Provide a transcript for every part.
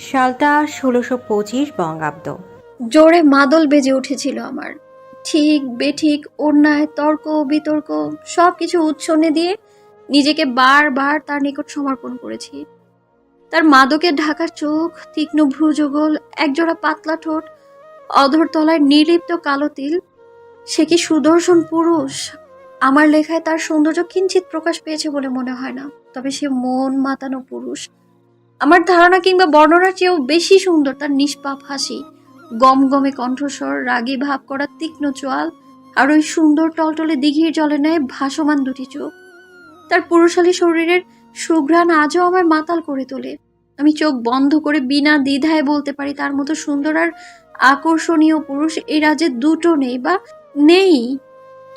সালটা ১৬২৫ বঙ্গাব্দ। জোরে মাদল বেজে উঠেছিল আমার। ঠিক বেঠিক, অন্যায়, তর্ক বিতর্ক সবকিছু উচ্ছন্নে দিয়ে নিজেকে বারবার তার নিকট সমর্পণ করেছি। তার মাদকের ঢাকা চোখ, তীক্ষ্ণ ভ্রুযুগল, একজোড়া পাতলা ঠোঁট, অধর তলায় নির্লিপ্ত কালো তিল। সে কি সুদর্শন পুরুষ? আমার লেখায় তার সৌন্দর্য কিঞ্চিত প্রকাশ পেয়েছে বলে মনে হয় না, তবে সে মন মাতানো পুরুষ। আমার ধারণা কিংবা বর্ণনার চেয়েও বেশি সুন্দর তার নিষ্পাপ হাসি, গমগমে কণ্ঠস্বর, রাগী ভাব করা তীক্ষ্ণ চোয়াল, আর ওই সুন্দর টলটলে দিঘির জলে ন্যায় ভাসমান দুটি চোখ। তার পুরুষালী শরীরের সুঘ্রাণ আজও আমার মাতাল করে তোলে। আমি চোখ বন্ধ করে বিনা দ্বিধায় বলতে পারি তার মতো সুন্দর আর আকর্ষণীয় পুরুষ এই রাজ্যে দুটো নেই বা নেই।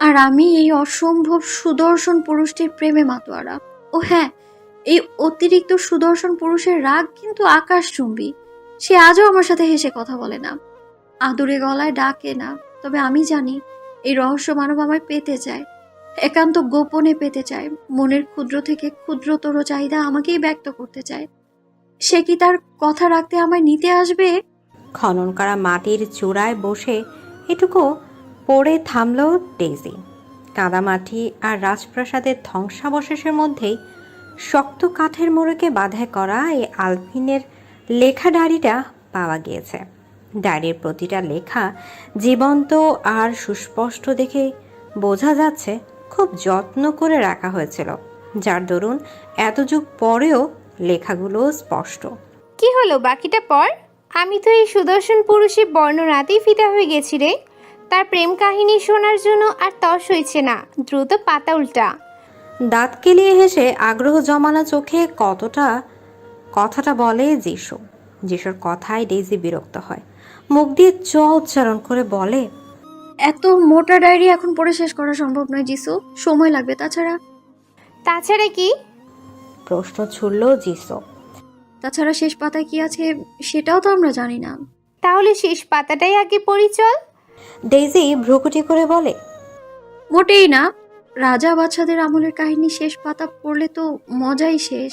আর আমি এই অসম্ভব সুদর্শন পুরুষটির প্রেমে মাতোয়ারা। ও হ্যাঁ, এই অতিরিক্ত সুদর্শন পুরুষের রাগ কিন্তু আকাশচুম্বী। সে আজও আমার সাথে হেসে কথা বলে না, আদুরে গলায় ডাকে না, তবে আমি জানি এই রহস্য মানব আমায় পেতে চায়, একান্ত গোপনে পেতে চায়, মনের ক্ষুদ্র থেকে ক্ষুদ্রতর চাহিদা আমাকেই ব্যক্ত করতে চায়। সে কি তার কথা রাখতে আমায় নিতে আসবে? খনন করা মাটির চূড়ায় বসে এটুকু পড়ে থামল ডেইজি। কাদামাটি আর রাজপ্রাসাদের ধ্বংসাবশেষের মধ্যেই শক্ত কাঠের মোড়কে বাধাই করা এই আলপিনের লেখা ডায়েরিটা পাওয়া গিয়েছে। ডায়েরির প্রতিটা লেখা জীবন্ত আর সুস্পষ্ট দেখে বোঝা যাচ্ছে খুব যত্ন করে রাখা হয়েছিল, যার দরুন এত যুগ পরেও লেখাগুলো স্পষ্ট। কি হলো বাকিটা পর? আমি তো এই সুদর্শন পুরুষের বর্ণনাতেই ফিদা হয়ে গেছি রে। তার প্রেম কাহিনী শোনার জন্য আর তস হয়েছে না, দ্রুত পাতা উল্টা। দাঁত কেলিয়ে হেসে আগ্রহ জমানো চোখে কথাটা বলে যিশু। যিশুর কথায় ডেইজি বিরক্ত হয়, মুখ দিয়ে চ উচ্চারণ করে বলে, এত মোটা ডায়েরি এখন পড়ে শেষ করা সম্ভব নয় যিশু, সময় লাগবে। তাছাড়া কি? প্রশ্ন ছুড়ল যিশু। তাছাড়া শেষ পাতায় কি আছে সেটাও তো আমরা জানি না। তাহলে শেষ পাতাটাই আগে পড়ি চল। ডেইজি ভ্রুকুটি করে বলে, মোটেই না, রাজা বাচ্চাদের আমলের কাহিনী শেষ পাতা পড়লে তো মজাই শেষ।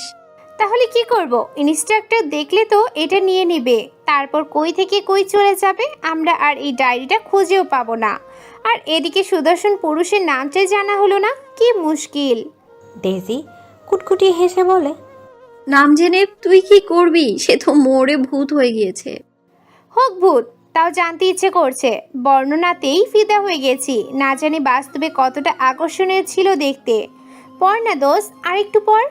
তাহলে কি করব? ইনস্ট্রাক্টর দেখলে তো এটা নিয়ে নেবে, তারপর কই থেকে কই চলে যাবে, আমরা আর এই ডায়েরিটা খুঁজেও পাবো না। আর এদিকে সুদর্শন পুরুষের নামটাই জানা হলো না, কি মুশকিল। ডেইজি কুটকুটি হেসে বলে, নাম জেনে তুই কি করবি? সে তো মরে ভূত হয়ে গিয়েছে। হোক ভূত, তাও জানতে ইচ্ছে করছে। বর্ণনাতেই ফিদা হয়ে গেছি, না জানি বাস্তবে কতটা আকর্ষণীয় ছিল দেখতে। পড় না দোস্ত, আর একটু পড়।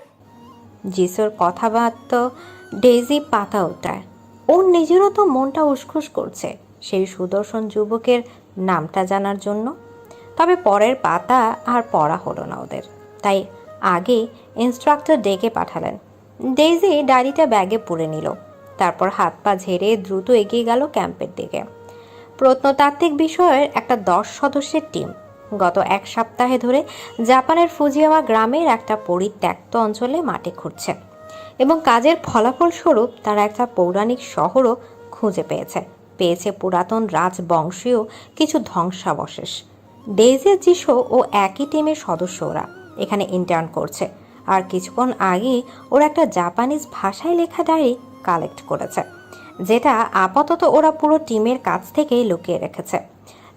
যিশুর কথাবার্তা ডেইজি পাতা ওঠায়। ওর নিজেরও তো মনটা উসখুস করছে সেই সুদর্শন যুবকের নামটা জানার জন্য। তবে পরের পাতা আর পড়া হলো না ওদের, তাই আগে ইন্সট্রাক্টর ডেকে পাঠালেন। ডেইজি ডায়েরিটা ব্যাগে পুরে নিল, তারপর হাত পা ঝেড়ে দ্রুত এগিয়ে গেল ক্যাম্পের দিকে। প্রত্নতাত্ত্বিক বিষয়ের একটা 10 সদস্যের টিম গত 1 সপ্তাহে ধরে জাপানের ফুজিয়ামা গ্রামের একটা পরিত্যক্ত অঞ্চলে মাটি খুঁড়ছে এবং কাজের ফলাফল স্বরূপ তারা একটা পৌরাণিক শহরও খুঁজে পেয়েছে পুরাতন রাজবংশীয় কিছু ধ্বংসাবশেষ। ডেইজি যিশু ও একই টিমের সদস্য ওরা এখানে ইন্টার্ন করছে, আর কিছুক্ষণ আগেই ওরা একটা জাপানিজ ভাষায় লেখা ডায়েরি কালেক্ট করেছে, যেটা আপাতত ওরা পুরো টিমের কাছ থেকেই লুকিয়ে রেখেছে।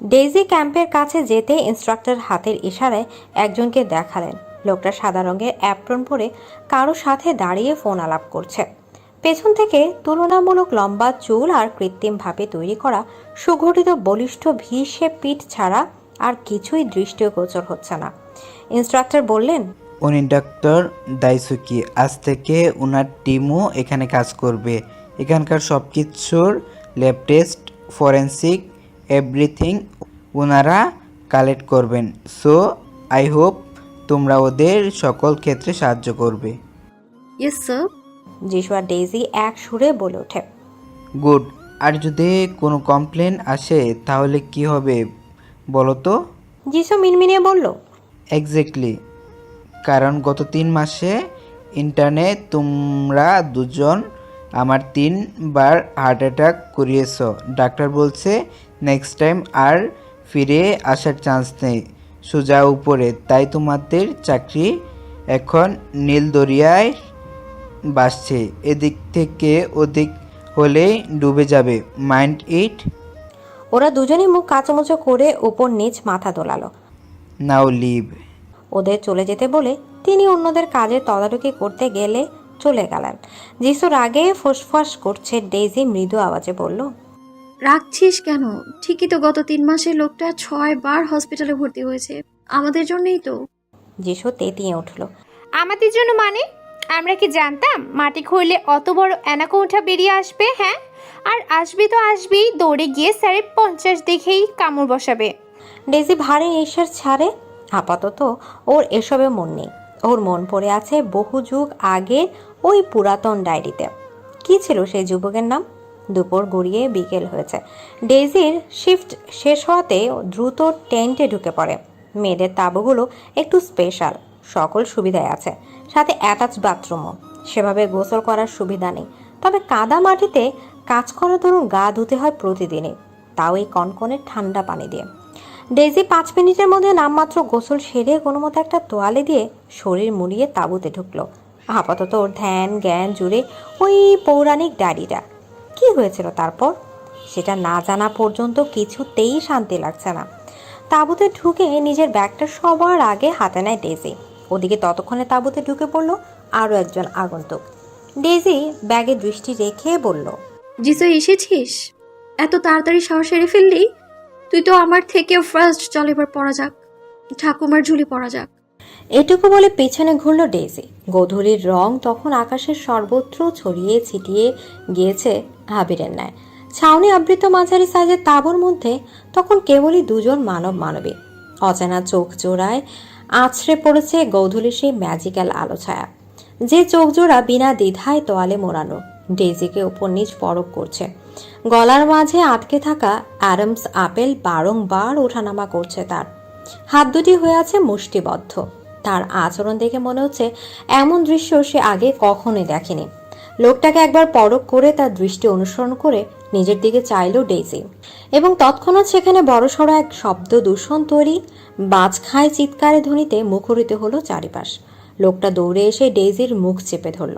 ডেইজি ক্যাম্পের কাছে যেতে ইন্সট্রাক্টর হাতের ইশারায় একজনকে দেখালেন। লোকটা সাদা রঙের অ্যাপ্রন পরে কারো সাথে দাঁড়িয়ে ফোন আলাপ করছে। পেছন থেকে তুলনামূলক লম্বা চুল আর কৃত্রিমভাবে তৈরি করা সুগঠিত বলিষ্ঠ ভি শেপ পিঠ ছাড়া আর কিছুই দৃষ্টিগোচর হচ্ছে না। ইন্সট্রাক্টর বললেন, উনি ডক্টর দাইসুকি। আজ থেকে ওনার টিমও এখানে কাজ করবে। এখানকার সব কিছুর ল্যাব টেস্ট, ফরেন্সিক, এভরিথিং ওনারা কালেক্ট করবেন। সো আই হোপ তোমরা ওদের সকল ক্ষেত্রে সাহায্য করবে। Yes sir. যিশু আর ডেইজি এক সুরে বলে ওঠে, গুড। আর যদি কোনো কমপ্লেন আসে তাহলে কি হবে বলো তো? যিশু মিনমিনিয়ে বলল, এক্স্যাক্টলি, কারণ গত 3 মাসে ইন্টার্নে তোমরা দুজন আমার 3বার হার্ট অ্যাটাক করিয়েছ। ডাক্তার বলছে নেক্সট টাইম আর ফিরে আসার চান্স নেই। সোজা উপরে। তাই তোমাদের চাকরি এখন নীল দরিয়ায় ভাসছে। এদিক থেকে ওদিক হলেই ডুবে যাবে। Mind it. ওরা দুজনেই মুখ কাঁচুমুচো করে উপর নিচ মাথা দোলালো। নাও লিভ। ওদের চলে যেতে বলে তিনি অন্যদের কাজে তদারকি করতে গেলে চলে গেলেন। যিশুর আগে ফোঁসফাঁস করছে ডেইজি মৃদু আওয়াজে বলল, রাখছিস কেন? ঠিকই তো, গত 3 মাসে লোকটা 6 বার হসপিটালে ভর্তি হয়েছে। আমাদের জন্যই তো। যিশু তেতিয়ে উঠল। আমাদের জন্য মানে? আমরা কি জানতাম মাটি খুঁড়লে অত বড় অ্যানাকোন্ডা বেরিয়ে আসবে? হ্যাঁ, আর আসবে তো আসবেই, দৌড়ে গিয়ে স্যারের 50 দেখেই কামড় বসাবে। ডেইজি ভারী নিঃশ্বাস ছাড়ে। আপাতত ওর এসবে মন নেই। ওর মন পড়ে আছে বহু যুগ আগে ওই পুরাতন ডায়েরিতে। কি ছিল সেই যুবকের নাম? দুপুর গড়িয়ে বিকেল হয়েছে। ডেইজির শিফট শেষ হওয়াতে দ্রুত টেন্টে ঢুকে পড়ে। মেয়েদের তাঁবুগুলো একটু স্পেশাল, সকল সুবিধায় আছে, সাথে অ্যাটাচ বাথরুমও। সেভাবে গোসল করার সুবিধা নেই, তবে কাদা মাটিতে কাজ করার দরুন গা ধুতে হয় প্রতিদিনই, তাও এই কনকনে ঠান্ডা পানি দিয়ে। ডেইজি 5 মিনিটের মধ্যে নামমাত্র গোসল সেরে কোনো মতো একটা তোয়ালে দিয়ে শরীর মুড়িয়ে তাঁবুতে ঢুকলো। আপাতত ওর ধ্যান জ্ঞান জুড়ে ওই পৌরাণিক ডায়েরিটা। কি হয়েছিল তারপর সেটা না জানা পর্যন্ত কিছুতেই শান্তি লাগছে না। তাঁবুতে ঢুকে নিজের ব্যাগটা সবার আগে হাতে নেয় ডেইজি। ওদিকে ততক্ষণে তাঁবুতে ঢুকে পড়লো আরও একজন আগন্তুক। ডেইজি ব্যাগে দৃষ্টি রেখে বলল, জিসু, এসেছিস? এত তাড়াতাড়ি সাহস সেরে ফেললি? তুই তো আমার থেকেও ফার্স্ট। চল এবার পড়া যাক, ঠাকুমার ঝুলি পড়া যাক। এটুকু বলে পেছনে ঘুরল ডেইজি। গোধূলির রং তখন আকাশের সর্বত্র ছড়িয়ে ছিটিয়ে গিয়েছে আবিরের ন্যায়। ছাউনি আবৃত মাঝারি সাইজের তাঁবুর মধ্যে তখন কেবলই দুজন মানবী। অচেনা চোখ জোড়ায় আছড়ে পড়েছে গোধূলির সেই ম্যাজিক্যাল আলো ছায়া, যে চোখ জোড়া বিনা দ্বিধায় তোয়ালে মোড়ানো ডেইজিকে উপর নিচ পরখ করছে। গলার মাঝে আটকে থাকা অ্যাডামস আপেল বারংবার ওঠানামা করছে তার। হাত দুটি হয়ে আছে মুষ্টিবদ্ধ। তার আচরণ দেখে মনে হচ্ছে এমন দৃশ্য সে আগে কখনোই দেখেনি। লোকটাকে একবার পরখ করে তার দৃষ্টি অনুসরণ করে নিজের দিকে চাইল ডেইজি, এবং তৎক্ষণাৎ সেখানে বড়সড় এক শব্দ দূষণ তৈরি, বাজখায় চিৎকারে ধ্বনিতে মুখরিত হলো চারিপাশ। লোকটা দৌড়ে এসে ডেইজির মুখ চেপে ধরল।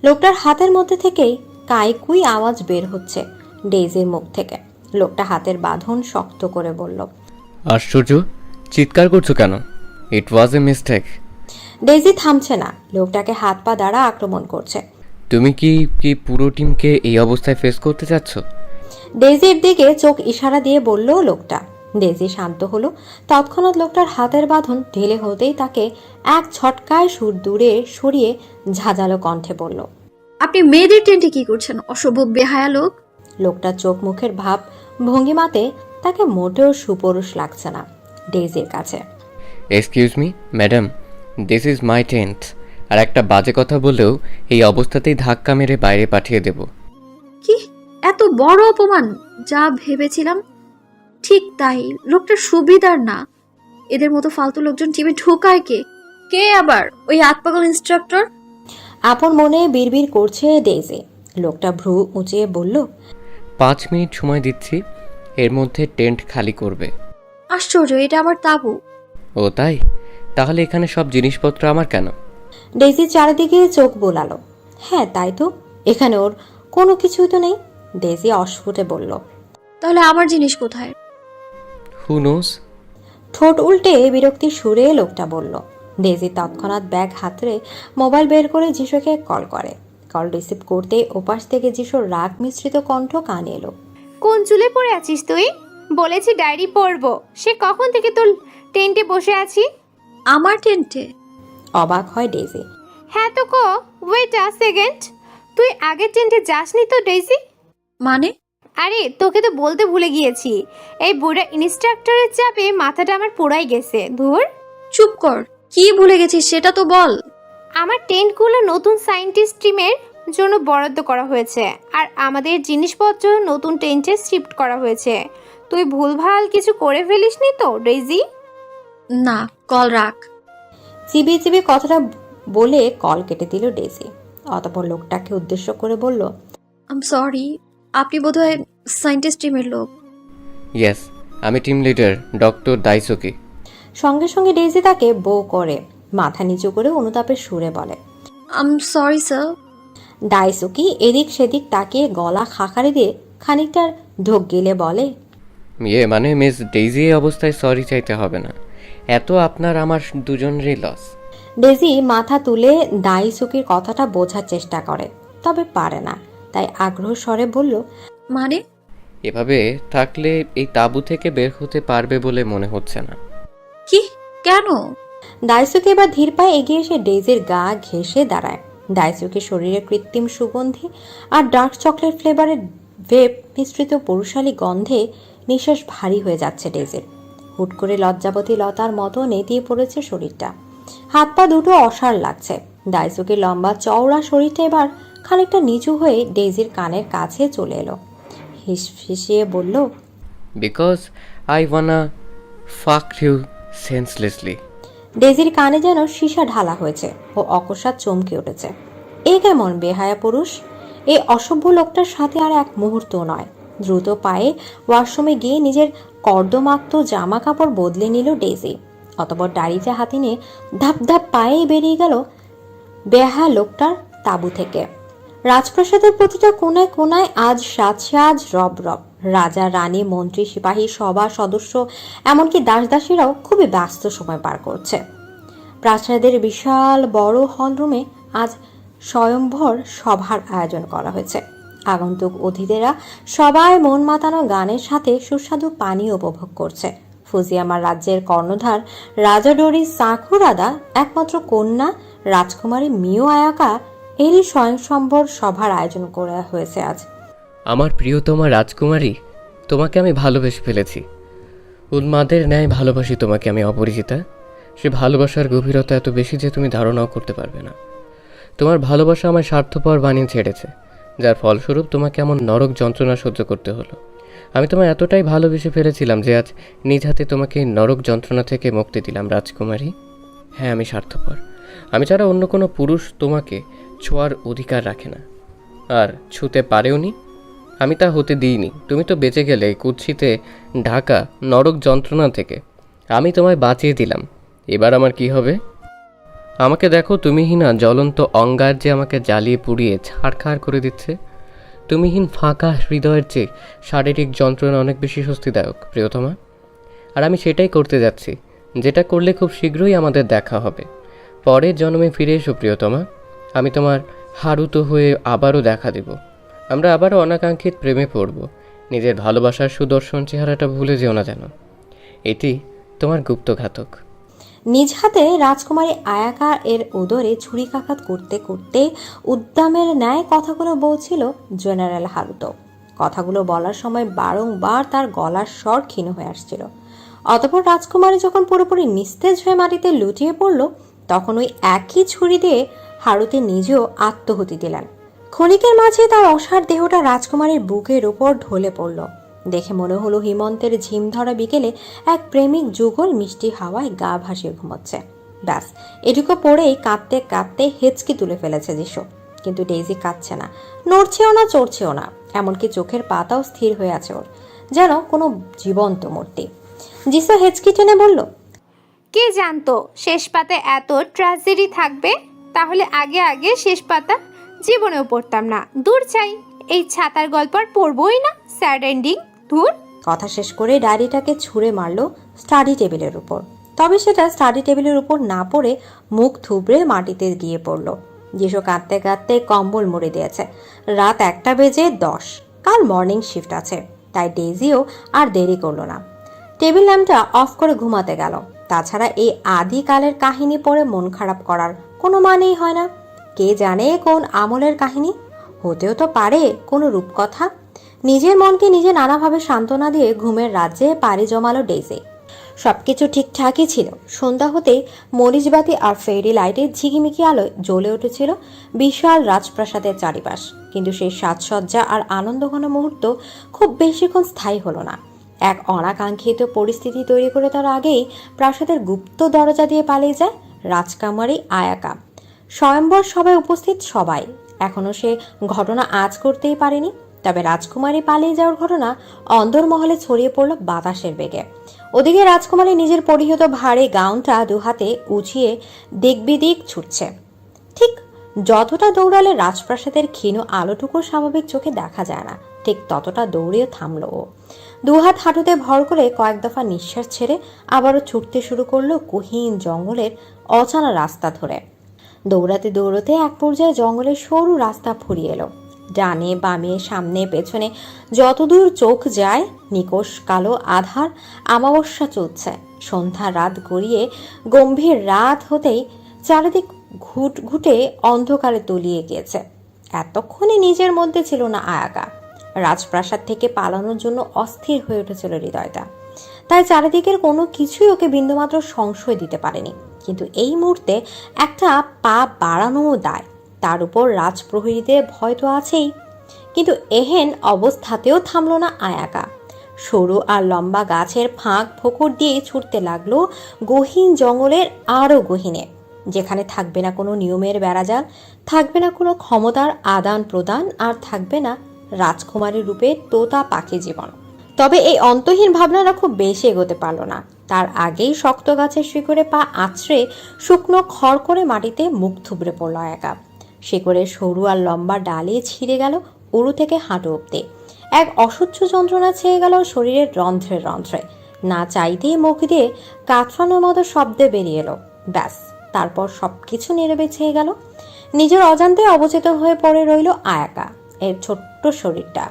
লোকটার হাতের মধ্যে থেকেই কাইকুই আওয়াজ বের হচ্ছে ডেইজির মুখ থেকে। লোকটা হাতের বাঁধন শক্ত করে বলল, আশ্চর্য, চিৎকার করছো কেন? ইট ওয়াজ এ মিস্টেক। ডেইজি থামছে না, লোকটাকে হাত পা দ্বারা আক্রমণ করছে। তুমি কি পুরো টিমকে এই অবস্থায় ফেস করতে চাচ্ছ? ডেইজির দিকে চোখ ইশারা দিয়ে বলল লোকটা। ডেইজি শান্ত হলো। তৎক্ষণাৎ লোকটার হাতের বাঁধন ঢিলে হতেই তাকে এক ছটকায় সুর দূরে সরিয়ে ঝাঁঝালো কণ্ঠে বলল, আপনি মেয়েদের টেন্টে কি করছেন, অসভ্য বেহায়া লোক? লোকটা চোখ মুখের ভাব ভঙ্গিমাতে তাকে মোটেও সুপুরুষ লাগছে না ডেইজির কাছে। Excuse me madam, this is my tent. আর একটা বাজে কথা বললেও এই অবস্থাতেই ধাক্কা মেরে বাইরে পাঠিয়ে দেব। কি এত বড় অপমান! যা ভেবেছিলাম ঠিক তাই। লোকটা সুবিধার না। এদের মতো ফালতু লোকজন টিমে ঢোকায় কে? কে আবার ওই আতপাগল ইনস্ট্রাক্টর? আপন মনে বিড়বিড় করছে ডেইজি। লোকটা ভ্রু উঁচিয়ে বলল, 5 মিনিট সময় দিচ্ছি, এর মধ্যে টেন্ট খালি করবে। আশ্চর্য, এটা আমার তাঁবু। ও তাই? তাহলে এখানে সব জিনিসপত্র আমার কেন? ডেইজি চারিদিকে চোখ বোলালো। হ্যাঁ তাই তো, এখানে ওর কোনো কিছুই তো নেই। ডেইজি অস্ফুটে বলল, তাহলে আমার জিনিস কোথায়? হু নোস? ঠোঁট উল্টে বিরক্তির সুরে লোকটা বলল। ডেইজি তৎক্ষণাৎ ব্যাগ হাতড়ে মোবাইল বের করে যিশুকে কল করে। কল রিসিভ করতে ওপাশ থেকে যিশুর রাগ মিশ্রিত কণ্ঠ কানে এলো, কোন চুলে পড়ে আছিস তুই? বলেছি ডায়েরি পড়বো, সে কখন থেকে তোর টেন্টে বসে আছি। আমার টেন্টে? অবাক হয় ডেইজি। হ্যাঁ তো ওয়েট আ সেকেন্ড, তুই আগের টেন্টে যাসনি তো ডেইজি? মানে? আরে তোকে তো বলতে ভুলে গিয়েছি, এই বুড়া ইনস্ট্রাক্টরের চাপে মাথাটা আমার পোড়াই গেছে। ধুর, চুপ কর, কি ভুলে গেছিস সেটা তো বল। আমার টেন্টগুলো নতুন সায়েন্টিস্ট টিমের জন্য বরাদ্দ করা হয়েছে, আর আমাদের জিনিসপত্র নতুন টেন্টে শিফট করা হয়েছে। তুই ভুলভাল কিছু করে ফেলিসনি তো ডেইজি? না, কল রাখ। চিবিয়ে চিবিয়ে কথাটা বলে কল কেটে দিল ডেইজি। অতঃপর লোকটাকে উদ্দেশ্য করে বলল, আম সরি, আপনি বোধহয় সায়েন্টিস্ট টিমের লোক। ইয়েস, আমি টিম লিডার ডক্টর দাইসোকি। সঙ্গে সঙ্গে ডেইজি তাকে বো করে মাথা নিচু করে অনুতাপের সুরে বলে, আম সরি স্যার। ডাইসুকি এদিক সেদিক তাকিয়ে গলা খাকারি দিয়ে খানিকটার ঢোক গিলে বলে, মানে মিস ডেইজি এই অবস্থায় সরি চাইতে হবে না, এত আপনার আমার দুজনেরই লস। ডেজি মাথা তুলে ডাইসুকির কথাটা বোঝার চেষ্টা করে, তবে পারে না। তাই আগ্রহ স্বরে বলল, মানে? এভাবে থাকলে এই তাঁবু থেকে বের হতে পারবে বলে মনে হচ্ছে না। কি? কেন? ডাইসুকি এবার ধীর পায়ে এগিয়ে এসে ডেজির গা ঘেঁষে দাঁড়ায়। ডাইসুকির শরীরে কৃত্রিম সুগন্ধি আর ডার্ক চকলেট ফ্লেভারের ভেপ মিশ্রিত পুরুষালী গন্ধে নিঃশ্বাস ভারী হয়ে যাচ্ছে ডেজির। হুট করে লজ্জাবতী লতার মতো নেতিয়ে পড়েছে শরীরটা। হাত পা দুটো অসাড় লাগছে। ডাইসুকির লম্বা চওড়া শরীরটা এবার খানিকটা নিচু হয়ে ডেজির কানের কাছে চলে এলো। হিসফিসিয়ে বলল, because I wanna fuck you সেন্সলেসলি। ডেজির কানে যেন সীসা ঢালা হয়েছে ও অকস্মাৎ চমকে উঠেছে। এ কেমন বেহায়া পুরুষ! এই অসভ্য লোকটার সাথে আর এক মুহূর্ত নয়। দ্রুত পায়ে ওয়াশরুমে গিয়ে নিজের কর্দমাক্ত জামা কাপড় বদলে নিল ডেজি। অতঃপর দাড়িটা হাতে নিয়ে ধাপ ধাপ পায়ে বেরিয়ে গেল বেহায়া লোকটার তাঁবু থেকে। রাজপ্রাসাদের প্রতিটা কোনায় কোনায় আজ সাজ রব রব। রাজা, রানী, মন্ত্রী, সিপাহী, সভা সদস্য, এমনকি দাসদাসীরাও খুবই ব্যস্ত সময় পার করছে। প্রাসাদের বিশাল বড় হলরুমে আজ স্বয়ংভর সভার আয়োজন করা হয়েছে। আগন্তুক অতিথিরা সবাই মন মাতানো গানের সাথে সুস্বাদু পানীয় উপভোগ করছে। ফুজিয়ামা রাজ্যের কর্ণধার রাজা ডোরি সাকুরাদা একমাত্র কন্যা রাজকুমারী মিও আয়াকা এরই স্বয়ংসম্ভর সভার আয়োজন করা হয়েছে আজ। আমার প্রিয়তমা রাজকুমারী, তোমাকে আমি ভালোবেসে ফেলেছি। উন্মাদের ন্যায় ভালোবাসি তোমাকে আমি অপরিচিতা। সে ভালোবাসার গভীরতা এত বেশি যে তুমি ধারণাও করতে পারবে না। তোমার ভালোবাসা আমার স্বার্থপর বানিয়ে ছেড়েছে, যার ফলস্বরূপ তোমাকে এমন নরক যন্ত্রণা সহ্য করতে হলো। আমি তোমায় এতটাই ভালোবেসে ফেলেছিলাম যে আজ নিজ হাতে তোমাকে এই নরক যন্ত্রণা থেকে মুক্তি দিলাম রাজকুমারী। হ্যাঁ, আমি স্বার্থপর। আমি ছাড়া অন্য কোনো পুরুষ তোমাকে ছোঁয়ার অধিকার রাখে না, আর ছুঁতে পারেওনি। আমি তা হতে দিইনি। তুমি তো বেঁচে গেলে কুৎসিতে ঢাকা নরক যন্ত্রণা থেকে। আমি তোমায় বাঁচিয়ে দিলাম। এবার আমার কি হবে? আমাকে দেখো, তুমিহীন জ্বলন্ত অঙ্গার যে আমাকে জ্বালিয়ে পুড়িয়ে ছাড়খাড় করে দিচ্ছে। তুমিহীন ফাঁকা হৃদয়ের চেয়ে শারীরিক যন্ত্রণা অনেক বেশি স্বস্তিদায়ক প্রিয়তমা। আর আমি সেটাই করতে যাচ্ছি, যেটা করলে খুব শীঘ্রই আমাদের দেখা হবে। পরের জন্মে ফিরে এসো প্রিয়তমা। আমি তোমার হারুতো হয়ে আবারও দেখা দেব। আমরা আবারও অনাকাঙ্ক্ষিত প্রেমে পড়ব। নিজের ভালোবাসার সুদর্শন চেহারাটা ভুলে যেও না যেন। এটি তোমার গুপ্তঘাতক। নিজ হাতে রাজকুমারী আয়াকা এর উদরে ছুরিকাঘাত করতে করতে উদ্দামের ন্যায় কথাগুলো বলছিল জেনারেল হারুতো। কথাগুলো বলার সময় বারংবার তার গলার স্বর ক্ষীণ হয়ে আসছিল। অতঃপর রাজকুমারী যখন পুরোপুরি নিস্তেজ হয়ে মাটিতে লুটিয়ে পড়ল, তখন ওই একই ছুরি দিয়ে হারুতে নিজেও আত্মহুতি দিলেন। ক্ষণিকের মাঝে তার অসার দেহটা রাজকুমারীর বুকের উপর ঢলে পড়ল। দেখে মনে হলো হিমন্তের ঝিম ধরা বিকেলে এক প্রেমিক যুগল মিষ্টি হাওয়ায় গা ভাসিয়ে ঘুমোচ্ছে। ব্যাস, এটুকু পড়েই কাঁদতে কাঁদতে হেঁচকি তুলে ফেলেছে যিশু। কিন্তু ডেইজি কাঁদছে না, নড়ছেও না, চড়ছেও না, এমনকি চোখের পাতাও স্থির হয়ে আছে ওর, যেন কোনো জীবন্ত মূর্তি। যিশু হেঁচকি টেনে বলল, কে জানতো শেষ পাতায় এত ট্র্যাজেডি থাকবে? তাহলে আগে আগে শেষ পাতা জীবনেও পড়তাম না। দূর চাই, এই ছাতার গল্প আর পড়বই না। স্যাড এন্ডিং, দূর। কথা শেষ করে ডায়েরিটাকে ছুঁড়ে মারল স্টাডি টেবিলের উপর। তবে সেটা স্টাডি টেবিলের উপর না পড়ে মুখ থুবড়ে মাটিতে গিয়ে পড়ল। যিশু কাঁদতে কাঁদতে কম্বল মুড়ে দিয়েছে। রাত 1:10। কাল মর্নিং শিফট আছে, তাই ডেইজিও আর দেরি করলো না। টেবিল ল্যাম্পটা অফ করে ঘুমাতে গেল। তাছাড়া এই আদিকালের কাহিনী পড়ে মন খারাপ করার কোনো মানেই হয় না। কে জানে কোন আমলের কাহিনী, হতেও তো পারে কোনো রূপকথা। নিজের মনকে নিজে নানাভাবে সান্ত্বনা দিয়ে ঘুমের রাজ্যে পাড়ি জমালো ডেইজি। সবকিছু ঠিকঠাকই ছিল। সন্ধ্যা হতেই মরিচবাতি আর ফেরি লাইটের ঝিকিমিকি আলোয় জ্বলে উঠেছিল বিশাল রাজপ্রাসাদের চারিপাশ। কিন্তু সেই সাজসজ্জা আর আনন্দঘন মুহূর্ত খুব বেশিক্ষণ স্থায়ী হলো না। এক অনাকাঙ্ক্ষিত পরিস্থিতি তৈরি করে তার আগেই প্রাসাদের গুপ্ত দরজা দিয়ে পালিয়ে যায় রাজকুমারী আয়াকা। স্বয়ম্বর সভায় উপস্থিত সবাই এখনো সে ঘটনা আজ করতেই পারেনি। তবে রাজকুমারী পালিয়ে যাওয়ার ঘটনা অন্দরমহলে ছড়িয়ে পড়ল বাতাসের বেগে। ওদিকে রাজকুমারী নিজের পরিহিত ভারী গাউনটা দুহাতে উঁচিয়ে দিক বিদিক ছুটছে। ঠিক যতটা দৌড়ালে রাজপ্রাসাদের ক্ষীণ আলোটুকু স্বাভাবিক চোখে দেখা যায় না, ঠিক ততটা দৌড়িয়ে থামল ও। দুহাত হাঁটুতে ভর করে কয়েক দফা নিঃশ্বাস ছেড়ে আবারও ছুটতে শুরু করলো গহীন জঙ্গলের অজানা রাস্তা ধরে। দৌড়াতে দৌড়াতে এক পর্যায়ে জঙ্গলের সরু রাস্তা ফুরিয়ে এলো। ডানে বামে সামনে পেছনে যতদূর চোখ যায় নিকোষ কালো আধার, আমাবস্যা চলছে। সন্ধ্যা রাত গড়িয়ে গম্ভীর রাত হতেই চারিদিক ঘুটঘুটে অন্ধকারে তলিয়ে গিয়েছে। এতক্ষণে নিজের মধ্যে ছিল না আয়াকা। রাজপ্রাসাদ থেকে পালানোর জন্য অস্থির হয়ে উঠেছিল হৃদয়টা। তাই চারিদিকের কোনো কিছুই ওকে বিন্দুমাত্র সংশয় দিতে পারেনি। কিন্তু এই মুহূর্তে একটা পা বাড়ানোও দায়। তার উপর রাজপ্রহরীদের ভয় তো আছেই। কিন্তু এহেন অবস্থাতেও থামল না আয়াকা। সরু আর লম্বা গাছের ফাঁক ফোকর দিয়ে ছুটতে লাগলো গহীন জঙ্গলের আরও গহীনে, যেখানে থাকবে না কোনো নিয়মের বেড়াজাল, থাকবে না কোনো ক্ষমতার আদান প্রদান, আর থাকবে না রাজকুমারীর রূপে তোতা পাখি জীবন। তবে এই অন্তহীন ভাবনাটা খুব বেশি এগোতে পারল না। তার আগেই শক্ত গাছের শিকড়ে পা আছড়ে শুকনো খড় করে মাটিতে মুখ থুবড়ে পড়ল একা। শিকড়ের সরু আর লম্বা ডালে ছিঁড়ে গেল উরু থেকে হাঁটু অব্দি। এক অসহ্য যন্ত্রণা ছেয়ে গেল শরীরের রন্ধ্রে রন্ধ্রে। না চাইতেই মুখ দিয়ে কাতরানোর মতো শব্দে বেরিয়ে এলো। ব্যাস, তারপর সবকিছু নীরবে ছেয়ে গেল। নিজের অজান্তে অবচেতন হয়ে পড়ে রইল আয়াকা, এর ছোট্ট শরীরটা।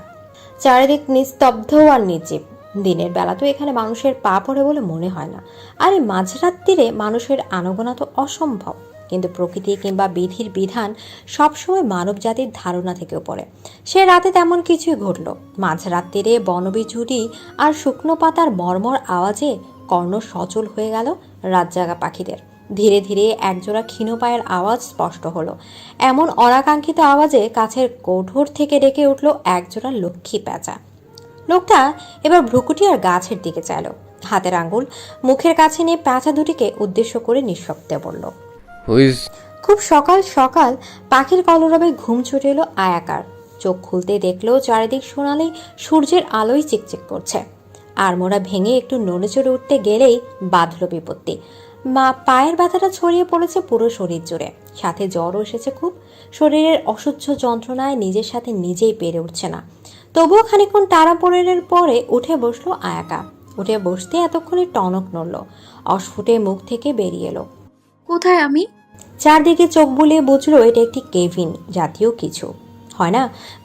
চারিদিক নিস্তব্ধ আর নির্জীব। দিনের বেলা তো এখানে মানুষের পা পড়ে বলে মনে হয় না, আর এই মাঝরাত্রিরে মানুষের আনাগোনা তো অসম্ভব। কিন্তু প্রকৃতি কিংবা বিধির বিধান সবসময় মানব জাতির ধারণা থেকেও পড়ে। সে রাতে তেমন কিছুই ঘটল। মাঝরাত্রিরে বনবিঝুরি আর শুকনো পাতার মর্মর আওয়াজে কর্ণ সচল হয়ে গেল রাতজাগা পাখিদের। ধীরে ধীরে একজোড়া ক্ষীণ পায়ের আওয়াজ স্পষ্ট হলো। এমন অনাকাঙ্ক্ষিত আওয়াজে কাছের কোঠর থেকে ডেকে উঠল একজোড়া লক্ষ্মী প্যাঁচা। লোকটা এবার ভ্রুকুটি আর গাছের দিকে চাইল। হাতের আঙ্গুল মুখের কাছে নিয়ে প্যাঁচা দুটিকে উদ্দেশ্য করে নিঃশব্দে বলল, হুইজ। খুব সকাল সকাল পাখির কলরবে ঘুম ছুটে এলো আয়াকার। চোখ খুলতে দেখলো চারিদিক সোনালি সূর্যের আলোয় চিকচিক করছে। আড়মোড়া ভেঙে একটু নড়ে চড়ে উঠতে গেলেই বাঁধল বিপত্তি। পায়ের ব্যথাটা ছড়িয়ে পড়েছে পুরো শরীর জুড়ে, সাথে জ্বরও এসেছে খুব। শরীরের অসহ্য যন্ত্রণায় নিজের সাথে নিজেই পেরে উঠছে না। তবুও খানিকক্ষণ টানাপোড়েনের পরে উঠে বসলো আয়াকা। উঠে বসতে এতক্ষণে টনক নড়ল, অস্ফুটে মুখ থেকে বেরিয়ে এলো, কোথায় আমি? চারদিকে চোখ বুলিয়ে বুঝলো এটা একটি কেভিন জাতীয় কিছু। হয় না,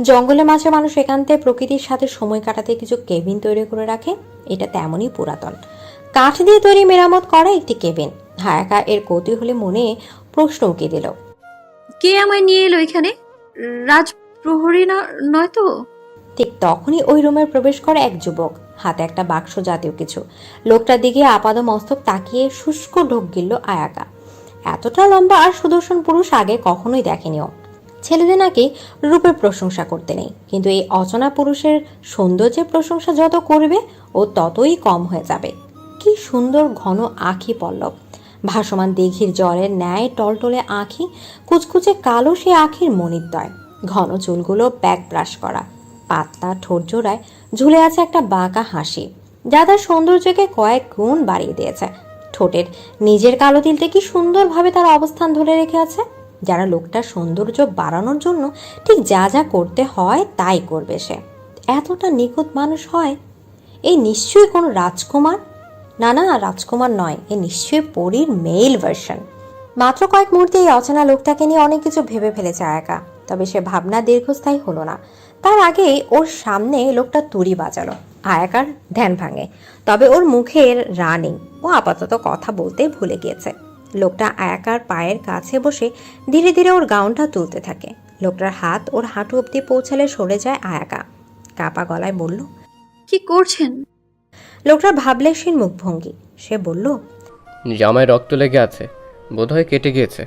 জঙ্গলের মাঝে মানুষ একান্তে প্রকৃতির সাথে সময় কাটাতে কিছু কেভিন তৈরি করে রাখে? এটা তেমনই পুরাতন, কাঠ দিয়ে তৈরি মেরামত করা একটি কেবিন। হায়াকা এর কৌতূহলী মনে প্রশ্ন উকি দিল, কে আমায় নিয়ে এলো এখানে? রাজপ্রহরী নয় তো? ঠিক তখনই ওই রুমের প্রবেশ করে এক যুবক, হাতে একটা বাক্স জাতীয় কিছু। লোকটার দিকে আপাদ মস্তক তাকিয়ে শুষ্ক ঢোক গিলল আয়াকা। এতটা লম্বা আর সুদর্শন পুরুষ আগে কখনোই দেখেনিও। ছেলেদের নাকি রূপের প্রশংসা করতে নেই, কিন্তু এই অচেনা পুরুষের সৌন্দর্যের প্রশংসা যত করবে ও ততই কম হয়ে যাবে। কি সুন্দর ঘন আঁখি পল্লব, ভাসমান দিঘির জলের ন্যায় টলটলে আঁখি, কুচকুচে কালো সে আঁখির মণিদ্বয়। ঘন চুলগুলো ব্যাক ব্রাশ করা, পাতলা ঠোঁট জোড়ায় ঝুলে আছে একটা বাঁকা হাসি, যা তার সৌন্দর্যকে কয়েক গুণ বাড়িয়ে দিয়েছে। ঠোঁটের নিজের কালো তিলতে কি সুন্দরভাবে তার অবস্থান ধরে রেখে আছে। যারা লোকটার সৌন্দর্য বাড়ানোর জন্য ঠিক যা যা করতে হয় তাই করবে সে। এতটা নিখুঁত মানুষ হয়? এই নিশ্চয়ই কোনো রাজকুমার। না না, রাজকুমার নয়, এ নিশ্চয়ই পরীর মেল ভার্সন। মাত্র কয়েক মুহূর্তে এই অচেনা লোকটাকে নিয়ে অনেক কিছু ভেবে ফেলেছে আয়াকা। তবে সে ভাবনা দীর্ঘস্থায়ী হলো না। তার আগে ওর সামনে লোকটা তুড়ি বাজালো। আয়াকার ধ্যান ভাঙে, তবে ওর মুখের রানিং ও আপাতত কথা বলতে ভুলে গিয়েছে। লোকটা আয়াকার পায়ের কাছে বসে ধীরে ধীরে ওর গাউনটা তুলতে থাকে। লোকটার হাত ওর হাঁটু অব্দি পৌঁছালে সরে যায় আয়াকা। কাপা গলায় বলল, কি করছেন? লোকটার ভাবলেশীন মুখভঙ্গি। সে বলল, জামায় রক্ত লেগে আছে, বোধহয় কেটে গিয়েছে।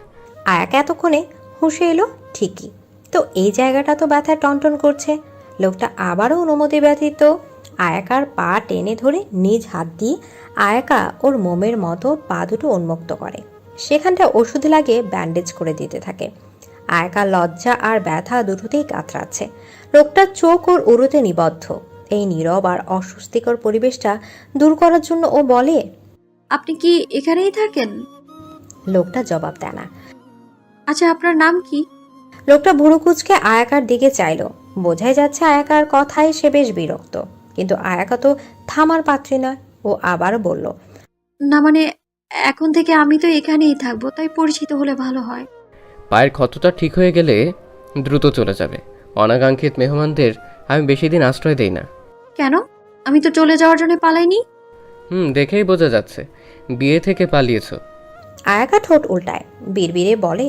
আয়াকা এতক্ষণে হুঁশে এলো ঠিকই, তো এই জায়গাটা তো ব্যথায় টনটন করছে। লোকটা আবারও অনুমতি ব্যতীত আয়াকার পা টেনে ধরে নিজ হাত দিয়ে আয়াকা ওর মোমের মতো পা দুটো উন্মুক্ত করে। সেখানটা ওষুধ লাগিয়ে ব্যান্ডেজ করে দিতে থাকে। আয়াকা লজ্জা আর ব্যথা দুটোতেই কাতরাচ্ছে। লোকটার চোখ ওর উরুতে নিবদ্ধ। এই নীরব আর অস্বস্তিকর পরিবেশটা দূর করার জন্য ও বলে, আপনি কি এখানেই থাকেন? লোকটা জবাব দেয় না। আচ্ছা, আপনার নাম কি? লোকটা ভুরু কুঁচকে আয়াকার দিকে চাইলো। বোঝাই যাচ্ছে আয়াকার কথায় সে বেশ বিরক্ত, কিন্তু আয়াকা তো থামার পাত্রী নয়। ও আবারও বলল, না মানে, এখন থেকে আমি তো এখানেই থাকবো, তাই পরিচিত হলে ভালো হয়। পায়ের ক্ষতটা ঠিক হয়ে গেলে দ্রুত চলে যাবে। অনাকাঙ্ক্ষিত মেহমানদের আমি বেশি দিন আশ্রয় দেই না। কেন? আমি তো চলে যাওয়ার জন্য পালাইনি। দেখেই বোঝা যাচ্ছে বিয়ে থেকে পালিয়েছো। আয়াকা ঠোঁট উল্টায়, বিড়বিড়ে বলে,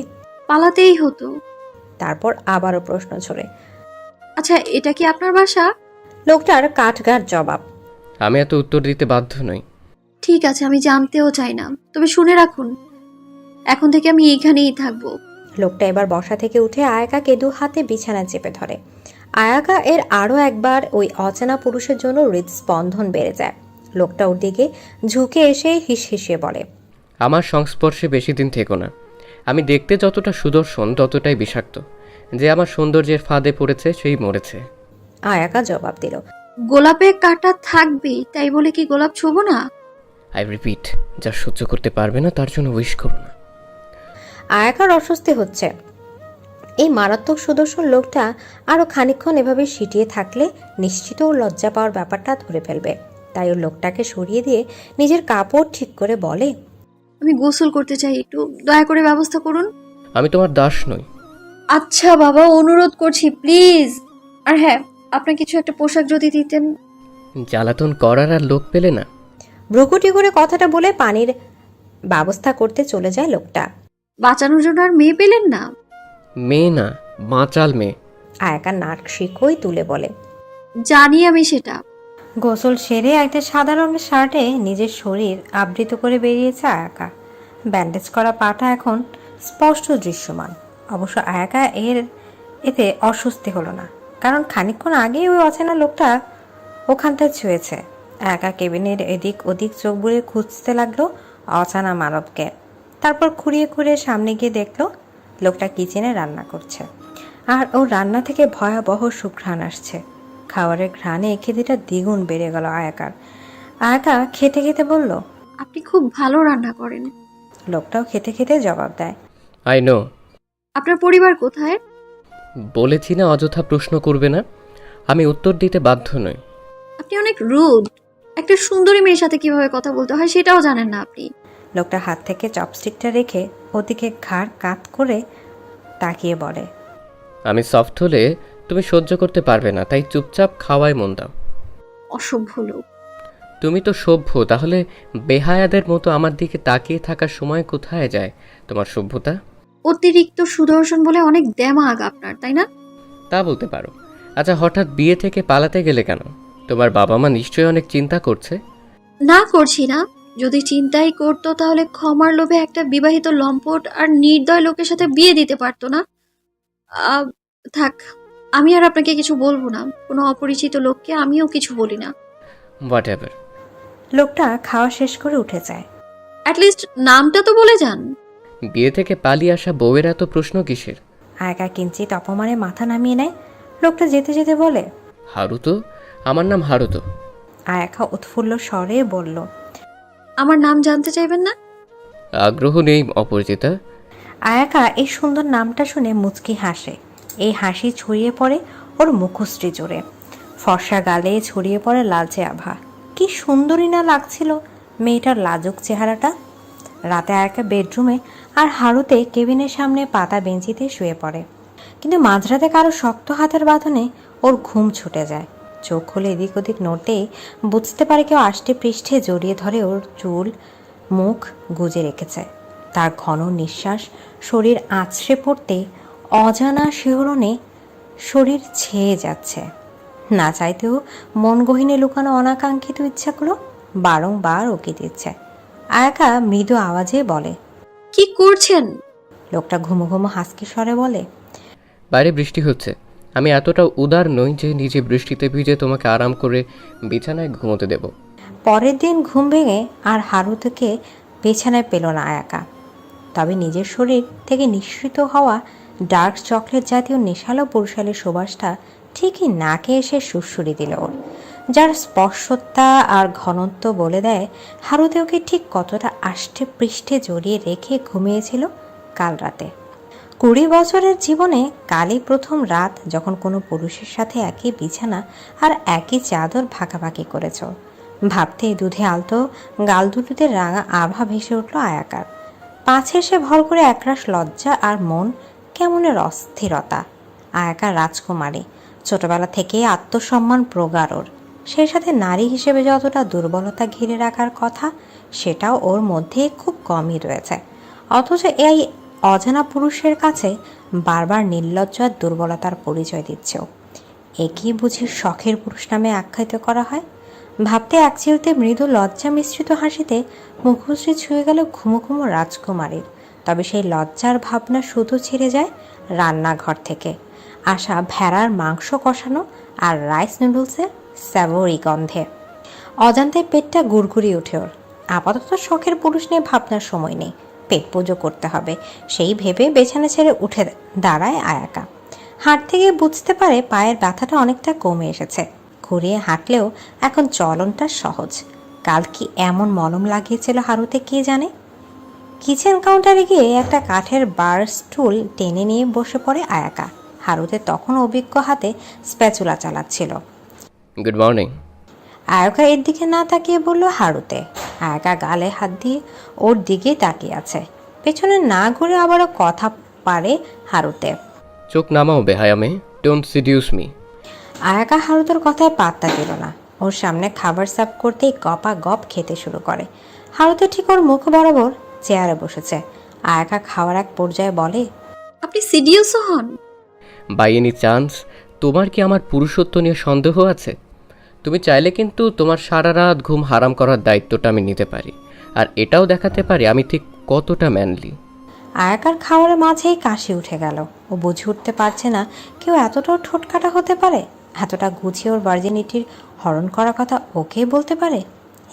পালাতেই হতো। তারপর আবারও প্রশ্ন ছড়ে। আচ্ছা, এটা কি আপনার বাসা? লোকটার কাঠগাড় জবাব। আমি এত উত্তর দিতে বাধ্য নই। ঠিক আছে, আমি জানতেও চাই না, তবে শুনে রাখুন, এখন থেকে আমি এইখানেই থাকবো। লোকটা এবার বসা থেকে উঠে আয়াকাকে দু হাতে বিছানায় চেপে ধরে। আয়াকা এর আরও একবার ওই অচেনা পুরুষের জন্য হৃদস্পন্দন বেড়ে যায়। লোকটা ওর দিকে ঝুঁকে এসে হিসহিসিয়ে বলে, আমার সংস্পর্শে বেশি দিন থেকো না। আমি দেখতে যতটা সুদর্শন ততটাই বিষাক্ত। যে আমার সৌন্দর্যের ফাঁদে পড়েছে সেই মরেছে। আয়াকা জবাব দিল। গোলাপে কাঁটা থাকবেই, তাই বলে কি গোলাপ ছোবো না? আই রিপিট, যা সহ্য করতে পারবে না তার জন্য উইশ করো না। আয়াকার অস্বস্তি হচ্ছে। এই মারাত্মক সুদর্শন লোকটা আরও খানিকক্ষণ এভাবে সিটিয়ে থাকলে নিশ্চিত ও লজ্জা পাওয়ার ব্যাপারটা ধরে ফেলবে। তাই ও লোকটাকে সরিয়ে দিয়ে নিজের কাপড় ঠিক করে বলে, আমি গোসল করতে চাই, একটু দয়া করে ব্যবস্থা করুন। আমি তোমার দাস নই। আচ্ছা বাবা, অনুরোধ করছি প্লিজ। আর হ্যাঁ, আপনার কিছু একটা পোশাক যদি দিতেন। জ্বালাতন করার আর লোক পেলে না। ভ্রুকুটি করে কথাটা বলে পানির ব্যবস্থা করতে চলে যায় লোকটা। বাঁচানোর জন্য আর মেয়ে পেলেন না? মেয়ে না, বাঁচাল মেয়ে। আয়াকা নাক শিখই তুলে বলে, জানি আমি সেটা। গোসল সেরে একটা সাদা রঙের শার্টে নিজের শরীর আবৃত করে বেরিয়েছে আয়াকা। ব্যান্ডেজ করা পাটা এখন স্পষ্ট দৃশ্যমান। অবশ্য আয়াকা এতে অস্বস্তি হলো না, কারণ খানিকক্ষণ আগেই ওই অচেনা লোকটা ওখানটায় ছুঁয়েছে। আয়াকা কেবিনের এদিক ওদিক চোখ বুড়ে খুঁজতে লাগলো অচেনা মানবকে। তারপর খুঁড়িয়ে খুঁড়িয়ে সামনে গিয়ে দেখলো লোকটা কিচেনে রান্না করছে, আর ও রান্না থেকে ভয়াবহ সুঘ্রাণ আসছে। খাবারের ঘ্রাণে খিদেটা দ্বিগুণ বেড়ে গেল আয়াকার। আয়াকা খেতে খেতে বলল, আপনি খুব ভালো রান্না করেন। লোকটাও খেতে খেতে জবাব দেয়, আই নো। আপনার পরিবার কোথায়? বলেছি না অযথা প্রশ্ন করবে না। আমি উত্তর দিতে বাধ্য নই। আপনি অনেক রুড। একটা সুন্দরী মেয়ের সাথে কিভাবে কথা বলতে হয় সেটাও জানেন না আপনি। লোকটা হাত থেকে চপস্টিকটা রেখে ওদিকে ঘাড় কাত করে তাকিয়ে বলে, আমি সফট হলে তুমি সহ্য করতে পারবে না, তাই চুপচাপ খাওয়ায় মন দাও। অসভ্য লোক। তুমি তো সভ্য, তাহলে বেহায়াদের মতো আমার দিকে তাকিয়ে থাকার সময় কোথায় যায় তোমার সভ্যতা? অতিরিক্ত সুদর্শন বলে অনেক দেমাগ আপনার, তাই না? তা বলতে পারো। আচ্ছা, হঠাৎ বিয়ে থেকে পালাতে গেলে কেন? তোমার বাবা মা নিশ্চয়ই অনেক চিন্তা করছে। না করছি না। যদি চিন্তাই করতো তাহলে ক্ষমার লোভে একটা বিবাহিত লম্পট আর নির্দয় লোকের সাথে বিয়ে দিতে পারতো না। আহ, থাক, আমি আর আপনাকে কিছু বলবো না। কোনো অপরিচিত লোককে আমিও কিছু বলি না। What ever. লোকটা খাওয়া শেষ করে উঠে যায়। অ্যাটলিস্ট নামটা তো বলে যান। বিয়ে থেকে পালিয়ে আসা বউয়ের এত প্রশ্ন কিসের? আয়াকা কিঞ্চিত অপমানে মাথা নামিয়ে নেয়। লোকটা যেতে যেতে বলে, হারুতো, আমার নাম হারুতো। আয়াকা উৎফুল্ল স্বরে বলল, আমার নাম জানতে চাইবেন না? আগ্রহ নেই অপরিচিতা। আয়াকা এই সুন্দর নামটা শুনে মুচকি হাসে। এই হাসি ছড়িয়ে পড়ে ওর মুখশ্রী জুড়ে। ফর্সা গালে ছড়িয়ে পড়ে লালচে আভা। কি সুন্দরী না লাগছিল মেয়েটার লাজুক চেহারাটা। রাতে আয়াকা বেডরুমে আর হারুতে কেবিনের সামনে পাতা বেঞ্চিতে শুয়ে পড়ে, কিন্তু মাঝরাতে কারো শক্ত হাতের বাঁধনে ওর ঘুম ছুটে যায়। চোখ খুলে এদিক ওদিক নড়তেই বুঝতে পারে কেউ আষ্টে পৃষ্ঠে জড়িয়ে ধরে ওর চুল মুখ গুজে রেখেছে। তার ঘন নিঃশ্বাস শরীর আছড়ে পড়তে অজানা শিহরণে শরীর ছেয়ে যাচ্ছে। না চাইতেও মন গহীনে লুকানো অনাকাঙ্ক্ষিত ইচ্ছাগুলো বারংবার উকি দিচ্ছে। আয়াকা মৃদু আওয়াজে বলে, কি করছেন? লোকটা ঘুমো ঘুমো হাসকি স্বরে বলে, বাইরে বৃষ্টি হচ্ছে। আমি এতটা উদার নই যে নিজে বৃষ্টিতে ভিজে তোমাকে আরাম করে বিছানায় ঘুমোতে দেব। পরের দিন ঘুম ভেঙে আর হারুতকে বিছানায় পেল না আয়াকা। তবে নিজের শরীর থেকে নিঃসৃত হওয়া ডার্ক চকলেট জাতীয় নেশালো পুরুষালী সুবাসটা ঠিকই নাকে এসে সুরসুরি দিল ওর, যার স্পর্শতা আর ঘনত্ব বলে দেয় হারুতে ওকে ঠিক কতটা আষ্টে পৃষ্ঠে জড়িয়ে রেখে ঘুমিয়েছিল কাল রাতে। 20 বছরের জীবনে কালই প্রথম রাত যখন কোনো পুরুষের সাথে একই বিছানা আর একই চাদর ভাগাভাগি করেছ। ভাবতেই দুধে আলতো গাল দুটোতে রাঙা আভা ভেসে উঠল আয়াকার। পাছে এসে ভর করে একরাশ লজ্জা আর মন কেমনের অস্থিরতা। আয়াকার রাজকুমারী, ছোটবেলা থেকেই আত্মসম্মান প্রগাঢ় ওর। সেই সাথে নারী হিসেবে যতটা দুর্বলতা ঘিরে রাখার কথা সেটাও ওর মধ্যে খুব কমই রয়েছে। অথচ এই অজানা পুরুষের কাছে বারবার নির্লজ্জ আর দুর্বলতার পরিচয় দিচ্ছেও। একই বুঝি শখের পুরুষ নামে আখ্যায়িত করা হয়। ভাবতে এক চিলতে মৃদু লজ্জা মিশ্রিত হাসিতে মুখশ্রী ছুঁয়ে গেল ঘুমো ঘুমো রাজকুমারীর। তবে সেই লজ্জার ভাবনা শুধু ছেড়ে যায় রান্নাঘর থেকে আসা ভেড়ার মাংস কষানো আর রাইস নুডলসের স্যাভরি গন্ধে। অজান্তে পেটটা গুড়গুড়ি ওঠে ওর। আপাতত শখের পুরুষ নিয়ে ভাবনার সময় নেই, পেট পুজো করতে হবে সেই ভেবে বিছানা ছেড়ে উঠে দাঁড়ায় আয়াকা। হাঁটতে গিয়ে বুঝতে পারে পায়ের ব্যথাটা অনেকটা কমে এসেছে। ঘুরিয়ে হাঁটলেও এখন চলনটা সহজ। কাল কি এমন মলম লাগিয়েছিল হারুতে কে জানে। কিচেন কাউন্টারে গিয়ে একটা কাঠের বার স্টুল টেনে নিয়ে বসে পড়ে আয়াকা। হারুতে তখন অভিজ্ঞ হাতে স্প্যাচুলা চালাচ্ছিল। Good morning. আয়কা এর দিকে না তাকিয়ে বলল হারুতে। আয়কা গালে হাত দিয়ে ওর দিকে তাকিয়ে আছে, পেছনে না ঘুরে আবারও কথা পারে হারুতে। চোখ নামাও বেহায়া মেয়ে, ডোন্ট সিডিউস মি। আয়াকা হারুতের কথায় পাত্তা দিল না। ওর সামনে খাবার সার্ভ করতেই গপা গপ খেতে শুরু করে। হারুতে ঠিক ওর মুখ বরাবর চেয়ারে বসেছে। আয়াকা খাওয়ার এক পর্যায়ে বলে, আপনি সিরিয়াসও হন? বাই এনি চান্স তোমার কি আমার পুরুষত্ব নিয়ে সন্দেহ আছে? তুমি চাইলে কিন্তু তোমার সারা রাত ঘুম হারাম করার দায়িত্বটা আমি নিতে পারি, আর এটাও দেখাতে পারি আমি ঠিক কতটা ম্যানলি। আয়াকার খাওয়ারের মাঝেই কাশি উঠে গেল। ও বুঝে উঠতে পারছে না কেউ এতটাও ঠোঁটকাটা হতে পারে, এতটা গুছিয়ে ওর ভার্জিনিটির হরণ করার কথা ওকে বলতে পারে।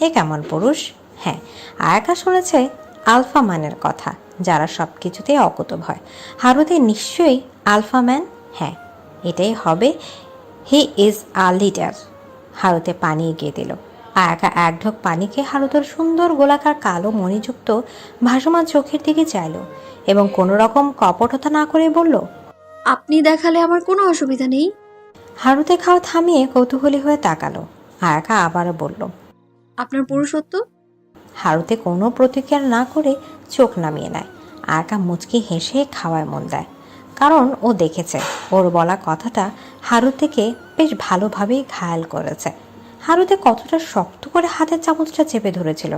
এ কেমন পুরুষ? হ্যাঁ, আয়াকা শুনেছে আলফা ম্যানের কথা, যারা সব কিছুতেই অকুতভ হয়। হারুতে নিশ্চয়ই আলফা ম্যান। হ্যাঁ, এটাই হবে। He is a leader. হারুতে পানি এগিয়ে দিল। আয়াকা এক ঢোক পানি খেয়ে হারুতের সুন্দর গোলাকার কালো মণিযুক্ত ভাসমান চোখের দিকে চাইল এবং কোনো রকম কপটতা না করে বলল, আপনি দেখালে আমার কোনো অসুবিধা নেই। হারুতে খাওয়া থামিয়ে কৌতূহলী হয়ে তাকালো। আয়াকা আবারও বলল, আপনার পুরুষত্ব? হারুতে কোনো প্রতিক্রিয়া না করে চোখ নামিয়ে নেয়। আয়াকা মুচকি হেসে খাওয়ায় মন দেয়, কারণ ও দেখেছে ওর বলা কথাটা হারুতেকে বেশ ভালোভাবেই ঘায়াল করেছে। হারুতে কতটা শক্ত করে হাতের চামচটা চেপে ধরেছিল,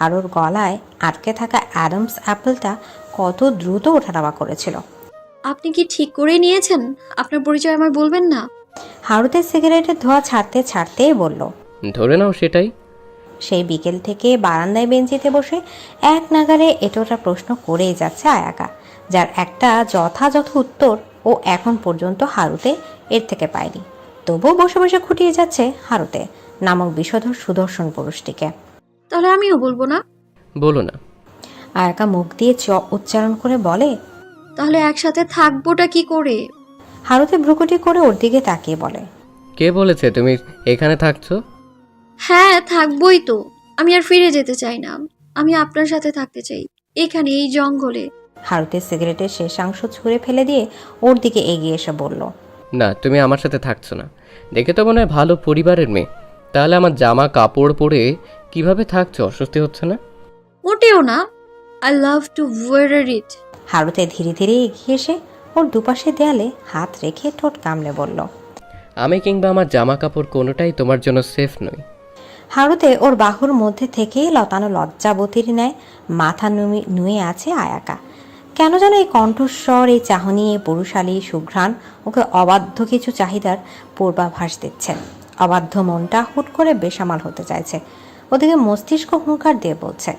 আর ওর গলায় আটকে থাকা অ্যাডামস অ্যাপেলটা কত দ্রুত ওঠানামা করেছিল। আপনি কি ঠিক করে নিয়েছেন? আপনার পরিচয় আমায় বলবেন না? হারুতে সিগারেটের ধোঁয়া ছাড়তে ছাড়তেই বলল। ধরে নাও সেটাই। সেই বিকেল থেকে বারান্দায় বেঞ্চিতে বসে এক নাগারে এটোটা প্রশ্ন করেই যাচ্ছে আয়াকা, যার একটা যথাযথ উত্তর ও এখন পর্যন্ত হারুতে এর থেকে পায়নি। তবুও বসে বসে খুঁটিয়ে যাচ্ছে হারুতে নামক বিষধর সুদর্শন পুরুষটিকে। তাহলে আমিও বলবো না? বলো না। আয়াকা মুখ দিয়ে উচ্চারণ করে বলে, তাহলে একসাথে থাকবোটা কি করে? হারুতে ভ্রুকুটি করে ওর দিকে তাকিয়ে বলে, কে বলেছে তুমি এখানে থাকছো? হ্যাঁ, থাকবোই তো। আমি আর ফিরে যেতে চাই না। আমি আপনার সাথে থাকতে চাই, এখানে এই জঙ্গলে। হারুতে সিগারেটের শেষাংশ ছুঁড়ে ফেলে দিয়ে ওর দিকে এগিয়ে এসে বলল, না, তুমি আমার সাথে থাকছো না। দেখে তো মনে হয় ভালো পরিবারের মেয়ে। তাহলে আমার জামা কাপড় পরে কিভাবে থাকছো? অস্বস্তি হচ্ছে না? মোটেও না। আই লাভ টু ওয়্যার ইট। হারুতে ধীরে ধীরে এগিয়ে এসে ওর দুপাশে দেয়ালে হাত রেখে ঠোঁট কামড়ে বলল, আমি কিংবা আমার জামা কাপড় কোনোটাই তোমার জন্য সেফ নই। হারুতে ওর বাহুর মধ্যে থেকে লতানো লজ্জাবতীর ন্যায় মাথা নুয়ে আছে আয়াকা। কেন যেন এই কণ্ঠস্বর, এই চাহনি, এই পুরুষালী সুঘ্রাণ ওকে অবাধ্য কিছু চাহিদার পূর্বাভাস দিচ্ছে। অবাধ্য মনটা হুট করে বেসামাল হতে চাইছে। ওদিকে মস্তিষ্ক হুঙ্কার দিয়ে বলছে,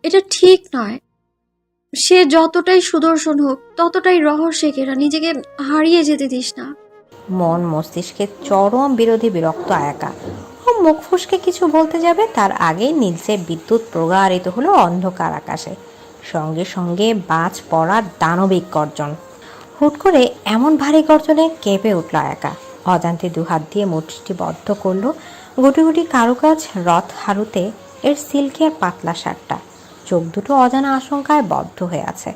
এটা ঠিক নয়। সে যতটাই সুদর্শন হোক ততটাই রহস্যে ঘেরা, নিজেকে হারিয়ে যেতে দিস না। মন মস্তিষ্কের চরম বিরোধী বিরক্ত আয়াকা। ও মুখ ফুসকে কিছু বলতে যাবে তার আগেই নীলচে বিদ্যুৎ প্রগারিত হলো অন্ধকার আকাশে। সঙ্গে সঙ্গে বাজ পড়ার দানবিক গর্জন। হুট করে এমন ভারী গর্জনে কেঁপে উঠল আয়াকা। অজান্তে দুহাত দিয়ে মুঠটি বদ্ধ করল গুটি গুটি কারুকাজ রথ হারুতে এর সিল্কি আর পাতলা শার্টটা। চোখ দুটো অজানা আশঙ্কায় বদ্ধ হয়ে আছে,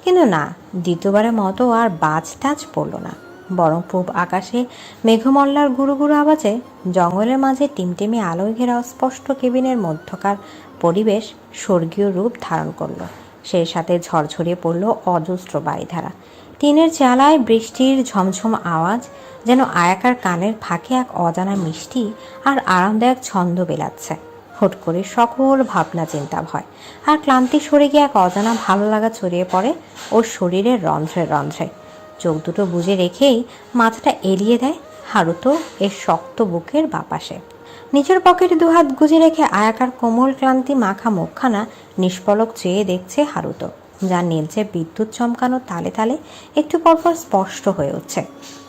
কিন্তু না, দ্বিতীয়বারের মতো আর বাজ টাজ পড়ল না, বরং পূব আকাশে মেঘমল্লার গুরু গুরু আওয়াজে জঙ্গলের মাঝে টিমটিমে আলোয় ঘেরা স্পষ্ট কেবিনের মধ্যকার পরিবেশ স্বর্গীয় রূপ ধারণ করলো। সেই সাথে ঝরঝরিয়ে পড়ল অজস্র বাড়িধারা। টিনের চালায় বৃষ্টির ঝমঝম আওয়াজ যেন আয়াকার কানের ফাঁকে এক অজানা মিষ্টি আর আরামদায়ক ছন্দ বেলাচ্ছে। হুট করে সকল ভাবনা চিন্তা ভয় আর ক্লান্তি সরে গিয়ে এক অজানা ভালো লাগা ছড়িয়ে পড়ে ওর শরীরের রন্ধ্রে রন্ধ্রে। চোখ দুটো বুজে রেখেই মাথাটা এড়িয়ে দেয় হারুতো এর শক্ত বুকের বাপাশে। নিজের পকেটে দুহাত গুজে রেখে আয়াকার কোমল ক্লান্তি মাখা মুখখানা নিষ্পলক চেয়ে দেখছে হারুতো, যা নীলচে বিদ্যুৎ চমকানো তালে তালে একটু পরপর স্পষ্ট হয়ে উঠছে।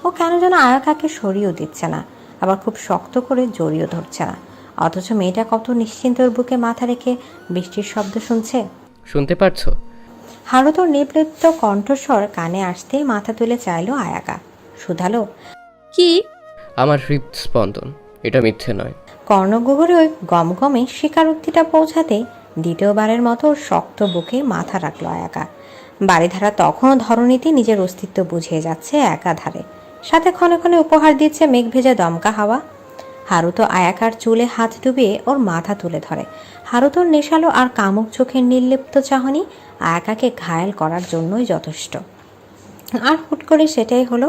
ও কেন যেন আয়াকাকে সরিয়েও দিচ্ছে না, আবার খুব শক্ত করে জড়িয়েও ধরছে না। অথচ মেয়েটা কত নিশ্চিন্ত ওর বুকে মাথা রেখে বৃষ্টির শব্দ শুনছে। শুনতে পারছো? হারুতোর নিবৃত্ত কণ্ঠস্বর কানে আসতে মাথা তুলে চাইলো আয়াকা। শুধালো, কি? আমার হৃদস্পন্দন, এটা মিথ্যে নয়। কর্ণগহ্বরে ওই গমগমে স্বীকারোক্তিটা পৌঁছাতে দ্বিতীয়বারের মতো ওর শক্ত বুকে মাথা রাখলো আয়াকা। বাড়িধারা তখনও ধরণীতে নিজের অস্তিত্ব বুঝিয়ে যাচ্ছে একাধারে, সাথে ক্ষণে ক্ষণে উপহার দিচ্ছে মেঘ ভেজা দমকা হাওয়া। হারুতো আয়াকার চুলে হাত ডুবিয়ে ওর মাথা তুলে ধরে। হারুতোর নেশালো আর কামুক চোখের নির্লিপ্ত চাহনি আয়াকাকে ঘায়েল করার জন্যই যথেষ্ট। আর হুট করে সেটাই হলো।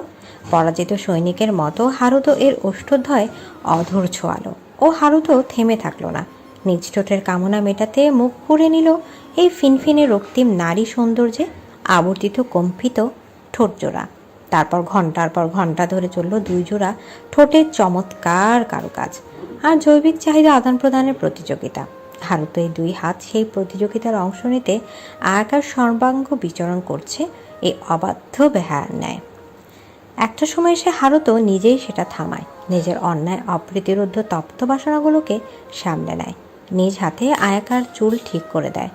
পরাজিত সৈনিকের মতো হারুতো এর ওষ্ঠোধ্বয় অধর ছোঁয়ালো। ও হারুতো থেমে থাকলো না। নিজ ঠোঁটের কামনা মেটাতে মুখ পুড়ে নিল এই ফিনফিনে রক্তিম নারী সৌন্দর্যে আবর্তিত কম্পিত ঠোঁট জোড়া। তারপর ঘন্টার পর ঘন্টা ধরে চলল দুই জোড়া ঠোঁটের চমৎকার কারুকাজ আর জৈবিক চাহিদা আদান প্রদানের প্রতিযোগিতা। হারুতো এই দুই হাত সেই প্রতিযোগিতার অংশ নিতে আয়াকার সর্বাঙ্গ বিচরণ করছে এই অবাধ্য বেহায়ার ন্যায়। একটা সময় এসে হারুতো নিজেই সেটা থামায়, নিজের অন্যায় অপ্রতিরোধ্য তপ্ত বাসনাগুলোকে সামলে নেয়। নিজ হাতে আয়াকার চুল ঠিক করে দেয়,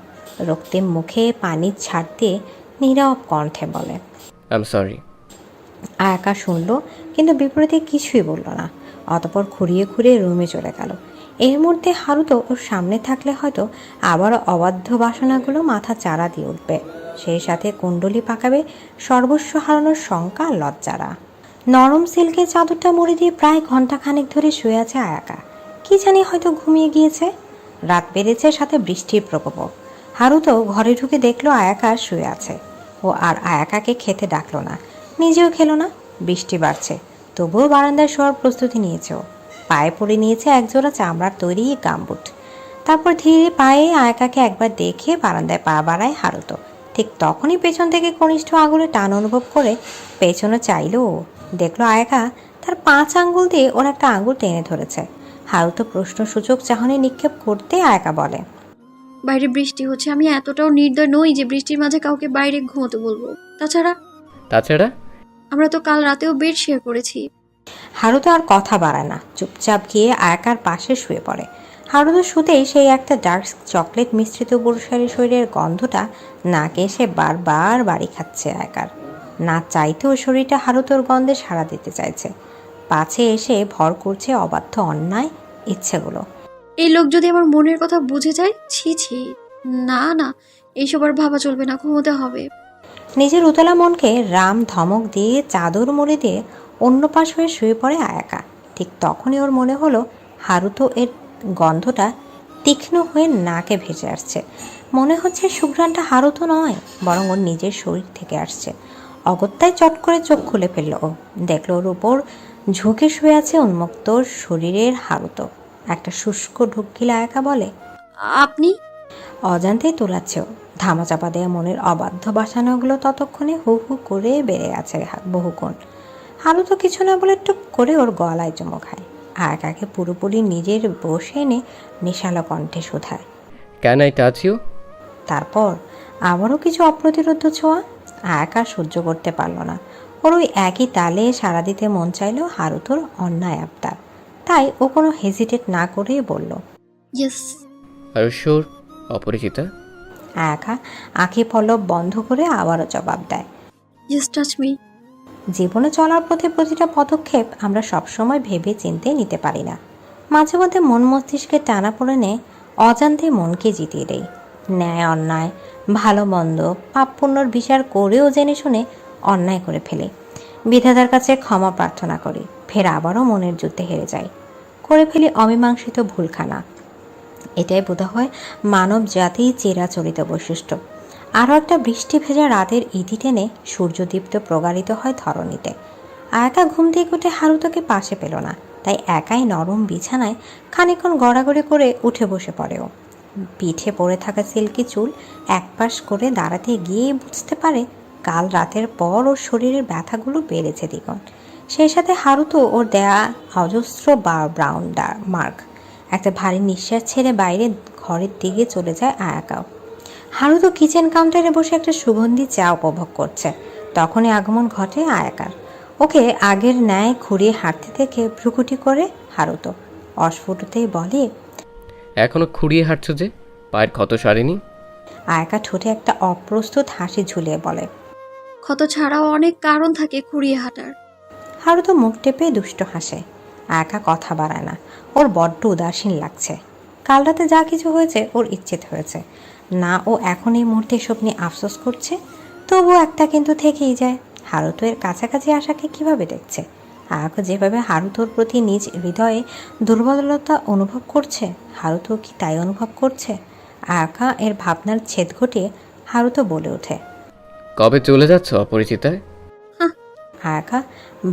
রক্তিম মুখে পানির ছাড় দিয়ে নীরব কণ্ঠে বলে, আই এম সরি। আয়াকা শুনল কিন্তু বিপরীতে কিছুই বলল না। অতপর খুঁড়িয়ে খুঁড়িয়ে রুমে চলে গেল। এর মধ্যে হারুতো ওর সামনে থাকলে হয়তো আবারও অবাধ্য বাসনাগুলো মাথা চারা দিয়ে উঠবে। সেই সাথে কুণ্ডলি পাকাবে সর্বস্ব হারানোর শঙ্কা আর লজ্জারা। নরম সিল্কের চাদরটা মুড়ি দিয়ে প্রায় ঘন্টাখানেক ধরে শুয়ে আছে আয়াকা। কি জানি হয়তো ঘুমিয়ে গিয়েছে। রাত বেড়েছে, সাথে বৃষ্টির প্রকোপও। হারুতো ঘরে ঢুকে দেখলো আয়াকা শুয়ে আছে। ও আর আয়াকাকে খেতে ডাকলো না, নিজেও খেলো না। বৃষ্টি বাড়ছে, তবুও বারান্দায় শোয়ার প্রস্তুতি নিয়েছে। ও পায়ে পরে নিয়েছে একজোড়া চামড়ার তৈরি গামবুট। তারপর ধীরে পায়ে আয়াকাকে একবার দেখে বারান্দায় পা বাড়ায় হারুতো। ঠিক তখনই পেছন থেকে কনিষ্ঠ আঙুলে টান অনুভব করে পেছনে চাইলো। দেখলো আয়াকা তার 5 আঙ্গুল দিয়ে ওর একটা আঙুল টেনে ধরেছে। হারুতো প্রশ্নসূচক চাহনি নিক্ষেপ করতে আয়াকা বলে, বাইরে বৃষ্টি হচ্ছে, আমি এতটাও নির্দয় নই যে বৃষ্টির মাঝে কাউকে বাইরে ঘুমোতে বলবো। তাছাড়া আমরা তো কাল রাতেও বেড শেয়ার করেছি। হারুতো আর কথা বাড়ায় না, চুপচাপ গিয়ে আয়াকার পাশে শুয়ে পড়ে। হারুতো শুতেই সেই একটা ডার্ক চকলেট মিশ্রিত পুরুষালী শরীরের গন্ধটা নাকে এসে বারবার বাড়ি খাচ্ছে আয়াকার। না চাইতেও শরীরটা হারুতোর গন্ধে সাড়া দিতে চাইছে। পাছে এসে ভর করছে অবাধ্য অন্যায় ইচ্ছেগুলো। এই লোক যদি আমার মনের কথা বুঝে যায়, ছি ছি, না না, এইসব আর ভাবা চলবে না, ঘুমোতে হবে। নিজের উতলা মনকে রাম ধমক দিয়ে চাদর মুড়ি দিয়ে অন্য পাশ হয়ে শুয়ে পড়ে আয়াকা। ঠিক তখনই ওর মনে হলো হারুতো এর গন্ধটা তীক্ষ্ণ হয়ে নাকে ভেসে আসছে। মনে হচ্ছে সুঘ্রাণটা হারুতো নয়, বরং ওর নিজের শরীর থেকে আসছে। অগত্যায় চট করে চোখ খুলে ফেলল ও। দেখলো ওর উপর ঝুঁকে শুয়ে আছে উন্মুক্ত শরীরের হারুতো। একটা শুষ্ক ঢুক গিলে আয়াকা বলে, আপনি? অজান্তেই তোলাচ্ছে ও। ধামাচাপা দেয়া মনের অবাধ্য বাসনাগুলো ততক্ষণে হু হু করে বেড়ে আছে বহুক্ষণ। হারুতো কিছু না বলে টুপ করে ওর গলায় চুমো খায়। আয়াকাকে পুরোপুরি নিজের বসে এনে নেশালো কণ্ঠে শোধায়, ক্যান আই টাচ ইউ? তারপর আবারও কিছু অপ্রতিরোধ্য ছোঁয়া। আয়াকা সহ্য করতে পারল না। ওর ওই একই তালে সাড়া দিতে মন চাইল হারুতোর অন্যায় আবদার। তাই ও কোনো হেজিটেট না করেই বলল, ইয়েস। আর শিওর? অপরিচিতা। আয়াকা আঁখি পল্লব বন্ধ করে আবারও জবাব দেয়, ইয়েস, টাচ মি। জীবনে চলার পথে প্রতিটা পদক্ষেপ আমরা সবসময় ভেবে চিনতে নিতে পারি না। মাঝে মধ্যে মন মস্তিষ্কে টানা পড়ে অজান্তে মনকে জিতিয়ে দেয়। ন্যায় অন্যায়, ভালো মন্দ পাপ পুণ্যর বিচার করেও জেনে শুনে অন্যায় করে ফেলি। বিধাতার কাছে ক্ষমা প্রার্থনা করি, ফের আবারও মনের যুদ্ধে হেরে যাই, করে ফেলি অমীমাংসিত ভুলখানা। এটাই বোধহয় মানব জাতির চিরাচরিত বৈশিষ্ট্য। আরও একটা বৃষ্টি ভেজা রাতের ইতি টেনে সূর্যদীপ্ত প্রগালিত হয় ধরণীতে। একা ঘুম থেকে উঠে হারুতোকে পাশে পেল না, তাই একাই নরম বিছানায় খানিকক্ষণ গড়াগড়ি করে উঠে বসে পড়েও। পিঠে পড়ে থাকা সিল্কি চুল একপাশ করে দাঁড়াতে গিয়ে বুঝতে পারে কাল রাতের পর ওর শরীরের ব্যথাগুলো বেড়েছে দ্বিগুণ। সেই সাথে হারুতো ওর দেয়া অজস্র ব্রাউন মার্ক। একটা ভারী নিঃশ্বাস ছেড়ে বাইরে ঘরের দিকে চলে যায় আয়াকাও। হারুতো কিচেন কাউন্টারে বসে একটা সুগন্ধি চা উপভোগ করছে। তখনই আগমন ঘটে আয়াকার। ওকে আগের ন্যায় ঘুরিয়ে হাঁটতে থেকে ভ্রুকুটি করে হারুতো অস্ফুটতেই বলে, এখনো খুঁড়িয়ে হাঁটছো যে, পায়ের ক্ষত সারেনি? আয়াকা ঠোঁটে একটা অপ্রস্তুত হাসি ঝুলিয়ে বলে, ক্ষত ছাড়াও অনেক কারণ থাকে খুঁড়িয়ে হাঁটার। হারুতো মুখ টেপে দুষ্ট হাসে। আয়াকা কথা বাড়ায় না, ওর বড্ড উদাসীন লাগছে। কাল রাতে যা কিছু হয়েছে ওর ইচ্ছেত হয়েছে না, ও এখন এই মুহূর্তে এসব নিয়ে আফসোস করছে। তবুও একটা কিন্তু থেকেই যায়, হারুতো এর কাছাকাছি আসাকে কিভাবে দেখছে। আয়াকা যেভাবে হারুতোর প্রতি নিজ হৃদয়ে দুর্বলতা অনুভব করছে, হারুতো কি তাই অনুভব করছে? আয়াকা এর ভাবনার ছেদ ঘটিয়ে হারুতো বলে ওঠে, কবে চলে যাচ্ছ অপরিচিতায়? আয়াকা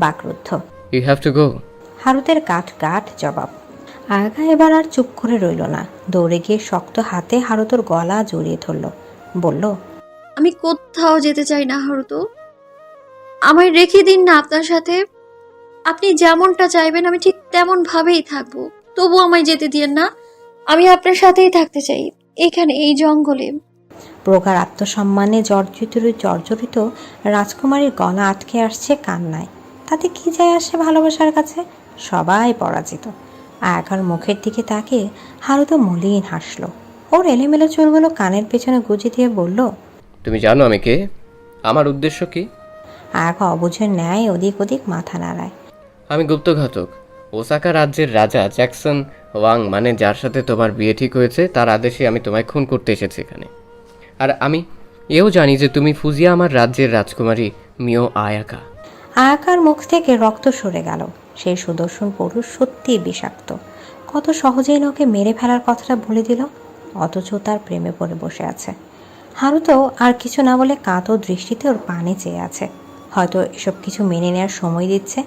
বাকরুদ্ধ। You have to go. হারুতের গাঠ জবাব। আয়াকা এবার আর চুপ করে রইল না, দৌড়ে গিয়ে শক্ত হাতে হারুতোর গলা জড়িয়ে ধরল, বলল, আমি কোথাও যেতে চাই না হারুতো, আমায় রেখে দিন না আপনার সাথে। আপনি যেমনটা চাইবেন আমি ঠিক তেমন ভাবেই থাকবো, তবু আমায় যেতে দিয়েন না। আমি আপনার সাথেই থাকতে চাই, এখানে এই জঙ্গলে। প্রগাঢ় আত্মসম্মানে জর্জরিত রাজকুমারীর গলা আটকে আসছে কান্নায়। তাতে কি যায় আসে ভালোবাসার কাছে? সবাই পরাজিত। আয়াকার মুখের দিকে তাকিয়ে হারুতো মলিন হাসল। ওর এলোমেলো চুলগুলো কানের পেছনে গুজে দিয়ে বলল, তুমি জানো আমি কে, আমার উদ্দেশ্য কি? আয়াকা অবুঝের ন্যায় ওদিক ওদিক মাথা নাড়ায়। আমি গুপ্তঘাতক। ওসাকা রাজ্যের রাজা জ্যাকসন ওয়াং, মানে যার সাথে তোমার বিয়ে ঠিক হয়েছে, তার আদেশে আমি তোমায় খুন করতে এসেছি এখানে। আর আমি এও জানি যে তুমি ফুজিয়া আমার রাজ্যের রাজকুমারী মিও আয়াকা। আয়াকার মুখ থেকে রক্ত সরে গেল। সেই সুদর্শন পুরুষ সত্যিই বিষাক্ত। কত সহজেই ওকে মেরে ফেলার কথাটা বলে দিল, অথচ তার প্রেমে পড়ে বসে আছে। হারুতো আর কিছু না বলে কাঁতো দৃষ্টিতে ওর পানে চেয়ে আছে, হয়তো এসব কিছু মেনে নেওয়ার সময় দিচ্ছে।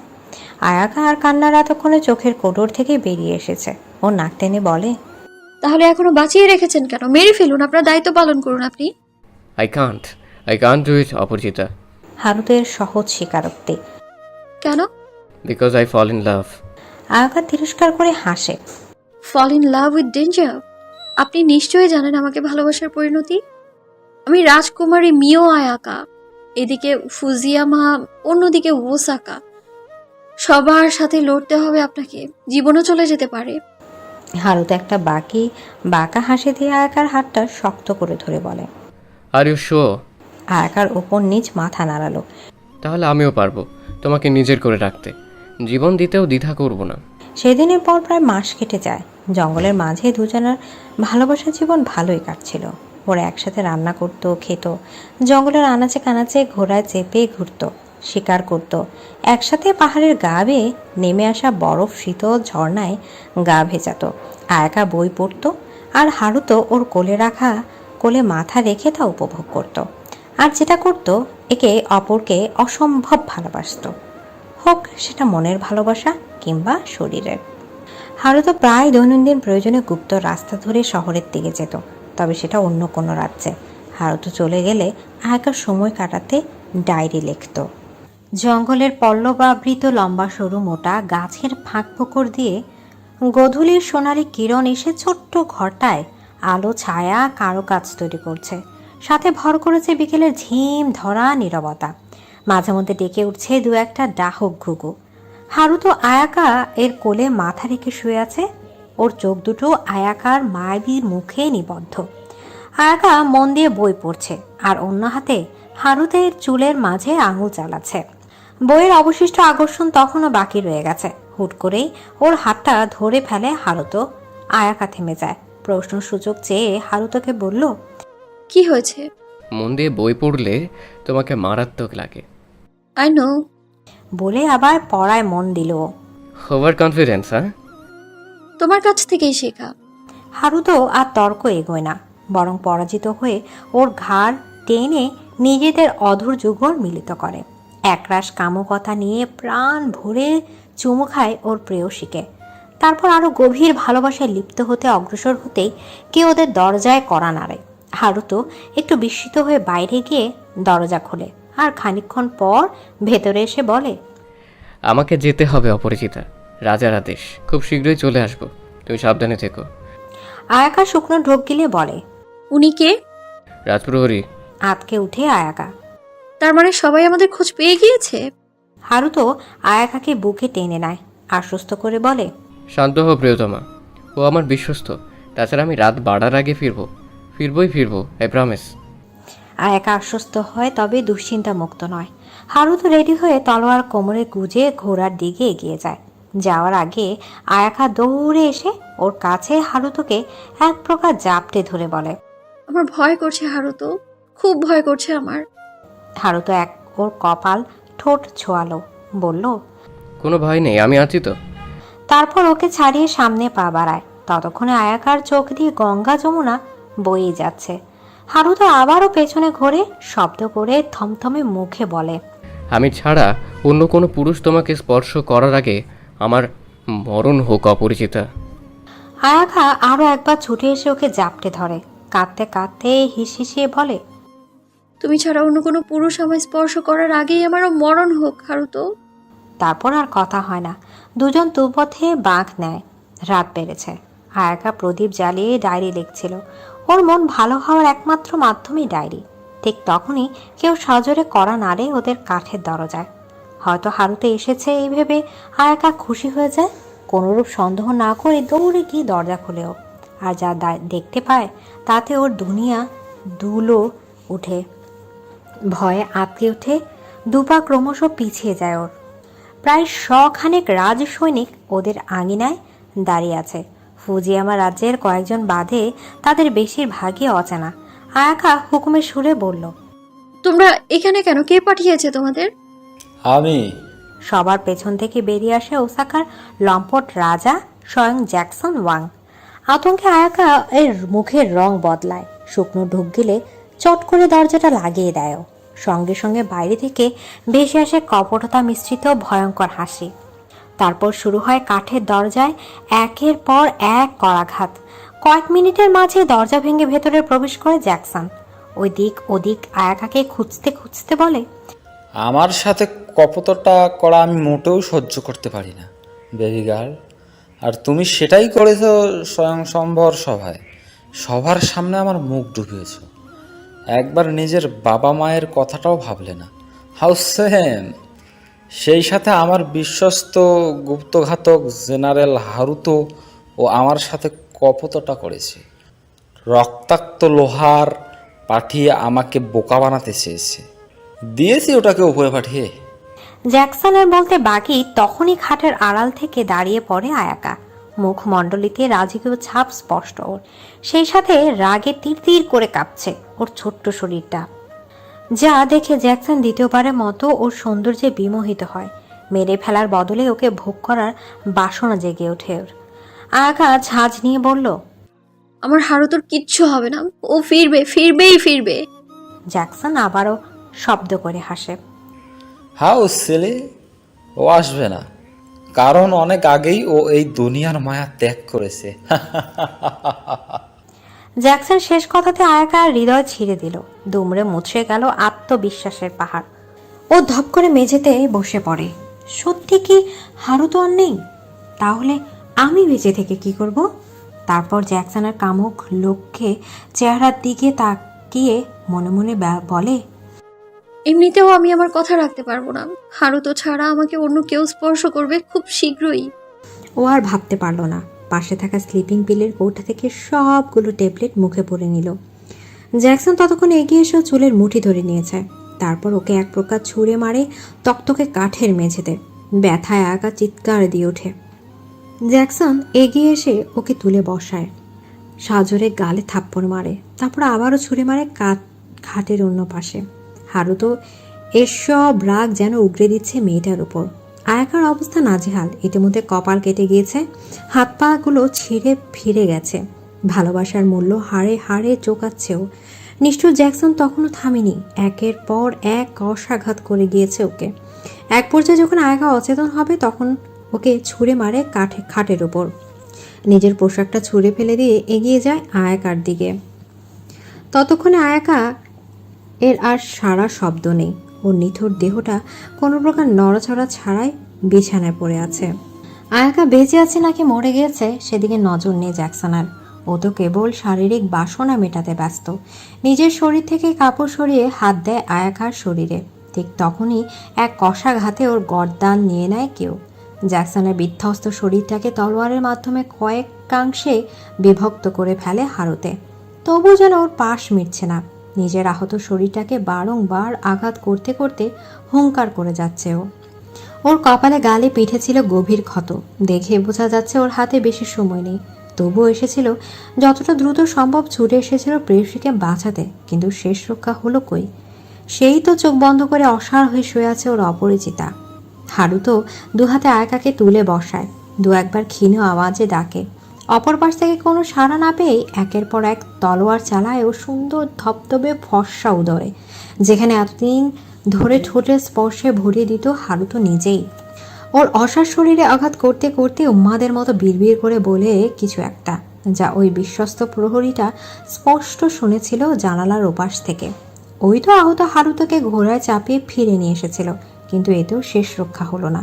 আয়াকা আর কান্নার এতক্ষণে চোখের কোটর থেকে বেরিয়ে এসেছে। ও নাক টেনে বলে, তাহলে এখনো বাঁচিয়ে রেখেছেন কেন? মেরে ফেলুন, আপনার দায়িত্ব পালন করুন আপনি। আই কান্ট ডু ইট অপরিচিতা। হারুতো এর সহজ স্বীকারোক্তি। কেন? Because I fall in love. Ayaka তিরস্কার করে হাসে। Fall in love with danger? আপনি নিশ্চয়ই জানেন আমাকে ভালোবাসার পরিণতি। আমি রাজকুমারী মিও আয়াকা, এদিকে ফুজিয়ামা, অন্যদিকে ওসাকা। সবার সাথে লড়তে হবে আপনাকে, জীবনও চলে যেতে পারে। হারুতো একটা বাঁকা হাসি দিয়ে আয়াকার হাতটা শক্ত করে ধরে বলে, আর ইউ শো? আয়াকার ওপর নিচ মাথা নাড়ালো। তাহলে আমিও পারবো তোমাকে নিজের করে রাখতে, জীবন দিতেও দ্বিধা করব না। সেদিনের পর প্রায় মাস কেটে যায়। জঙ্গলের মাঝে দুজনের ভালোবাসার জীবন ভালোই কাটছিল। ওরা একসাথে রান্না করতো, খেত, জঙ্গলের আনাচে কানাচে ঘোড়ায় চেপে ঘুরতো, শিকার করত, একসাথে পাহাড়ের গা বেয়ে নেমে আসা বরফ শীতল ঝর্ণায় গা ভেজাতো। আয়াকা বই পড়তো আর হারুতো ওর কোলে মাথা রেখে তা উপভোগ করত। আর যেটা করত, একে অপরকে অসম্ভব ভালোবাসত, হোক সেটা মনের ভালোবাসা কিংবা শরীরের। হারুতো প্রায় দৈনন্দিন প্রয়োজনে গুপ্ত রাস্তা ধরে শহরের দিকে যেত, তবে সেটা অন্য কোনো রাজ্যে। হারুতো চলে গেলে আয়াকার সময় কাটাতে ডায়েরি লিখত। জঙ্গলের পল্লবাবৃত লম্বা সরু মোটা গাছের ফাঁক ফোকর দিয়ে গোধূলির সোনালি কিরণ এসে ছোট্ট ঘরটায় আলো ছায়া কারুকাজ তৈরি করছে। সাথে ভর করেছে বিকেলের ঝিম ধরা নীরবতা। মাঝে মধ্যে ডেকে উঠছে দু একটা ডাহক ঘুঘু। হারুতো আয়াকা এর কোলে মাথা রেখে শুয়ে আছে। ওর চোখ দুটো আয়াকার মায়াবী মুখে নিবদ্ধ। আয়াকা মন দিয়ে বই পড়ছে আর অন্য হাতে হারুতের চুলের মাঝে আঙুল চালাচ্ছে। বইয়ের অবশিষ্ট আকর্ষণ তখনও বাকি রয়ে গেছে। হুট করেই ওর হাতটা ধরে ফেলে হারুতো। আয়াকা থেমে যায়। প্রশ্নসূচক চেয়ে হারুতোকে বলল, কি হয়েছে? মন দিয়ে বই পড়লে তোমাকে মারাত্মক লাগে। I know. বলে আবার পড়ায় মন দিল ও। ওভার কনফিডেন্স, হ্যাঁ? তোমার কাছ থেকেই শেখা। হারুতো আর তর্ক এগোয় না, বরং পরাজিত হয়ে ওর ঘাড় টেনে নিজেদের অধর যুগল মিলিত করে। একরাশ কামকথা নিয়ে প্রাণ ভরে চুমু খায় ওর প্রেয়সীকে। তারপর আরও গভীর ভালোবাসায় লিপ্ত হতে অগ্রসর হতেই কেউ ওদের দরজায় কড়া নাড়ে। হারুতো একটু বিস্মিত হয়ে বাইরে গিয়ে দরজা খোলে, আর খানিকক্ষণ পর ভেতরে এসে বলে, আমাকে যেতে হবে অপরিচিতা, রাজার আদেশ, খুব শীঘ্রই চলে আসবো, তুমি সাবধানে থেকো। আয়াকা শুকনো ঢোক গিলে বলে, উনি কে? রাজপ্রহরী। আতকে উঠে আয়াকা। তার মানে সবাই আমাদের খোঁজ পেয়ে গিয়েছে? হারুতো আয়াকাকে বুকে টেনে নেয়, আশ্বস্ত করে বলে, শান্ত হও প্রিয়তমা, ও আমার বিশ্বস্ত। তাছাড়া আমি রাত বাড়ার আগে ফিরবো, আই প্রমিস। আয়াকা আশ্বস্ত হয়, তবে দুশ্চিন্তা মুক্ত নয়। হারুতো রেডি হয়ে তলোয়ার কোমরে গুজে ঘোড়ার দিকে এগিয়ে যায়। যাওয়ার আগে আয়াকা দৌড়ে এসে ওর কাছে হারুতোকে এক প্রকার জাপটে ধরে বলে, আমার ভয় করছে হারুতো, খুব ভয় করছে আমার। হারুতো ওর কপাল ঠোঁট ছোঁয়ালো, বলল, কোনো ভয় নেই, আমি আছি তো। তারপর ওকে ছাড়িয়ে সামনে পা বাড়ায়। ততক্ষণে আয়াকার চোখ দিয়ে গঙ্গা যমুনা বয়ে যাচ্ছে। হারুতো আবারও পেছনে ঘুরে শব্দ করে থমথমে মুখে বলে, আমি ছাড়া অন্য কোনো পুরুষ তোমাকে স্পর্শ করার আগে আমার মরণ হোক অপরিচিতা। আয়াকা আরো একবার ছুটে এসে ওকে জাপটে ধরে, কাঁদতে কাঁদতে হিসিয়ে বলে, তুমি ছাড়া অন্য কোনো পুরুষ আমায় স্পর্শ করার আগেই আমারও মরণ হোক হারুতো। তারপর আর কথা হয় না। দুজন দুপথে বাঁক নেয়। রাত বেড়েছে। আয়াকা প্রদীপ জ্বালিয়ে ডায়েরি লিখছিল। ওর মন ভালো হওয়ার একমাত্র মাধ্যমই ডায়েরি। ঠিক তখনই কেউ সজোরে কড়া নাড়ে ওদের কাঠের দরজায়। হয়তো হারুতে এসেছে এই ভেবে আয়াকা খুশি হয়ে যায়। কোনোরূপ সন্দেহ না করে দৌড়ে গিয়ে দরজা খুলেও, আর যা দেখতে পায় তাতে ওর দুনিয়া দুলো উঠে, ভয়ে আঁতকে ওঠে। দুপা ক্রমশ পিছিয়ে যায় ওর। প্রায় 100 খানেক রাজ সৈনিক ওদের আঙিনায় দাঁড়িয়ে আছে। ফুজিয়ামা রাজ্যের কয়েকজন বাদে তাদের বেশিরভাগই অচেনা। আয়াকা হুকুমের সুরে বলল, তোমরা এখানে কেন? কে পাঠিয়েছে তোমাদের? আমি। সবার পেছন থেকে বেরিয়ে আসে ওসাকার লম্পট রাজা স্বয়ং জ্যাকসন ওয়াং। আতঙ্কে আয়াকা এর মুখের রং বদলায়। শুকনো ঢুক গেলে চট করে দরজাটা লাগিয়ে দেয়। সঙ্গে সঙ্গে বাইরে থেকে ভেসে আসে কপটতা মিশ্রিত ভয়ঙ্কর হাসি। তারপর শুরু হয় কাঠের দরজায় একের পর এক করাঘাত। কয়েক মিনিটের মাঝে দরজা ভেঙে ভেতরে প্রবেশ করে জ্যাকসন। ওই দিক ওদিক আয়াকাকে খুঁজতে খুঁজতে বলে, আমার সাথে কপটতা করা আমি মোটেও সহ্য করতে পারি না বেবি গার্ল। আর তুমি সেটাই করেছো স্বয়ংসম্ভর সভায়। সবার সামনে আমার মুখ ডুবিয়েছ। একবার নিজের বাবা মায়ের কথাটাও ভাবলে না। How same. সেই সাথে আমার বিশ্বস্ত গুপ্তঘাতক জেনারেল হারুতো ও আমার সাথে কপটতা করেছে। রক্তাক্ত লোহার পাঠিয়ে আমাকে বোকা বানাতে চেয়েছে। দিয়েছি ওটাকে উপরে পাঠিয়ে। জ্যাকসনের বলতে বাকি তখনই খাটের আড়াল থেকে দাঁড়িয়ে পড়ে আয়াকা। মুখমণ্ডলিতে রাজকীয় ছাপ স্পষ্ট ওর। সেই সাথে রাগে তীর তীর করে কাঁপছে ওর ছোট্ট শরীরটা। যা দেখে জ্যাকসন দ্বিতীয়বারের মতো ওর সৌন্দর্যে বিমোহিত হয়। মেরে ফেলার বদলে ওকে ভোগ করার বাসনা জেগে ওঠে ওর। আয়াকা ঝাঁঝ নিয়ে বলল, আমার হারুতোর কিচ্ছু হবে না, ও ফিরবেই ফিরবে। জ্যাকসন আবারও শব্দ করে হাসে। How Seely. ও আসবে না, কারণ অনেক আগেই ও এই দুনিয়ার মায়া ত্যাগ করেছে। জ্যাকসন শেষ কথাতে আয়াকার হৃদয় ছিঁড়ে দিল। দুমড়ে মুছড়ে গেল আত্মবিশ্বাসের পাহাড়। ও ধপ করে মেঝেতে বসে পড়ে। সত্যি কি হারুতো আর নেই? তাহলে আমি বেঁচে থেকে কি করব? তারপর জ্যাকসনের কামুক লক্ষ্যে চেহারার দিকে তাকিয়ে মনে মনে বলে, এমনিতেও আমি আমার কথা রাখতে পারবো না। হারুতো ছাড়া আমাকে অন্য কেউ স্পর্শ করবে খুব শীঘ্রই। ও আর ভাবতে পারল না। পাশে থাকা স্লিপিং পিলের কৌটা থেকে সবগুলো ট্যাবলেট মুখে পড়ে নিল। জ্যাকসন ততক্ষণ এগিয়ে এসেও চুলের মুঠি ধরে নিয়েছে। তারপর ওকে এক প্রকার ছুঁড়ে মারে তক্তকে কাঠের মেঝেতে। ব্যথায় আয়াকা চিৎকার দিয়ে ওঠে। জ্যাকসন এগিয়ে এসে ওকে তুলে বসায়, সাজরে গালে থাপ্পড় মারে। তারপর আবারও ছুঁড়ে মারে খাটের অন্য পাশে। হারু তো এসব রাগ যেন উগরে দিচ্ছে মেয়েটার উপর। আয়াকার অবস্থা নাজেহাল, ইতিমধ্যে কপাল কেটে গিয়েছে, হাত পাগুলো ছিঁড়ে ফিরে গেছে, ভালোবাসার মূল্য হাড়ে হাড়ে চোকাচ্ছেও। নিষ্ঠুর জ্যাকসন তখনও থামেনি, একের পর এক কষাঘাত করে গিয়েছে ওকে। এক পর্যায়ে যখন আয়াকা অচেতন হবে তখন ওকে ছুঁড়ে মারে খাটের ওপর। নিজের পোশাকটা ছুঁড়ে ফেলে দিয়ে এগিয়ে যায় আয়াকার দিকে। ততক্ষণে আয়াকা এর আর সারা শব্দ নেই, ওর নিথর দেহটা কোনো প্রকার নড়াচড়া ছাড়াই বিছানায় পড়ে আছে। আয়াকা বেঁচে আছে নাকি মরে গিয়েছে সেদিকে নজর নেই জ্যাকসনের। ও তো কেবল শারীরিক বাসনা মেটাতে ব্যস্ত। নিজের শরীর থেকে কাপড় সরিয়ে হাত দেয় আয়াকার শরীরে। ঠিক তখনই এক কষাঘাতে ওর গর্দান নিয়ে নেয় কেউ। জ্যাকসনের বিধ্বস্ত শরীরটাকে তলোয়ারের মাধ্যমে কয়েকাংশে বিভক্ত করে ফেলে হারুতে। তবু যেন ওর পাশ মিটছে না। নিজের আহত শরীরটাকে বারংবার আঘাত করতে করতে হুঙ্কার করে যাচ্ছে ও। ওর কপালে গালে পিঠে ছিল গভীর ক্ষত, দেখে বোঝা যাচ্ছে ওর হাতে বেশি সময় নেই। তবুও এসেছিল, যতটা দ্রুত সম্ভব ছুটে এসেছিল প্রেয়সীকে বাঁচাতে, কিন্তু শেষ রক্ষা হলো কই? সেই তো চোখ বন্ধ করে অসাড় হয়ে শুয়ে আছে ওর অপরিচিতা। হারু তো দুহাতে আয়াকাকে তুলে বসায়, দু একবার ক্ষীণ আওয়াজে ডাকে। অপর পাশ থেকে কোনো সাড়া না পেয়ে একের পর এক তলোয়ার চালায় ও সুন্দর ধপধপে ফর্সা উদরে, যেখানে এতদিন ধরে ঠোঁটের স্পর্শে ভরিয়ে দিত হারু তো নিজেই। ওর অসার শরীরে আঘাত করতে করতে উম্মাদের মতো বিড়বিড় করে বলে কিছু একটা, যা ওই বিশ্বস্ত প্রহরীটা স্পষ্ট শুনেছিল জানালার ওপাশ থেকে। ওই তো আহত হারুতোকে ঘোড়ায় চাপিয়ে ফিরে নিয়ে এসেছিল, কিন্তু এতেও শেষ রক্ষা হলো না।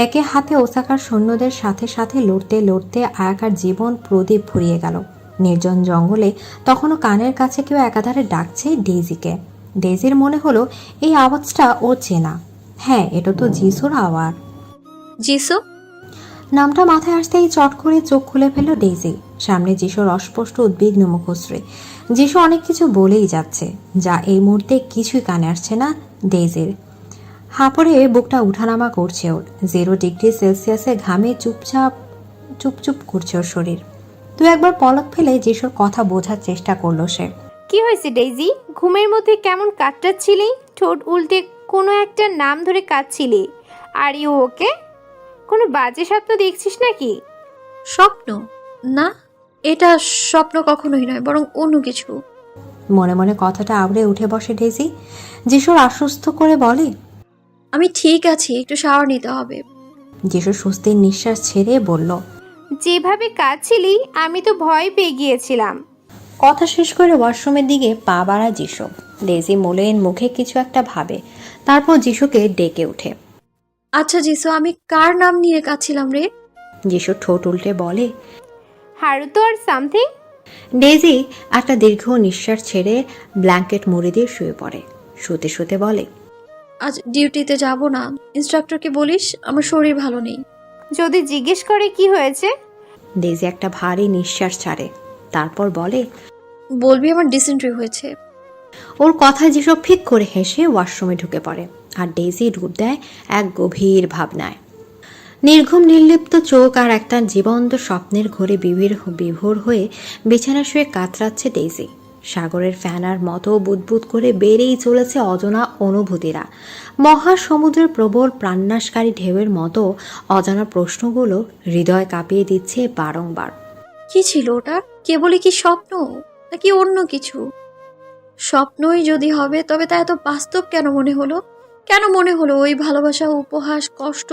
একে হাতে ওসাকার সৈন্যদের সাথে সাথে লড়তে লড়তে আয়াকার জীবন প্রদীপ ফুরিয়ে গেল। নির্জন জঙ্গলে তখনও কানের কাছে কেউ একাধারে ডাকছে ডেইজিকে। ডেইজির মনে হলো এই আওয়াজটা ও চেনা। হ্যাঁ, এটা তো যিশুর আওয়াজ। যিশু? নামটা মাথায় আসতেই চট করে চোখ খুলে ফেলল ডেইজি। সামনে যিশুর অস্পষ্ট উদ্বিগ্ন মুখশ্রী। যিশু অনেক কিছু বলেই যাচ্ছে, যা এই মুহূর্তে কিছুই কানে আসছে না ডেইজির। হাঁপড়ে বুকটা উঠানামা করছে ওর। 0 ডিগ্রি সেলসিয়াসে ঘামে চুপচুপ করছে ওর শরীর। দু একবার পলক ফেলে যিশুর কথা বোঝার চেষ্টা করলো সে। কি হয়েছে ডেইজি? ঘুমের মধ্যে কেমন কাটটাচ্ছিলি, ঠোঁট উল্টে কোনো একটা নাম ধরে কাঁদছিলি। Are you okay? কোনো বাজে স্বপ্ন দেখছিস নাকি? স্বপ্ন? না, এটা স্বপ্ন কখনোই নয়, বরং অন্য কিছু। মনে মনে কথাটা আবড়ে উঠে বসে ডেইজি। যিশুর আশ্বস্ত করে বলে, আমি ঠিক আছি, একটু শাওয়ার নিতে হবে। যিশু স্বস্তির নিঃশ্বাস ছেড়ে বলল, যেভাবে কাঁদছিলি আমি তো ভয় পেয়ে গিয়েছিলাম। কথা শেষ করে ওয়াশরুমের দিকে পা বাড়ায় যিশু। ডেইজি মোলেন মুখে কিছু একটা ভাবে, তারপর যিশুকে ডেকে ওঠে। আচ্ছা যিশু, আমি কার নাম নিয়ে কাঁদছিলাম রে? যিশু ঠোঁট উল্টে বলে, হারুতো আর সামথিং। ডেইজি একটা দীর্ঘ নিঃশ্বাস ছেড়ে ব্ল্যাঙ্কেট মুড়ি দিয়ে শুয়ে পড়ে। শুতে শুতে বলে, আজ ডিউটিতে যাব না। ইনস্ট্রাক্টরকে বলিস আমার শরীর ভালো নেই। যদি জিজ্ঞেস করে কি হয়েছে? ডেইজি একটা ভারী নিঃশ্বাস ছাড়ে, তারপর বলে, বলবি আমার ডিসেন্ট্রি হয়েছে। ওর কথায় যিশু ফিক করে হেসে ওয়াশরুমে ঢুকে পড়ে, আর ডেইজি ডুব দেয় এক গভীর ভাবনায়। নির্ঘুম নির্লিপ্ত চোখ আর একটা জীবন্ত স্বপ্নের ঘোরে বিভোর হয়ে বিছানা শুয়ে কাতরাচ্ছে ডেইজি। সাগরের ফ্যানার মতো বুদবুদ করে বেড়েই চলেছে অজানা অনুভূতিরা। মহাসমুদ্রের প্রবল প্রাণনাশকারী ঢেউয়ের মতো অজানা প্রশ্নগুলো হৃদয় কাঁপিয়ে দিচ্ছে বারংবার। কি ছিল ওটা? কেবলই কি স্বপ্ন, নাকি অন্য কিছু? স্বপ্নই যদি হবে তবে তা এত বাস্তব কেন মনে হলো? কেন মনে হলো ওই ভালোবাসা, উপহাস, কষ্ট,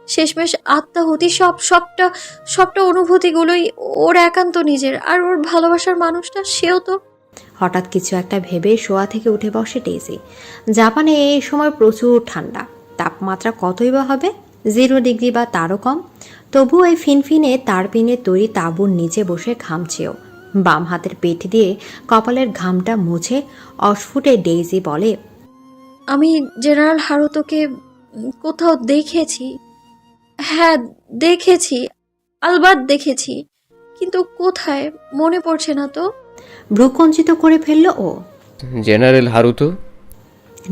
শেষমেশ আত্মাহুতি সবটা অনুভূতিগুলোই ওর একান্ত নিজের। আর ওর ভালোবাসার মানুষটা, সেও তো। হঠাৎ কিছু একটা ভেবে শোয়া থেকে উঠে বসে ডেইজি। জাপানে এই সময় প্রচুর ঠান্ডা, তাপমাত্রা কতই বা হবে, 0 ডিগ্রি বা তারও কম। তবু এই ফিনফিনে তারপিনের তৈরি তাঁবুর নিচে বসে ঘামছেও। বাম হাতের পেট দিয়ে কপালের ঘামটা মুছে অস্ফুটে ডেইজি বলে, আমি জেনারেল হারুতোকে কোথাও দেখেছি। হ্যাঁ দেখেছি, আলবাত দেখেছি, কিন্তু কোথায় মনে পড়ছে না তো। ভ্রুকঞ্চিত করে ফেলল ও। জেনারেল হারুতো?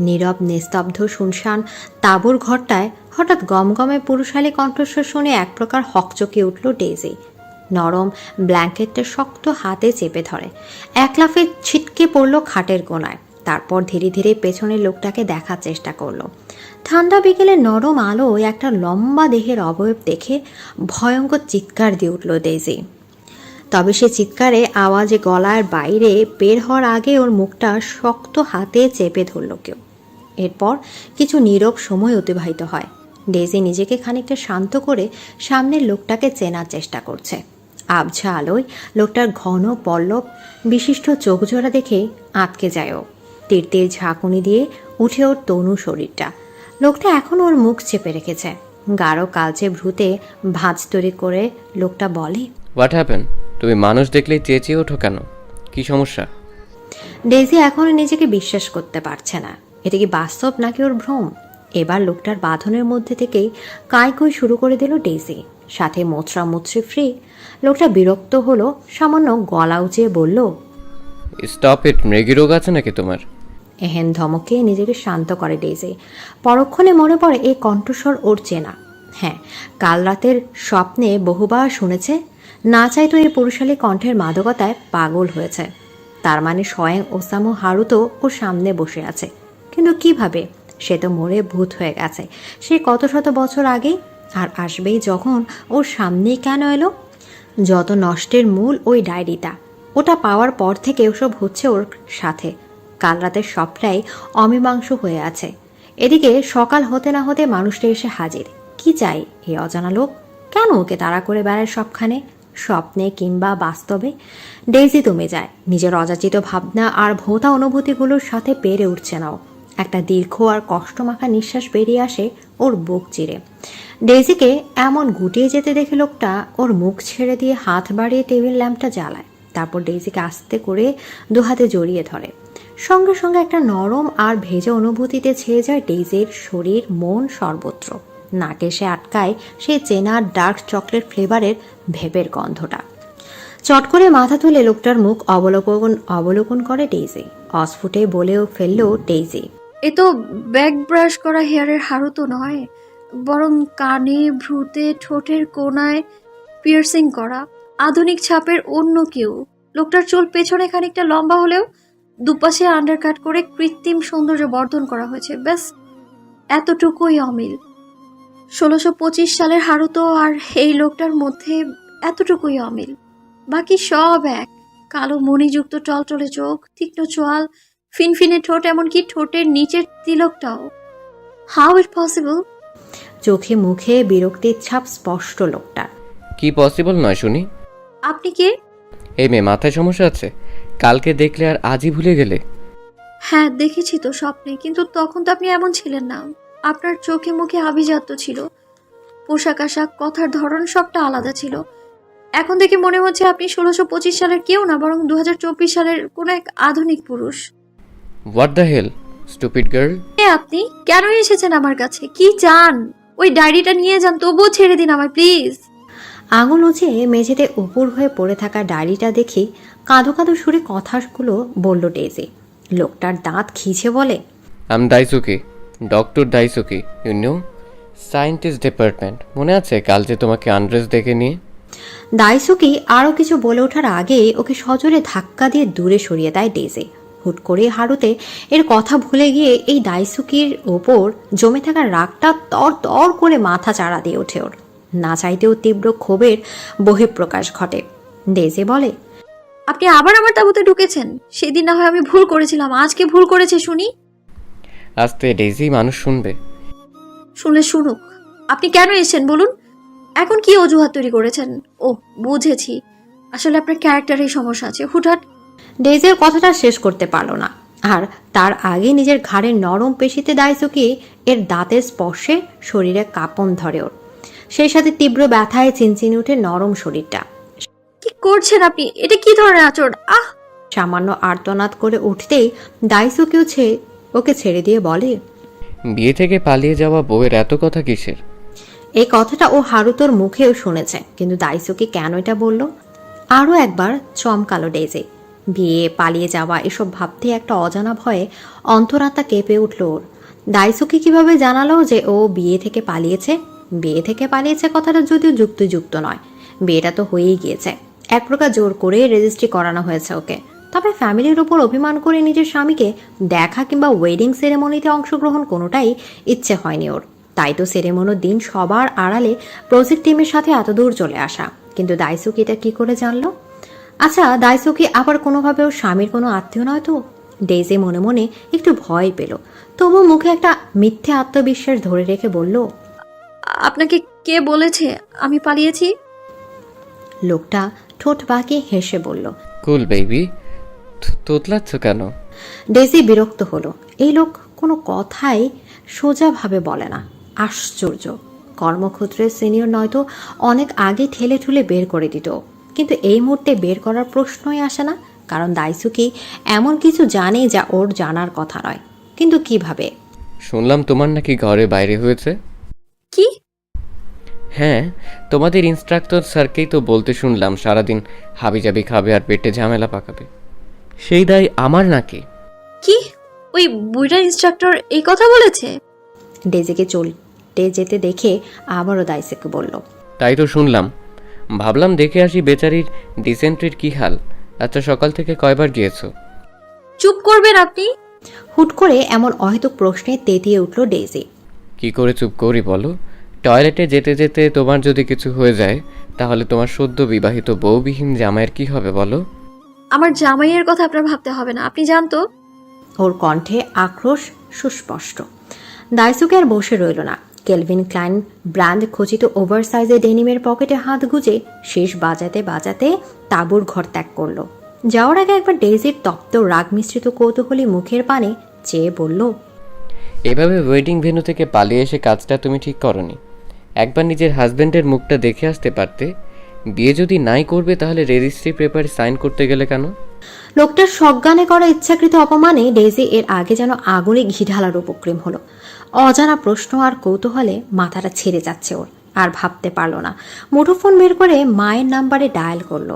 নীরব নিস্তব্ধ শুনশান তাঁবুর ঘরটায় হঠাৎ গমগমে পুরুষালী কণ্ঠস্বর শুনে এক প্রকার হকচকে উঠল ডেইজি। নরম ব্ল্যাঙ্কেটটা শক্ত হাতে চেপে ধরে। এক লাফে ছিটকে পড়ল খাটের কোণায়। তারপর ধীরে ধীরে পেছনের লোকটাকে দেখার চেষ্টা করলো। ঠান্ডা বিকেলে নরম আলোয় একটা লম্বা দেহের অবয়ব দেখে ভয়ঙ্কর চিৎকার দিয়ে উঠল ডেইজি। তবে সে চিৎকারে আওয়াজে গলার বাইরে বের হওয়ার আগে ওর মুখটা শক্ত হাতে চেপে ধরল কেউ। এরপর কিছু নীরব সময় অতিবাহিত হয়। ডেইজি নিজেকে খানিকটা শান্ত করে সামনের লোকটাকে চেনার চেষ্টা করছে। আবঝা আলোয় লোকটার ঘন পল্লব বিশিষ্ট চোখজোড়া দেখে আটকে যায় ও। তীর তীর ঝাঁকুনি দিয়ে উঠে ওর তনু শরীরটা। লোকটা এখন ওর মুখ চেপে রেখেছে। গাঢ় কালচে ভ্রুতে ভাঁজ তৈরি করে লোকটা বলে, হোয়াট হ্যাপেন? তুমি মানুষ দেখলেই চেঁচিয়ে ওঠো কেন? কি সমস্যা? ডেইজি এখনো নিজেকে বিশ্বাস করতে পারছে না। এটা কি বাস্তব নাকি ওর ভ্রম? এবার লোকটার বাঁধনের মধ্যে থেকেই কাঁই শুরু করে দিল ডেইজি, সাথে মোচড়ামুচড়ি ফ্রি। লোকটা বিরক্ত হলো, সামান্য গলা উঁচিয়ে বলল, স্টপ ইট। মৃগী রোগ আছে নাকি তোমার? এহেন ধমকে নিজেকে শান্ত করে ডেইজি। পরক্ষণে মনে পড়ে এই কণ্ঠস্বর ওর চেনা। হ্যাঁ, কাল রাতের স্বপ্নে বহুবার শুনেছে। না চাইতো এই পুরুষালী কণ্ঠের মাদকতায় পাগল হয়েছে। তার মানে স্বয়ং ওসামু হারুতো ওর সামনে বসে আছে। কিন্তু কিভাবে? সে তো মরে ভূত হয়ে গেছে সে কত শত বছর আগে। আর আসবেই যখন, ওর সামনেই কেন এলো? যত নষ্টের মূল ওই ডায়েরিটা। ওটা পাওয়ার পর থেকে ওসব হচ্ছে ওর সাথে। কাল রাতের সবটাই অমীমাংস হয়ে আছে। এদিকে সকাল হতে না হতে মানুষটা এসে হাজির। কি চাই এই অজানা লোক? কেন ওকে তাড়া করে বেড়ায় সবখানে, স্বপ্নে কিংবা বাস্তবে? ডেইজি তুমি যায় নিজের অযাচিত ভাবনা আর ভোঁতা অনুভূতিগুলোর সাথে পেরে উঠছে না ও। একটা দীর্ঘ আর কষ্টমাখা নিঃশ্বাস বেরিয়ে আসে ওর বুক চিরে। ডেইজিকে এমন গুটিয়ে যেতে দেখে লোকটা ওর মুখ ছেড়ে দিয়ে হাত বাড়িয়ে টেবিল ল্যাম্পটা জ্বালায়। তারপর ডেইজিকে আস্তে করে দুহাতে জড়িয়ে ধরে। সঙ্গে সঙ্গে একটা নরম আর ভেজা অনুভূতিতে ছেয়ে যায় ডেইজির শরীর, মন, সর্বত্র। নাকে সে আটকায় সেই চেনা ডার্ক চকলেট ফ্লেভারের ভেবের গন্ধটা। চট করে মাথা তুলে লোকটার মুখ অবলোকন করে ডেইজি। অস্ফুটে বলেও ফেলল ডেইজি, এ তো ব্যাক ব্রাশ করা হেয়ারের হারুতো নয়, বরং কানে, ভ্রুতে, ঠোঁটের কোণায় পিয়ার্সিং করা আধুনিক ছাপের অন্য কেউ। লোকটার চুল পেছনে খানিকটা লম্বা হলেও দুপাশে আন্ডারকাট করে কৃত্রিম সৌন্দর্য বর্ধন করা হয়েছে। ব্যাস এতটুকুই অমিল। 1625 সালের হারুতো আর এই লোকটার মধ্যে এতটুকুই অমিল। বাকি সব এক। কালো মণিযুক্ত টলটলে চোখ, তীক্ষ্ণ চোয়াল, ফিনফিনে ঠোঁট, এমনকি ঠোঁটের নিচের তিলকটাও। How it possible? চোখে মুখে বিরক্তির ছাপ স্পষ্ট লোকটার। কি পসিবল নয় শুনি? আপনি কে? এই মেয়ে, মাথায় সমস্যা আছে? কালকে দেখলে আর আজই ভুলে গেলে? হ্যাঁ, দেখেছি তো স্বপ্নে, কিন্তু তখন তো আপনি এমন ছিলেন না। আপনার চোখে মুখে আভিজাত্য ছিল, পোশাক আশাক, কথার ধরন সবটা আলাদা ছিল। এখন দেখে মনে হচ্ছে আপনি 1625 সালের কেউ না, বরং 2024 সালের কোনো এক আধুনিক পুরুষ। What the hell, stupid girl? আপনি কেন এসেছেন আমার কাছে? কি চান? ওই ডায়েরিটা নিয়ে যান, তবুও ছেড়ে দিন আমায় প্লিজ। আঙুল উঁচিয়ে মেঝেতে উপুর হয়ে পড়ে থাকা ডায়েরিটা দেখি কাঁদো কাঁদো সুরে কথাগুলো বলল ডেইজি। লোকটার দাঁত খিঁচে বলে, I'm Daisuke, doctor Daisuke, you know, scientist department. মনে আছে কাল যে তোমাকে আনড্রেস দেখে নিয়ে? দাইসুকি আরও কিছু বলে ওঠার আগে ওকে সজোরে ধাক্কা দিয়ে দূরে সরিয়ে দেয় ডেইজি। হুট করে হারুতে এর কথা ভুলে গিয়ে এই দাইসুকির ওপর জমে থাকা রাগটা তর তর করে মাথা চাড়া দিয়ে ওঠে ওর। না চাইতেও তীব্র ক্ষোভের বহিঃপ্রকাশ ঘটে। ডেইজি বলে, আপনি আবার আমার তাঁবুতে ঢুকেছেন। সেদিন না হয় আমি ভুল করেছিলাম, আজকে ভুল করেছে শুনি। আস্তে ডেইজি, মানুষ শুনবে। শুনলে শুনুক। আপনি কেন এসেছেন বলুন? এখন কি অজুহাত তৈরি করেছেন? ও বুঝেছি, আসলে আপনার ক্যারেক্টারেই সমস্যা আছে। হুটহাট ডেইজির কথাটা শেষ করতে পারল না। আর তার আগে নিজের ঘাড়ের নরম পেশিতে দাইসুকি এর দাঁতের স্পর্শে শরীরে কাঁপন ধরে ওর। সেই সাথে তীব্র ব্যথায় চিনচিনে উঠে নরম শরীরটা। কি করছেন আপনি? এটা কি ধরনের আচরণ? আহ! সামান্য আর্তনাদ করে উঠতেই দাইসুকিও ওকে ছেড়ে দিয়ে বলে, বিয়ে থেকে পালিয়ে যাওয়া বউয়ের এত কথা কিসের? এই কথাটা ও হারুতোর মুখেও শুনেছে, কিন্তু দাইসুকি কেন এটা বলল? আরও একবার চমকালো ডেইজি। বিয়ে, পালিয়ে যাওয়া এসব ভাবতে একটা অজানা ভয়ে অন্তরাত্মা কেঁপে উঠল ওর। দাইসুকি কিভাবে জানালো যে ও বিয়ে থেকে পালিয়েছে? বিয়ে থেকে পালিয়েছে কথাটা যদিও যুক্তিযুক্ত নয়, বিয়েটা তো হয়েই গিয়েছে, এক প্রকার জোর করে রেজিস্ট্রি করানো হয়েছে ওকে। তবে ফ্যামিলির উপর অভিমান করে নিজের স্বামীকে দেখা কিংবা ওয়েডিং সেরেমনিতে অংশগ্রহণ কোনোটাই ইচ্ছে হয়নি ওর। তাই তো সেরেমনির দিন সবার আড়ালে প্রজেক্ট টিমের সাথে এত দূর চলে আসা। কিন্তু দাইসুকি এটা কি করে জানলো? আচ্ছা, দাইসুকি আবার কোনোভাবে ওর স্বামীর কোনো আত্মীয় নয় তো? ডেইজি মনে মনে একটু ভয় পেল, তবু মুখে একটা মিথ্যে আত্মবিশ্বাস ধরে রেখে বলল, আপনাকে কে বলেছে আমি পালিয়েছি? লোকটা ঠোঁট বাঁকিয়ে হেসে বলল। কুল বেবি, তোতলাচ্ছ কেন? ডেইজি বিরক্ত হলো। এই লোক কোনো কথাই সোজাভাবে বলে না। আশ্চর্য, কর্মক্ষেত্রের সিনিয়র নয়তো অনেক আগে ঠেলে ঠুলে বের করে দিত, কিন্তু এই মুহূর্তে বের করার প্রশ্নই আসে না। কারণ দাইসুকি এমন কিছু জানে যা ওর জানার কথা নয়। কিন্তু কিভাবে? শুনলাম তোমার নাকি ঘরে বাইরে হয়েছে। কি? হ্যাঁ, তোমাদের ইনস্ট্রাক্টর স্যারকেই তো বলতে শুনলাম সারাদিন হাবিজাবি খাবে আর পেটে ঝামেলা পাকাবে। সেই দায় আমার নাকি? কি? ওই বুইড়া ইনস্ট্রাক্টর এই কথা বলেছে? ডেজিকে চলতে যেতে দেখে আবারও দাইসুকি বলল, তাই তো শুনলাম। ভাবলাম দেখে আসি বেচারির ডিসেন্ট্রির কি হাল। আচ্ছা, সকাল থেকে কয়বার গিয়েছো? চুপ করবেন আপনি। হুট করে এমন অহেতুক প্রশ্নে তেতিয়ে উঠল ডেইজি। কি করে চুপ করি বলো? টয়লেটে যেতে যেতে তোমার যদি কিছু হয়ে যায় তাহলে তোমার সদ্য বিবাহিত বউবিহীন জামাইয়ের কি হবে বলো? আমার জামাইয়ের কথা আপনার ভাবতে হবে না, আপনি জানতো। ওর কণ্ঠে আক্রোশ সুস্পষ্ট। দাইসুকে আর বসে রইল না। কেলভিন ক্লাইন ব্র্যান্ড খচিত ওভার সাইজে ডেনিমের পকেটে হাত গুজে শেষ বাজাতে বাজাতে তাঁবুর ঘর ত্যাগ করলো। যাওয়ার আগে একবার ডেইজির তপ্ত রাগ মিশ্রিত কৌতূহলী মুখের পানে চেয়ে বলল, এভাবে ওয়েডিং ভেন্যু থেকে পালিয়ে এসে কাজটা তুমি ঠিক করনি। একবার নিজের হাজবেন্ডের মুখটা দেখে আসতে পারতে। বিয়ে যদি নাই করবে তাহলে রেজিস্ট্রি পেপারে সাইন করতে গেলে কেন? লোকটার সজ্ঞানে করা ইচ্ছাকৃত অপমানে ডেইজি এর আগে যেন আগুনে ঘি ঢালার উপক্রম হলো। অজানা প্রশ্ন আর কৌতূহলে মাথাটা ছেড়ে যাচ্ছে ওর। আর ভাবতে পারল না। মুঠোফোন বের করে মায়ের নাম্বারে ডায়াল করলো।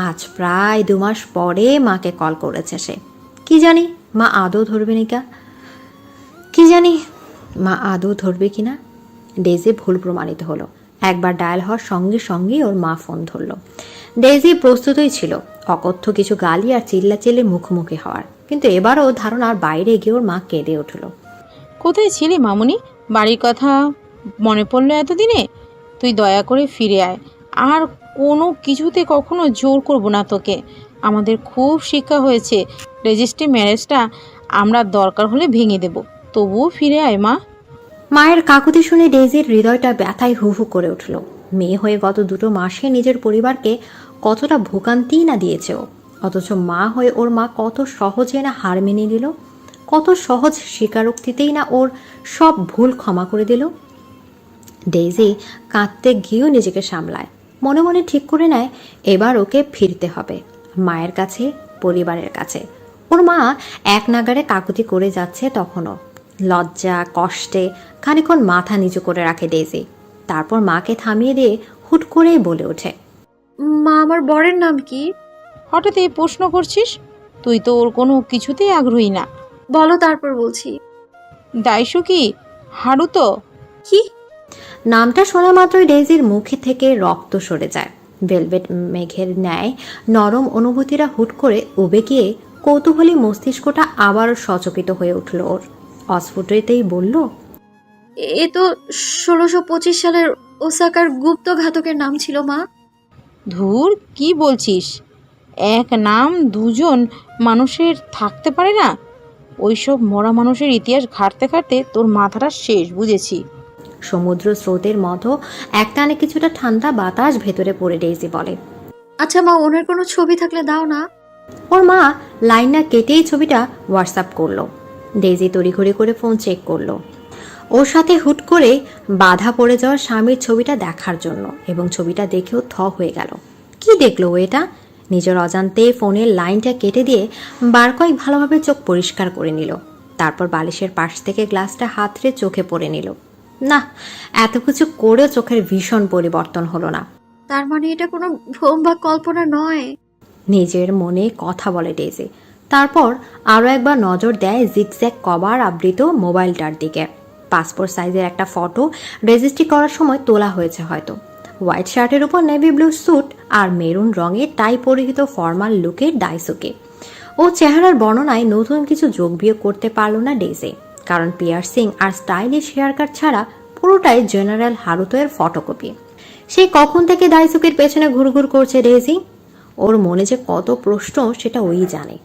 আজ প্রায় 2 মাস পরে মাকে কল করেছে সে। কি জানি মা আদৌ ধরবে কিনা। ডেইজি ভুল প্রমাণিত হলো। একবার ডায়াল হওয়ার সঙ্গে সঙ্গেই ওর মা ফোন ধরলো। ডেইজি প্রস্তুতই ছিল অকথ্য কিছু গালি আর চিল্লাচিল্লির মুখোমুখি হওয়ার, কিন্তু এবারও ধারণার বাইরে গিয়ে ওর মা কেঁদে উঠল। কোথায় ছিলি মামুনি? বাড়ির কথা মনে পড়লো এতদিনে? তুই দয়া করে ফিরে আয়। আর কোনো কিছুতে কখনো জোর করব না তোকে। আমাদের খুব শিক্ষা হয়েছে। রেজিস্ট্রি ম্যারেজটা আমরা দরকার হলে ভেঙে দেব, তবুও ফিরে আয় মা। মায়ের কাকুতি শুনে ডেইজির হৃদয়টা ব্যথায় হু হু করে উঠল। মেয়ে হয়ে গত 2 মাসে নিজের পরিবারকে কতটা ভোগান্তিই না দিয়েছে ও, অথচ মা হয়ে ওর মা কত সহজে না হার মেনে নিল, কত সহজ স্বীকারোক্তিতেই না ওর সব ভুল ক্ষমা করে দিল। ডেইজি কাঁদতে গিয়েও নিজেকে সামলায়, মনে মনে ঠিক করে নেয় এবার ওকে ফিরতে হবে মায়ের কাছে, পরিবারের কাছে। ওর মা এক নাগারে কাকুতি করে যাচ্ছে তখনও। লজ্জা কষ্টে খানিক্ষণ মাথা নিচু করে রাখে ডেইজি। তারপর মাকে থামিয়ে দিয়ে হুট করেই বলে ওঠে, মা, আমার বরের নাম কি? হঠাৎ এই প্রশ্ন করছিস? তুই তো ওর কোনো কিছুতেই আগ্রহী না। বলো, তারপর বলছি। দাইসুকি হারুতো। কি? নামটা শোনা মাত্রই ডেইজির মুখে থেকে রক্ত সরে যায়। ভেলভেট মেঘের ন্যায় নরম অনুভূতিরা হুট করে উবে গিয়ে কৌতূহলী মস্তিষ্কটা আবার সচকিত হয়ে উঠল ওর। অস্ফুটেতেই বলল, এ তো 1625 সালের ওসাকার গুপ্ত ঘাতকের নাম ছিল মা। ধুর, কি বলছিস? এক নাম দুজন মানুষের থাকতে পারে না? ওইসব মরা মানুষের ইতিহাস ঘাঁটতে ঘাঁটতে তোর মাথাটা শেষ, বুঝেছি। সমুদ্র স্রোতের মতো একটানে কিছুটা ঠান্ডা বাতাস ভেতরে পড়ে ডেইজি বলে, আচ্ছা মা, ওনার কোনো ছবি থাকলে দাও না। ওর মা লাইন না কেটেই ছবিটা হোয়াটসঅ্যাপ করলো। ডেইজি তড়িঘড়ি করে ফোন চেক করলো ওর সাথে হুট করে বাধা পড়ে যাওয়ার স্বামীর ছবিটা দেখার জন্য, এবং ছবিটা দেখেও থ হয়ে গেল। কি দেখলো ও এটা? নিজের অজান্তে ফোনের লাইনটা কেটে দিয়ে বার কয়েক ভালোভাবে চোখ পরিষ্কার করে নিল। তারপর বালিশের পাশ থেকে গ্লাসটা হাতড়ে চোখে পড়ে নিল। না, এত কিছু করেও চোখের ভীষণ পরিবর্তন হলো না। তার মানে এটা কোনো ভ্রম বা কল্পনা নয়। নিজের মনে কথা বলে ডেইজি। তারপর আরও একবার নজর দেয় জিগজ্যাগ কভার আবৃত মোবাইলটার দিকে। পাসপোর্ট সাইজের একটা ফটো রেজিস্ট্রি করার সময় তোলা হয়েছে হয়তো। হোয়াইট শার্টের উপর নেভি ব্লু স্যুট আর মেরুন রঙের টাই পরিহিত ফর্মাল লুকের দাইসুকে। ও চেহারার বর্ণনায় নতুন কিছু যোগ বিয়োগ করতে পারল না ডেইজি, কারণ পিয়ার্সিং আর স্টাইলিশ হেয়ার কাট ছাড়া পুরোটাই জেনারেল হারুতোয়ের ফটোকপি। সেই কখন থেকে দাইসুকের পেছনে ঘুরঘুর করছে ডেইজি। ওর মনে যে কত প্রশ্ন সেটা ওই জানে,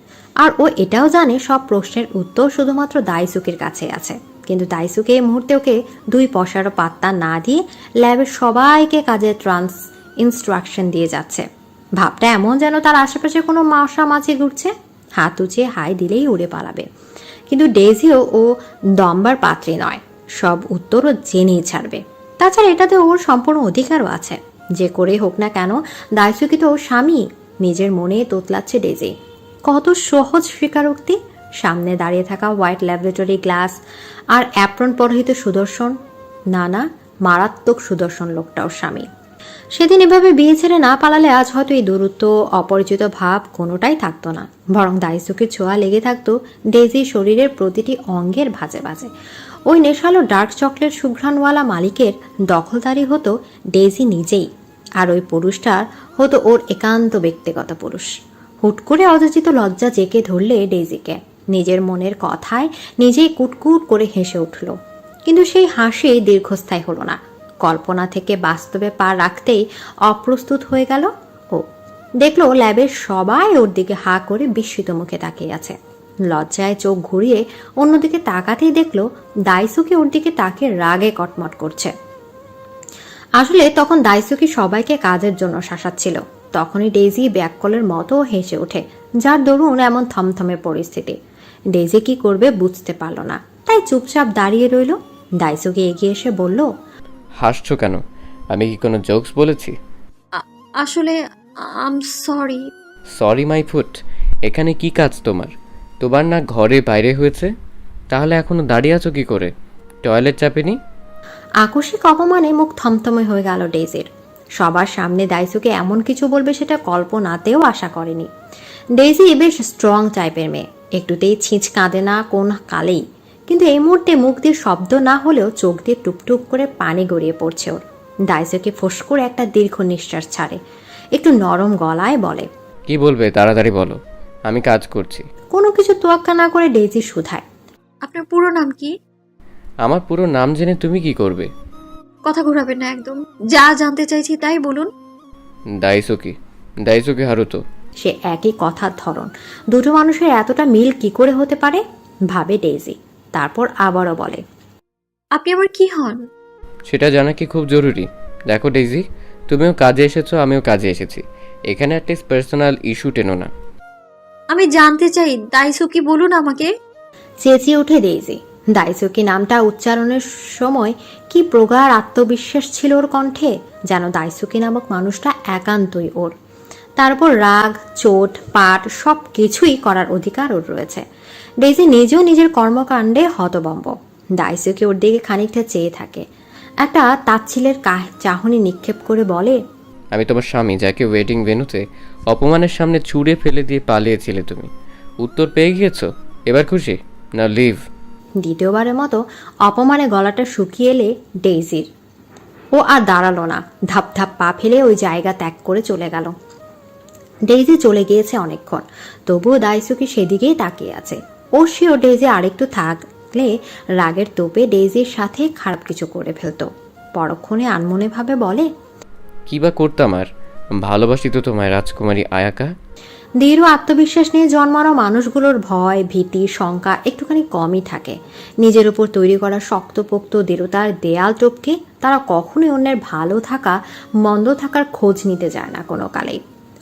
আর ও এটাও জানে সব প্রশ্নের উত্তর শুধুমাত্র দাইসুকের কাছে আছে। কিন্তু দাইসুকে এই মুহূর্তে ওকে 2 পয়সারও পাত্তা না দিয়ে ল্যাবের সবাইকে কাজে ইনস্ট্রাকশন দিয়ে যাচ্ছে। ভাবটা এমন যেন তার আশেপাশে কোনো মশা মাছি ঘুরছে, হাত উঁচিয়ে হাই দিলেই উড়ে পালাবে। কিন্তু ডেইজিও ও দম্বার পাত্রী নয়, সব উত্তরও জেনেই ছাড়বে। তাছাড়া এটাতে ওর সম্পূর্ণ অধিকারও আছে। যে করেই হোক না কেন দাইসুকে তো ওর স্বামী। নিজের মনে তোতলাচ্ছে ডেইজি। কত সহজ স্বীকারোক্তি। সামনে দাঁড়িয়ে থাকা হোয়াইট ল্যাবরেটরি গ্লাস আর অ্যাপ্রন পরিহিত সুদর্শন, না মারাত্মক সুদর্শন লোকটা ওর স্বামী। সেদিন এভাবে বিয়ে ছেড়ে না পালালে আজ হয়তো এই দূরত্ব, অপরিচিত ভাব কোনোটাই থাকতো না, বরং দাইসুকের ছোঁয়া লেগে থাকতো ডেইজির শরীরের প্রতিটি অঙ্গের ভাঁজে ভাঁজে। ওই নেশালো ডার্ক চকলেট সুঘ্রাণওয়ালা মালিকের দখলদারি হতো ডেইজি নিজেই, আর ওই পুরুষটার হতো ওর একান্ত ব্যক্তিগত পুরুষ। হুট করে অযাচিত লজ্জা জেকে ধরলে ডেইজিকে। নিজের মনের কথায় নিজেই কুটকুট করে হেসে উঠল, কিন্তু সেই হাসি দীর্ঘস্থায়ী হলো না। কল্পনা থেকে বাস্তবে পা রাখতেই অপ্রস্তুত হয়ে গেল ও। দেখলো ল্যাবের সবাই ওর দিকে হা করে বিস্মিত মুখে তাকিয়ে আছে। লজ্জায় চোখ ঘুরিয়ে অন্যদিকে তাকাতেই দেখলো দাইসুকি ওর দিকে তাকে রাগে কটমট করছে। আসলে তখন দাইসুকি সবাইকে কাজের জন্য শাসাচ্ছিল। তখনই ডেইজি ব্যাককলের মতো হেসে ওঠে, যার দরুন এমন থমথমে পরিস্থিতি। ডেইজি কি করবে বুঝতে পারল না, তাই চুপচাপ দাঁড়িয়ে রইল। দাইসুকি এগিয়ে এসে বলল, হাসছো কেন? আমি কি কোনো জোকস বলেছি? আসলে আম সরি। Sorry my foot. এখানে কি কাজ তোমার? তোমার না ঘরে বাইরে হয়েছে? তাহলে এখনো দাঁড়িয়ে আছো কি করে? টয়লেট চাপেনি? আকস্মিক অপমানে মুখ থমথমে হয়ে গেল ডেইজির। সবার সামনে দাইসুকে এমন কিছু বলবে সেটা কল্পনাতেও আশা করেনি। ডেইজি বেশ স্ট্রং টাইপের মেয়ে, একটুতেই ছিঁচ কাঁদে না কোন কালেই। কিন্তু এই মুহূর্তে মুখ দিয়ে শব্দ না হলেও চোখ দিয়ে টুপটুপ করে পানি গড়িয়ে পড়ছে ওর। দাইসুকে ফোঁস করে একটা দীর্ঘ নিঃশ্বাস ছাড়ে, একটু নরম গলায় বলে, কি বলবে তাড়াতাড়ি বলো, আমি কাজ করছি। কোনো কিছু তোয়াক্কা না করে ডেইজি শুধায়, আপনার পুরো নাম কি? আমার পুরো নাম জেনে তুমি কি করবে? কথা ঘোরাবেন না একদম, যা জানতে চাইছি তাই বলুন। দাইসুকি, দাইসুকি হারুতো। সে একই কথার ধরন, দুটো মানুষের এতটা মিল কি করে হতে পারে ভাবে ডেইজি। তারপর আবারও বলে, আপনি আবার কি হন? সেটা জানা কি খুব জরুরি? দেখো ডেইজি, তুমিও কাজে এসেছো, আমিও কাজে এসেছি। এখানে অ্যাটলিস্ট পার্সোনাল ইস্যু টেনো না। আমি জানতে চাই, দাইসুকি বলুন আমাকে। চেঁচিয়ে উঠে ডেইজি। দাইসুকি নামটা উচ্চারণের সময় কি প্রগাঢ় আত্মবিশ্বাস ছিল ওর কণ্ঠে, যেন দাইসুকি নামক মানুষটা একান্তই ওর। তারপর রাগ, চোট, পাট সব কিছুই করার অধিকার ওর রয়েছে। ডেইজি নিজেও নিজের কর্মকাণ্ডে হতবম্ব। দাইসুকি ওর দিকে খানিকটা চেয়ে থাকে, একটা তাচ্ছিলের চাহনি নিক্ষেপ করে বলে, আমি তোমার স্বামী, যাকে ওয়েডিং ভেন্যুতে অপমানের সামনে ছুঁড়ে ফেলে দিয়ে পালিয়েছিলে তুমি। উত্তর পেয়ে গিয়েছো, এবার খুশি না? লিভ। দ্বিতীয়বারের মতো অপমানে গলাটা শুকিয়ে এলে ডেইজির। ও আর দাঁড়ালো না, ধাপ ধাপ পা ফেলে ওই জায়গা ত্যাগ করে চলে গেল। ডেইজি চলে গিয়েছে অনেকক্ষণ, তবুও দাইসুকি সেদিকেই তাকিয়ে আছে। ও শিওর ডেইজি আরেকটু থাকলে রাগের তোপে ডেইজির সাথে খারাপ কিছু করে ফেলতো। পরক্ষণে আনমনে ভাবে বলে, কি বা করতাম আর? ভালোবাসি তো তোমায় রাজকুমারী আয়াকা। দৃঢ় আত্মবিশ্বাস নিয়ে জন্মানো মানুষগুলোর ভয়, ভীতি, শঙ্কা একটুখানি কমই থাকে। নিজের উপর তৈরি করা শক্তপোক্ত দৃঢ়তার দেয়াল টপকে তারা কখনোই অন্যের ভালো থাকা মন্দ থাকার খোঁজ নিতে যায় না কোনো কালেই।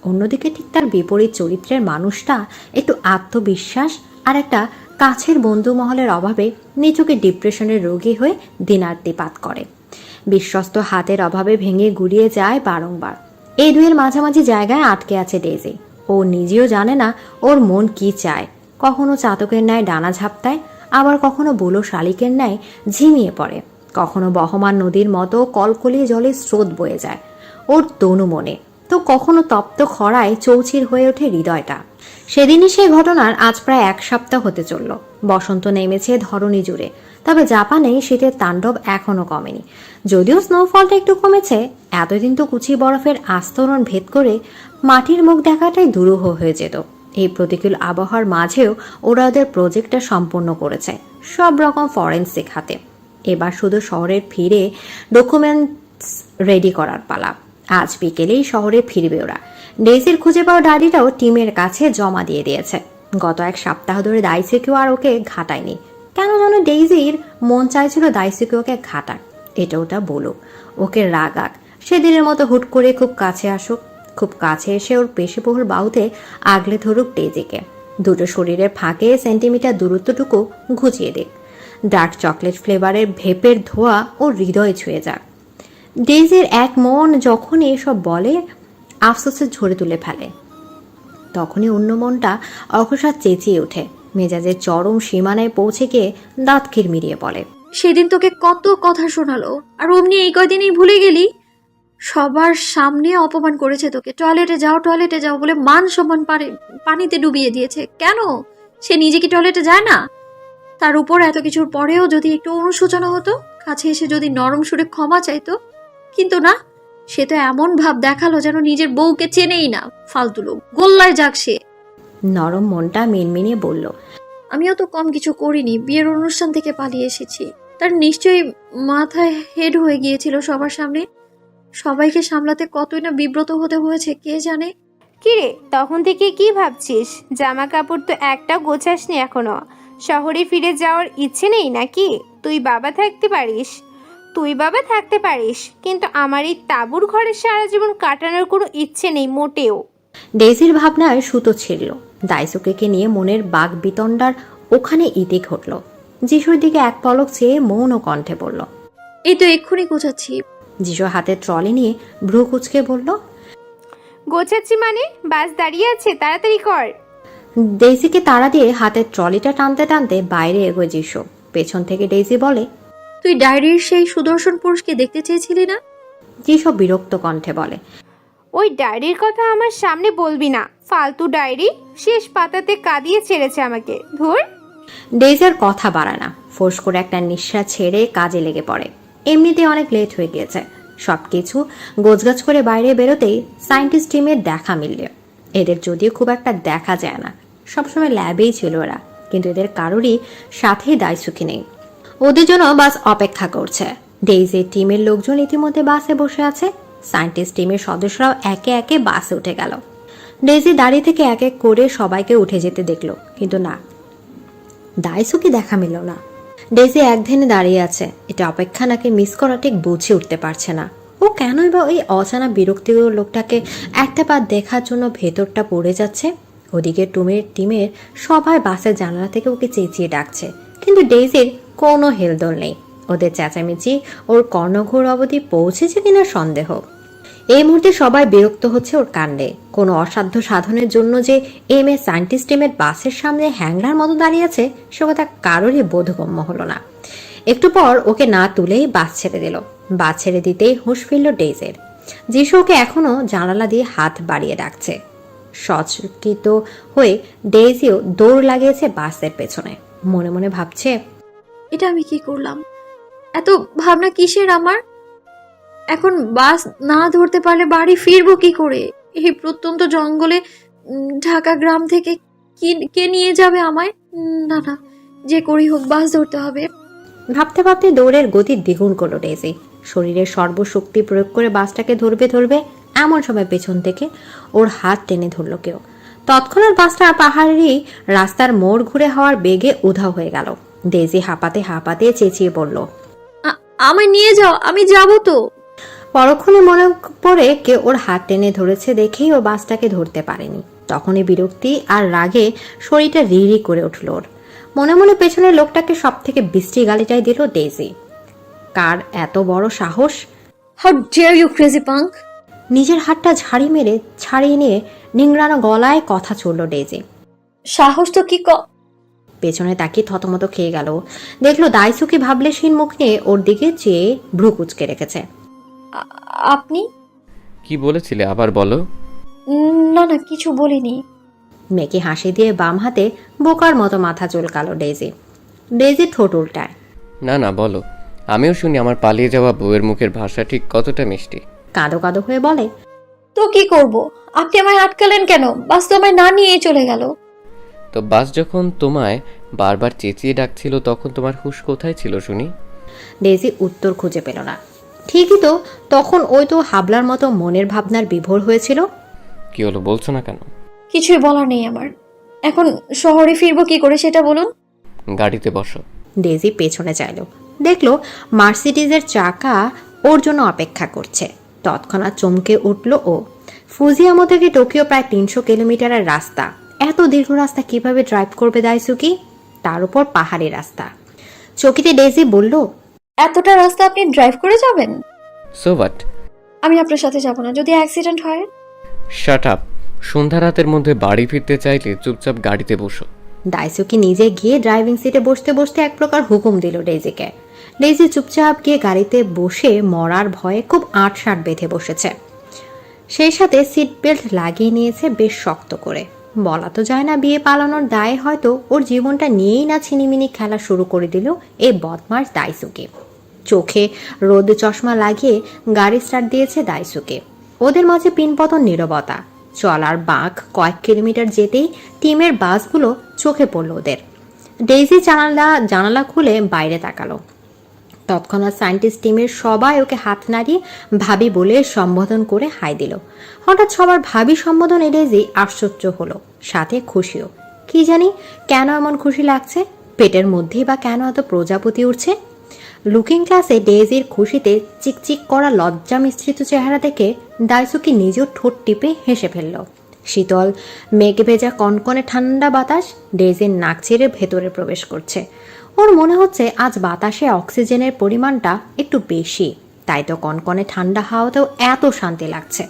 অন্যদিকে ঠিক তার বিপরীত চরিত্রের মানুষটা একটু আত্মবিশ্বাস আর একটা কাছের বন্ধু মহলের অভাবে নিজেকে ডিপ্রেশনের রোগী হয়ে দিনাতিপাত করে। বিশ্বস্ত হাতের অভাবে ভেঙে গুড়িয়ে যায় বারংবার। এই দুয়ের মাঝামাঝি জায়গায় আটকে আছে ডেইজি। ও নিজেও জানে না ওর মন কি চায়। কখনো চাতকের ন্যায় ডানা ঝাপটায়, আবার কখনো বুলো শালিকের ন্যায় ঝিমিয়ে পড়ে, কখনো বহমান নদীর মতো কলকলিয়ে জলে স্রোত বয়ে যায় ওর তনু মনে। তো কখনো তপ্ত খরায় চৌচির হয়ে ওঠে হৃদয়টা। সেদিনই সেই ঘটনার আজ প্রায় 1 সপ্তাহ হতে চলল। বসন্ত নেমেছে ধরণী জুড়ে, তবে জাপানে শীতের তাণ্ডব এখনো কমেনি। যদিও স্নোফলটা একটু কমেছে, এতদিন তো কুচি বরফের আস্তরণ ভেদ করে মাটির মুখ দেখাটাই দুরূহ হয়ে যেত। এই প্রতিকূল আবহাওয়ার মাঝেও ওরা ওদের প্রজেক্টটা সম্পন্ন করেছে সব রকম ফরেনসিক হাতে। এবার শুধু শহরের ফিরে ডকুমেন্টস রেডি করার পালা। আজ বিকেলেই শহরে ফিরবে ওরা। ডেইজির খুঁজে পাওয়া ডায়েরিটাও টিমের কাছে জমা দিয়ে দিয়েছে। গত 1 সপ্তাহ ধরে দাইসুকি আর ওকে ঘাটায়নি। কেন যেন ডেইজির মন চাইছিল দাইসুকি ওকে ঘাটাক, এটা ওটা বলুক, ওকে রাগাক, সেদিনের মতো হুট করে খুব কাছে আসুক, খুব কাছে এসে ওর পেশিবহুল বাহুতে আগলে ধরুক ডেইজিকে। দুটো শরীরের ফাঁকে সেন্টিমিটার দূরত্বটুকু ঘুচিয়ে দিক। ডার্ক চকলেট ফ্লেভারের ভেপের ধোয়া ওর হৃদয়ে ছুঁয়ে যাক। ডেইজির এক মন যখনই এসব বলে আফসোসে ঝরে তুলে ফেলে, তখনই অন্য মনটা অকস্মাৎ চেঁচিয়ে ওঠে, মেজাজের চরম সীমানায় পৌঁছে গিয়ে দাঁত কিরমিরিয়ে বলে, সেদিন তোকে কত কথা শোনালো, আর অমনি এই কয়দিনই ভুলে গেলি? সবার সামনে অপমান করেছে তোকে, টয়লেটে যাও বলে মান সম্মান পানিতে ডুবিয়ে দিয়েছে। কেন? সে নিজে কি টয়লেটে যায় না? তার উপর এত কিছুর পরেও যদি একটু অনুশোচনা হতো, কাছে এসে যদি নরম সুরে ক্ষমা চাইতো, কিন্তু না, সে তো এমন ভাব দেখালো যেন নিজের বউকে চেনেই না। ফালতু লোক, গোল্লায় যাক সে। নরম মনটা মিনমিনিয়ে বলল, আমিও তো কম কিছু করিনি, বিয়ের অনুষ্ঠান থেকে পালিয়ে এসেছি। তার নিশ্চয়ই মাথায় হেড হয়ে গিয়েছিল সবার সামনে। সবাইকে সামলাতে কতই না বিব্রত হতে হয়েছে কে জানে। কিরে, তখন থেকে কি ভাবছিস? জামা কাপড় তো একটা গোছাসনি এখনো। শহরে ফিরে যাওয়ার ইচ্ছে নেই নাকি? তুই বাবা থাকতে পারিস, কিন্তু আমার এই তাঁবুর ঘরে সারা জীবন কাটানোর কোনো ইচ্ছে নেই মোটেও। ডেইজির ভাবনায় সুতো ছিঁড়ল। দাইসুকিকে নিয়ে মনের বাঘ বিতণ্ডার ওখানে ইতি ঘটল। যিশুর দিকে এক পলক চেয়ে মৌন কণ্ঠে বলল, এই তো এক্ষুনি গোছাচ্ছি। যিশু হাতে ট্রলি নিয়ে ভ্রু কুচকে বলল, গোছাচ্ছি মানে? বাস দাঁড়িয়ে আছে, তাড়াতাড়ি কর। ডেইজিকে তাড়া দিয়ে হাতের ট্রলিটা টানতে টানতে বাইরে এগোয় যিশু। পেছন থেকে ডেইজি বলে, তুই ডায়েরির সেই সুদর্শন পুরুষকে দেখতে চেয়েছিলি না? যিশু বিরক্ত কণ্ঠে বলে, ওই ডায়েরির কথা আমার সামনে বলবি না। ফালতু ডায়েরি, শেষ পাতাতে কাঁদিয়ে ছেড়েছে আমাকে। ধুর। ডেইজির কথা বাড়ায় না, ফোঁস করে একটা নিঃশ্বাস ছেড়ে কাজে লেগে পড়ে। এমনিতে অনেক লেট হয়ে গিয়েছে। সবকিছু গোছগাছ করে বাইরে বেরোতেই সায়েন্টিস্ট টিমের দেখা মিলল। এদের যদিও খুব একটা দেখা যায় না, সবসময় ল্যাবেই ছিল ওরা, কিন্তু এদের কারোরই সাথেই দাইসুকি নেই। ওদের জন্য বাস অপেক্ষা করছে। ডেইজির টিমের লোকজন ইতিমধ্যে বাসে বসে আছে। সায়েন্টিস্ট টিমের সদস্যরাও একে একে বাসে উঠে গেল। ডেইজি দাঁড়িয়ে থেকে এক এক করে সবাইকে উঠে যেতে দেখলো, কিন্তু না, দাইসুকি দেখা মিলল না। ডেইজি একধানে দাঁড়িয়ে আছে। এটা অপেক্ষা নাকি মিস করা ঠিক বুঝে উঠতে পারছে না। ও কেনই বা ওই অজানা বিরক্তিকর লোকটাকে একটা বার দেখার জন্য ভেতরটা পড়ে যাচ্ছে। ওদিকে টিমের সবাই বাসের জানালা থেকে ওকে চেঁচিয়ে ডাকছে, কিন্তু ডেইজির কোনো হেলদোল নেই। ওদের চেঁচামেচি ওর কর্ণঘোর অবধি পৌঁছেছে কিনা সন্দেহ। এই মুহূর্তে সবাই বিরক্ত হচ্ছে ওর কাণ্ডে। কোনো অসাধ্য সাধনের জন্য যে সায়েন্টিস্ট টিমের বাসের সামনে হ্যাংলার মতো দাঁড়িয়ে আছে, সে কথা কারোরই বোধগম্য হলো না। একটু পর ওকে না তুলেই বাস ছেড়ে দিল। বাস ছেড়ে দিতেই হুঁশ ফিরল ডেইজির। যিশু ওকে এখনো জানালা দিয়ে হাত বাড়িয়ে ডাকছে। সচকিত হয়ে ডেইজিও দৌড় লাগিয়েছে বাসের পেছনে। মনে মনে ভাবছে, এটা আমি কি করলাম? এত ভাবনা কিসের আমার? এখন বাস না ধরতে পারলে বাড়ি ফিরবো কি করে? এই প্রত্যন্ত জঙ্গলে ঢাকা গ্রাম থেকে কে নিয়ে যাবে আমায়? না, যে করি হোক বাস ধরতে হবে। ভাবতে ভাবতে দৌড়ের গতি দ্বিগুণ করলো ডেইজি। শরীরের সর্বশক্তি প্রয়োগ করে বাসটাকে ধরবে এমন সময় পেছন থেকে ওর হাত টেনে ধরলো কেউ। তৎক্ষণাৎ বাসটা পাহাড়ি রাস্তার মোড় ঘুরে হওয়ার বেগে উধাও হয়ে গেল। ডেইজি হাঁপাতে চেঁচিয়ে বলল, আমায় নিয়ে যাও, আমি যাবো তো। পরক্ষণে মনে পড়ে কেউ ওর হাত টেনে ধরেছে দেখেই ও বাসটাকে ধরতে পারেনি। তখনই বিরক্তি আর রাগে শরীরটা রিরি করে উঠল ওর। মনে মনে পেছনের লোকটাকে সব থেকে বৃষ্টি গালিটাই দিল ডেইজি। কার এত বড় সাহস! How dare you crazy punk! নিজের হাতটা ছাড়িয়ে নিয়ে নিংড়ানো গলায় কথা চলল ডেইজি। সাহস তো কি পেছনে তাকিয়ে থতমত খেয়ে গেল। দেখলো দাইসুকি ভাবলেশীন মুখ নিয়ে ওর দিকে চেয়ে ভ্রু কুচকে রেখেছে। আপনি? কি বলেছিলে আবার বলো। না না, কিছু বলিনি। মেকি হাসি দিয়ে বাম হাতে বোকার মতো মাথা চুলকালো ডেইজি। ডেইজি ঠোঁট উল্টায়। না না বলো, আমিও শুনি আমার পালিয়ে যাওয়া বউয়ের মুখের ভাষা ঠিক কতটা মিষ্টি। কাঁদো কাঁদো হয়ে বলে, তো কি করব? আপনি আমায় আটকালেন কেন? বাস তো আমায় না নিয়ে চলে গেল। তো বাস যখন তোমায় বারবার চেঁচিয়ে ডাকছিল তখন তোমার হুঁশ কোথায় ছিল শুনি? ডেইজি উত্তর খুঁজে পেল না। ঠিকই তো, তখন ওই তো হাবলার মতো মনের ভাবনার বিভোর হয়েছিল। কি হলো বলছো না কেন? কিছুই বলার নেই আমার। এখন শহরে ফিরবো কি করে সেটা বলুন। গাড়িতে বসো। ডেইজি পেছনে চাইল, দেখলো মার্সিডিজের চাকা ওর জন্য অপেক্ষা করছে। তৎক্ষণাৎ চমকে উঠল ও। ফুজিয়ামো থেকে টোকিও প্রায় 300 কিলোমিটারের রাস্তা। এত দীর্ঘ রাস্তা কিভাবে ড্রাইভ করবে দাইসুকি, তার উপর পাহাড়ি রাস্তা। চকিতে ডেইজি বলল, এতটা রাস্তা আপনি ড্রাইভ করে যাবেন? So what? আমি আপনার সাথে যাব না, যদি অ্যাক্সিডেন্ট হয়। Shut up. সন্ধ্যা রাতের মধ্যে বাড়ি ফিরতে চাইলে চুপচাপ গাড়িতে বসো। দাইসুকি নিজে গিয়ে ড্রাইভিং সিটে বসতে বসতে এক প্রকার হুকুম দিল ডেইজিকে। ডেইজি চুপচাপ গিয়ে গাড়িতে বসে মরার ভয়ে খুব আঁটসাঁট বেঁধে বসেছে। সেই সাথে সিট বেল্ট লাগিয়ে নিয়েছে বেশ শক্ত করে। বলা তো যায় না বিয়ে পালানোর দায়ে হয়তো ওর জীবনটা নিয়েই না ছিনিমিনি খেলা শুরু করে দিল এই বদমাস দাইসুকে। চোখে রোদ চশমা লাগিয়ে গাড়ি স্টার্ট দিয়েছে দাইসুকে। ওদের মাঝে পিনপতন নীরবতা। চলার বাঁক কয়েক কিলোমিটার যেতেই টিমের বাসগুলো চোখে পড়ল ওদের। ডেইজি জানালা খুলে বাইরে তাকালো। তৎক্ষণাৎ সায়েন্টিস্ট টিমের সবাই ওকে হাত নাড়িয়ে ভাবি বলে সম্বোধন করে হাই দিল। হঠাৎ সবার ভাবি সম্বোধনে ডেইজি আশ্চর্য হলো, সাথে খুশিও। কি জানি কেন এমন খুশি লাগছে, পেটের মধ্যেই বা কেন এত প্রজাপতি উঠছে। লুকিং ক্লাসে ডেইজির খুশিতে চিকচিক করা লজ্জা মিশ্রিত চেহারা দেখে দাইসুকি নিজেও ঠোঁট টিপে হেসে ফেলল। শীতল মেঘ ভেজা কনকনে ঠান্ডা বাতাস ডেইজির নাক ছিঁড়ে ভেতরে প্রবেশ করছে। ওর মনে হচ্ছে আজ বাতাসে অক্সিজেনের পরিমাণটা একটু বেশি, তাই তো কনকনে ঠান্ডা হাওয়াতেও এত শান্তি লাগছে।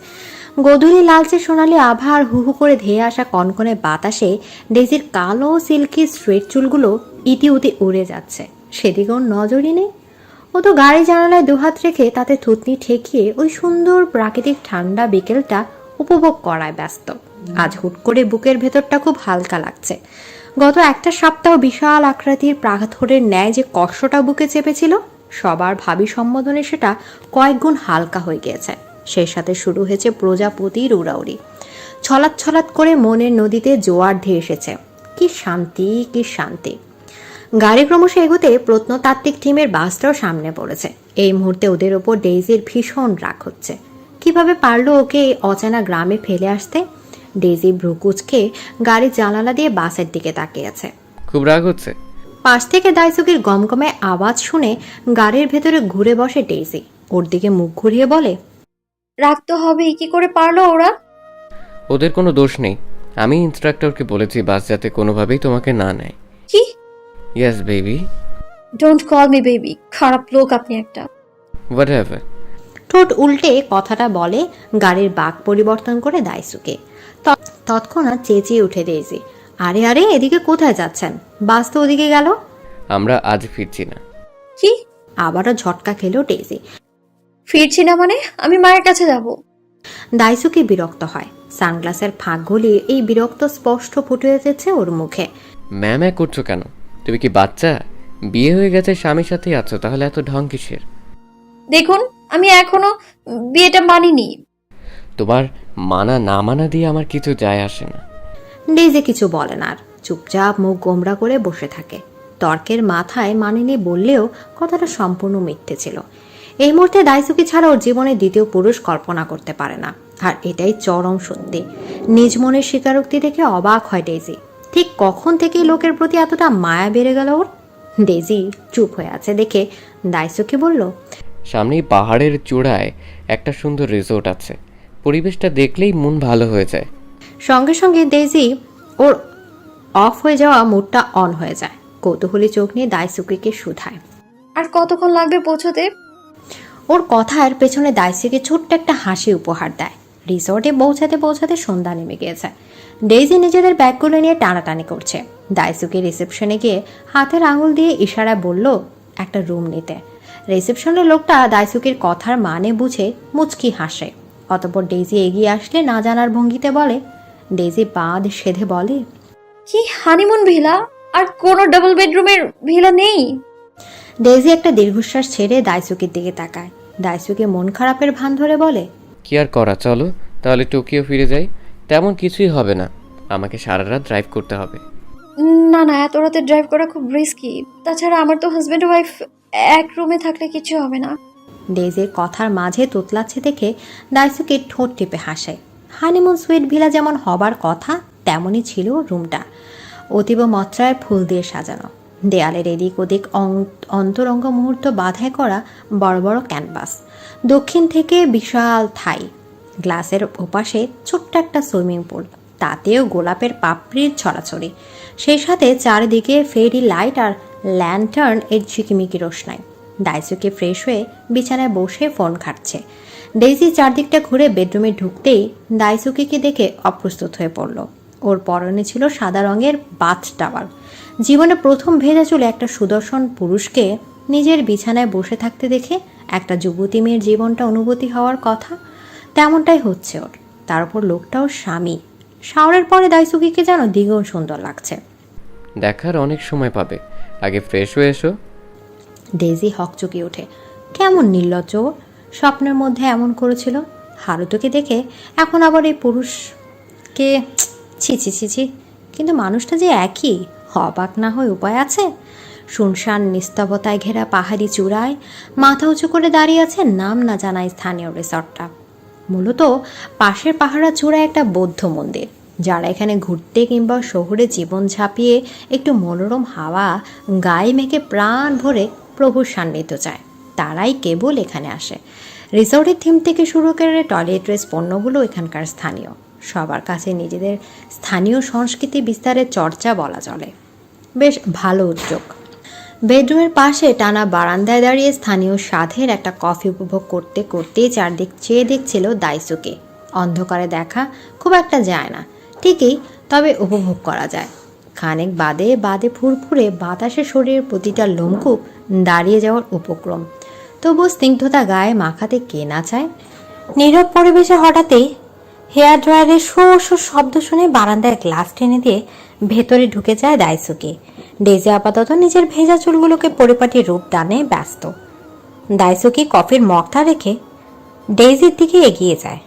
গধূলি লালচে সোনালি আভা আর হুহু করে ধেয়ে আসা কনকনে বাতাসে ডেইজির কালো সিল্কি স্ট্রেট চুলগুলো ইতি উতি উড়ে যাচ্ছে। সেদিকে ওর নজরই নেই। ও তো গাড়ি জানালায় দুহাত রেখে তাতে থুতনি ঠেকিয়ে ওই সুন্দর প্রাকৃতিক ঠান্ডা বিকেলটা উপভোগ করায় ব্যস্ত। আজ হুট করে বুকের ভেতরটা খুব হালকা লাগছে। গত একটা সপ্তাহ বিশাল আকৃতির পাথরের ন্যায় যে কষ্টটা বুকে চেপেছিল, সবার ভাবি সম্বোধনে সেটা কয়েক গুণ হালকা হয়ে গিয়েছে। সেই সাথে শুরু হয়েছে প্রজাপতির উড়াউড়ি। ছলাৎ ছলাৎ করে মনের নদীতে জোয়ার ধেয়ে এসেছে। কি শান্তি, কি শান্তি। গাড়ি ক্রমশ এগোতে প্রত্নতাত্ত্বিক টিমের বাসটাও সামনে পড়েছে। এই মুহূর্তে ওদের ওপর ডেইজির ভীষণ রাগ হচ্ছে। কিভাবে পারলো ওকে এই অচেনা গ্রামে ফেলে আসতে? ডেইজি ভ্রুকুচকে গাড়ির জানালা দিয়ে বাসের দিকে তাকিয়ে আছে। খুব রাগ হচ্ছে? পাশ থেকে দাইসুকির গমগমে আওয়াজ শুনে গাড়ির ভেতরে ঘুরে বসে ডেইজি। ওর দিকে মুখ ঘুরিয়ে বলে, রাগ তো হবেই, কি করে পারলো ওরা? ওদের কোনো দোষ নেই। আমি ইনস্ট্রাক্টরকে বলেছি বাস যাতে কোনোভাবেই তোমাকে না নেয়। কি? Yes baby. Don't call me baby, খারাপ লোক আপনি একটা। What ever. ঠোঁট উল্টে কথাটা বলে গাড়ির বাঁক পরিবর্তন করে দাইসুকে। তৎক্ষণাৎ চেঁচিয়ে উঠে ডেইজি, আরে আরে, এদিকে কোথায় যাচ্ছেন? বাস তো ওদিকে গেল। আমরা আজ ফিরছি না। কি? আবারও ঝটকা খেলো ডেইজি। ফিরছি না মানে? আমি মায়ের কাছে যাব। দাইসুকি বিরক্ত হয়। সানগ্লাসের ফাঁক গলিয়ে এই বিরক্ত স্পষ্ট ফুটে উঠেছে ওর মুখে। ম্যাম করছো কেন? তুমি কি বাচ্চা? বিয়ে হয়ে গেছে, স্বামীর সাথেই আছো, তাহলে এত ঢং কিসের? দেখুন, আমি এখনো বিয়েটা মানিনি। তোমার মানা না মানা দিয়ে আমার কিছু যায় আসে না। ডেইজি কিছু বলে না, আর চুপচাপ মুখ গোমরা করে বসে থাকে। তর্কের মাথায় মানিনি বললেও কথাটা সম্পূর্ণ মিথ্যে ছিল। এই মুহূর্তে দাইসুকি ছাড়া ওর জীবনে দ্বিতীয় পুরুষ কল্পনা করতে পারে না, আর এটাই চরম সত্যি। নিজ মনের স্বীকারোক্তি দেখে অবাক হয় ডেইজি। ঠিক কখন থেকে লোকের প্রতি এতটা মায়া বেড়ে গেল ওর? ডেইজি চুপ হয়ে আছে দেখে দাইসুকি বলল, সামনেই পাহাড়ের চূড়ায় একটা সুন্দর রিসোর্ট আছে, পরিবেশটা দেখলেই মন ভালো হয়ে যায়। সঙ্গে সঙ্গে ডেইজি ওর অফ হয়ে যাওয়া মুডটা অন হয়ে যায়। কৌতূহলী চোখ নিয়ে দাইসুকিকে শুধায়, আর কতক্ষণ লাগবে পৌঁছতে? ওর কথার পেছনে দাইসুকি ছোট্ট একটা হাসি উপহার দেয়। রিসোর্টে পৌঁছাতে পৌঁছাতে সন্ধ্যা নেমে গিয়েছে। ডেইজি নিজেদের ব্যাগগুলো নিয়ে টানাটানি করছে। দাইসুকি রিসেপশনে গিয়ে হাতের আঙুল দিয়ে ইশারায় বলল একটা রুম নিতে। রিসেপশনের লোকটা দাইসুকির কথার মানে বুঝে মুচকি হাসে। অতঃপর ডেইজি এগিয়ে আসলে না জানার ভঙ্গিতে বলে। ডেইজি বাঁধ সেধে বলে, কি হানিমুন ভিলা? আর কোনো ডাবল বেডরুমের ভিলা নেই? ডেইজি একটা দীর্ঘশ্বাস ছেড়ে দাইসুকির দিকে তাকায়। দাইসুকি মন খারাপের ভান ধরে বলে, কি আর করা, চলো তাহলে টোকিও ফিরে যাই। তেমন কিছুই হবে না, আমাকে সারা রাত ড্রাইভ করতে হবে। না না, এত রাতে ড্রাইভ করা খুব রিস্কি। তাছাড়া আমার তো হাজব্যান্ড ওয়াইফ এক রুমে থাকলে কিছু হবে না। ডেইজির কথার মাঝে তোতলাচ্ছে দেখে দাইসুকি ঠোঁট টিপে হাসে। হানিমুন সুইট ভিলা যেমন হবার কথা তেমনই ছিল রুমটা, অতীব মাত্রায় ফুল দিয়ে সাজানো। দেয়ালের এদিক ওদিক অন্তরঙ্গ মুহূর্ত বাধাই করা বড় বড় ক্যানভাস। দক্ষিণ থেকে বিশাল থাই, গ্লাসের ওপাশে ছোট্ট একটা সুইমিং পুল, তাতেও গোলাপের পাপড়ির ছড়াছড়ি। সেই সাথে চারিদিকে ফেরি লাইট আর ল্যান্টার্ন এর ঝিকিমিকি রোশনাই। দাইসুকি ফ্রেশ হয়ে বিছানায় বসে ফোন ঘাটছে। ডেইজি চারদিকটা ঘুরে বেডরুমে ঢুকতেই দাইসুকিকে দেখে অপ্রস্তুত হয়ে পড়ল। ওর পরনে ছিল সাদা রঙের বাথ টাওয়াল। জীবনে প্রথম ভেজা চুলে একটা সুদর্শন পুরুষকে নিজের বিছানায় বসে থাকতে দেখে একটা যুবতী মেয়ের জীবনটা অনুভূতি হওয়ার কথা, তেমনটাই হচ্ছে ওর। তার উপর লোকটা ওর স্বামী। শাওয়ারের পরে দাইসুকিকে যেন দ্বিগুণ সুন্দর লাগছে। দেখার অনেক সময় পাবে, আগে ফ্রেশ হয়ে এসো। ডেইজি হকচকি ওঠে। কেমন নির্লজ্জ ও! স্বপ্নের মধ্যে এমন করেছিল হারুতোকে দেখে, এখন আবার এই পুরুষকে। ছি ছি ছি ছি, কিন্তু মানুষটা যে একই, অবাক না হয়ে উপায় আছে? শুনশান নিস্তবতায় ঘেরা পাহাড়ি চূড়ায় মাথা উঁচু করে দাঁড়িয়ে আছে নাম না জানা স্থানীয় রিসর্টটা। মূলত পাশের পাহাড়া চূড়ায় একটা বৌদ্ধ মন্দির। যারা এখানে ঘুরতে কিংবা শহরে জীবন ঝাঁপিয়ে একটু মনোরম হাওয়া গায়ে মেখে প্রাণ ভরে প্রভুর সান্নিধ্য চায়, তারাই কেবল এখানে আসে। রিসর্টের থিম থেকে শুরু করে টয়লেট্রেস পণ্যগুলো এখানকার স্থানীয়। সবার কাছে নিজেদের স্থানীয় সংস্কৃতি বিস্তারের চর্চা বলা চলে। বেশ ভালো উদ্যোগ। বেডরুমের পাশে টানা বারান্দায় দাঁড়িয়ে স্থানীয় স্বাদের একটা কফি উপভোগ করতে করতেই চারদিক চেয়ে দেখছিল দাইসুকে। অন্ধকারে দেখা খুব একটা যায় না ঠিকই, তবে উপভোগ করা যায়। খানিক বাদে বাদে ফুরফুরে বাতাসে শরীরের প্রতিটা লোমকূপ দাঁড়িয়ে যাওয়ার উপক্রম। তবুও স্নিগ্ধতা গায়ে মাখাতে কে না চায়। নীরব পরিবেশে হঠাৎই হেয়ার ড্রায়ারের শো শো শব্দ শুনে বারান্দায় গ্লাস টেনে দিয়ে ভেতরে ঢুকে যায় দাইসুকি। ডেইজি আপাতত নিজের ভেজা চুলগুলোকে পরিপাটি রূপ দানে ব্যস্ত। দাইসুকি কফির মগটা রেখে ডেইজির দিকে এগিয়ে যায়।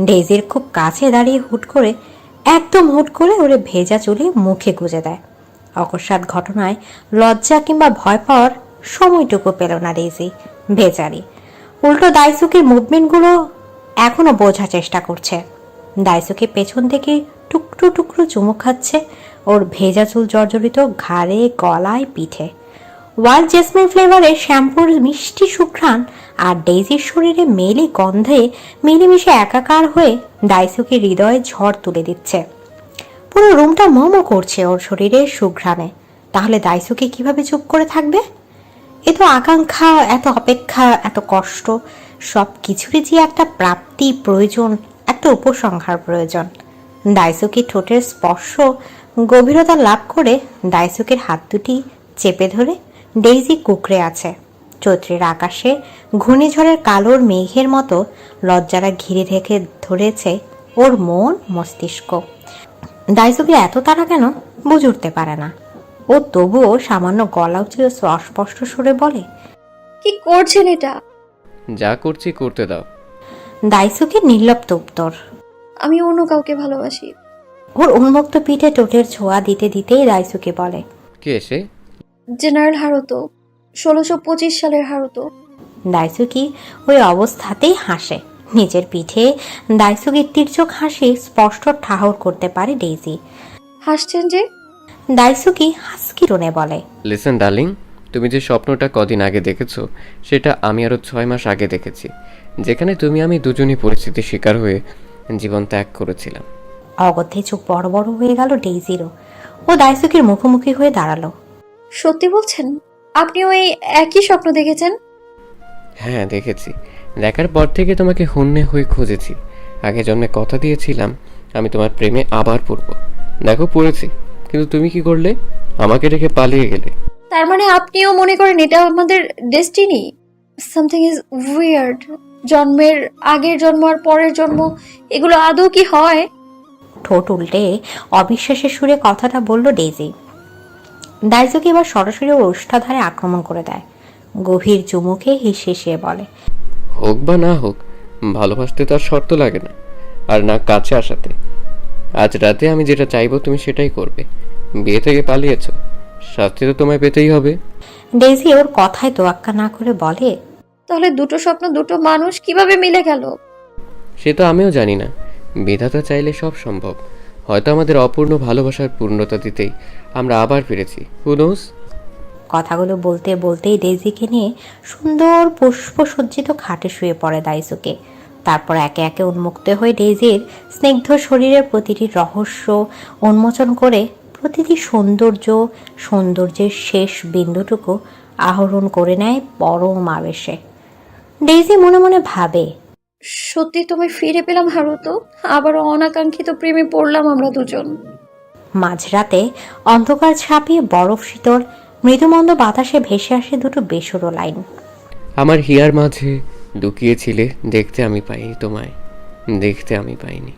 ডেইজির খুব কাছে দাঁড়িয়ে একদম হুট করে ওরে ভেজা চুলে মুখে গুজে দেয়। অকস্মাৎ ঘটনায় লজ্জা কিংবা ভয় পাওয়ার সময়টুকু পেল না ডেইজি বেচারি। উল্টো দাইসুকির মুভমেন্টগুলো এখনো বোঝার চেষ্টা করছে। দাইসুকি পেছন থেকে টুকরো টুকরো চুমু খাচ্ছে ওর ভেজা চুল জর্জরিত ঘাড়ে, গলায়, পিঠে। ওয়াইল্ড জেসমিন ফ্লেভারের শ্যাম্পুর মিষ্টি সুঘ্রাণ আর ডেইজির শরীরে মেলি গন্ধে মিলেমিশে একাকার হয়ে দাইসুকির হৃদয়ে ঝড় তুলে দিচ্ছে। পুরো রুমটা মোমো করছে ওর শরীরের সুঘ্রাণে। তাহলে দাইসুকি কিভাবে চুপ করে থাকবে? এত আকাঙ্ক্ষা, এত অপেক্ষা, এত কষ্ট, সব কিছুরই যে একটা প্রাপ্তি প্রয়োজন, একটা উপসংহার প্রয়োজন। দাইসুকি ঠোঁটের স্পর্শ গভীরতা লাভ করে দাইসুকির হাত দুটি চেপে ধরে ডেইজি কুকড়ে আছে। চৈত্রের আকাশে ঘূর্ণিঝড়ের কালোর মেঘের মতো লজ্জারা ঘিরে রেখে ধরেছে ওর মন মস্তিষ্ক। দাইসুকি এত তাড়া কেন বুঝে উঠতে পারে না। ও তবুও সামান্য গলা উঁচিয়ে অস্পষ্ট সুরে বলে, কি করছেন এটা? যা করছি করতে দাও। দাইসুকি নির্লিপ্ত উত্তর। আমি অন্য কাউকে ভালোবাসি। ওর উন্মুক্ত পিঠে টোটের ছোঁয়া দিতে দিতেই দাইসুকি বলে, কে এসে? জেনারেল হারুতো, 1625 সালের হারুতো। দাইসুকি ওই অবস্থাতেই হাসে। নিজের পিঠে দাইসুকির তীর্যক হাসি স্পষ্ট ঠাহর করতে পারে ডেইজি। হাসছেন যে? দাইসুকি হাসকি টোনে বলে, লিসেন ডার্লিং, তুমি যে স্বপ্নটা কদিন আগে দেখেছো সেটা আমি আরও 6 মাস আগে দেখেছি, যেখানে তুমি আমি দুজনই পরিস্থিতির শিকার হয়ে জীবন ত্যাগ করেছিলাম। অগত্যে চোখ বড় বড় হয়ে গেল ডেইজিরও। ও দাইসুকির মুখোমুখি হয়ে দাঁড়ালো। সত্যি বলছেন? আপনিও এই একই স্বপ্ন দেখেছেন? হ্যাঁ দেখেছি। দেখার পর থেকে তোমাকে হন্যে হয়ে খুঁজেছি। আগে জন্মে কথা দিয়েছিলাম আমি তোমার প্রেমে আবার পড়ব। দেখো পড়েছি, কিন্তু তুমি কি করলে? আমাকে রেখে পালিয়ে গেলে। তার মানে আপনিও মনে করেন এটা আমাদের ডেস্টিনি? Something is weird. জন্মের আগের জন্ম আর পরের জন্ম এগুলো আদৌ কি হয়? ঠোঁট উল্টে অবিশ্বাসের সুরে কথাটা বলল ডেইজি। দাইজুকে এবার সরাসরি ওর ওষ্ঠাধারে আক্রমণ করে দেয়। গভীর চুমুকে হিসিয়ে বলে, হোক বা না হোক, ভালোবাসতে তার শর্ত লাগে না, আর না কাছে আসাতে। আজ রাতে আমি যেটা চাইবো তুমি সেটাই করবে। বিয়ে থেকে পালিয়েছ, শাস্তি তো তোমায় পেতেই হবে। ডেইজি ওর কথায় তোয়াক্কা না করে বলে, তাহলে দুটো স্বপ্ন দুটো মানুষ কিভাবে মিলে গেল? সে তো আমিও জানি না। বিধাতা চাইলে সব সম্ভব। হয়তো আমাদের অপূর্ণ ভালোবাসার পূর্ণতা দিতেই আমরা আবার ফিরেছি। হু নোস। কথাগুলো বলতে বলতেই ডেইজিকে নিয়ে সুন্দর পুষ্পসজ্জিত খাটে শুয়ে পড়ে দাইজুকে। তারপর একে একে উন্মুক্ত হয়ে ডেইজির স্নিগ্ধ শরীরের প্রতিটি রহস্য উন্মোচন করে প্রতিটি সৌন্দর্যের শেষ বিন্দুটুকু আহরণ করে নেয় পরম আবেশে। ডেইজি মনে মনে ভাবে, সত্যি তোমায় ফিরে পেলাম হারুতো। আবারও অনাকাঙ্ক্ষিত প্রেমে পড়লাম আমরা দুজন। মাঝরাতে অন্ধকার ছাপিয়ে বরফ শীতল মৃদুমন্দ বাতাসে ভেসে আসে দুটো বেসুরো লাইন। আমার হিয়ার মাঝে লুকিয়েছিলে, দেখতে আমি পাইনি তোমায়, দেখতে আমি পাইনি।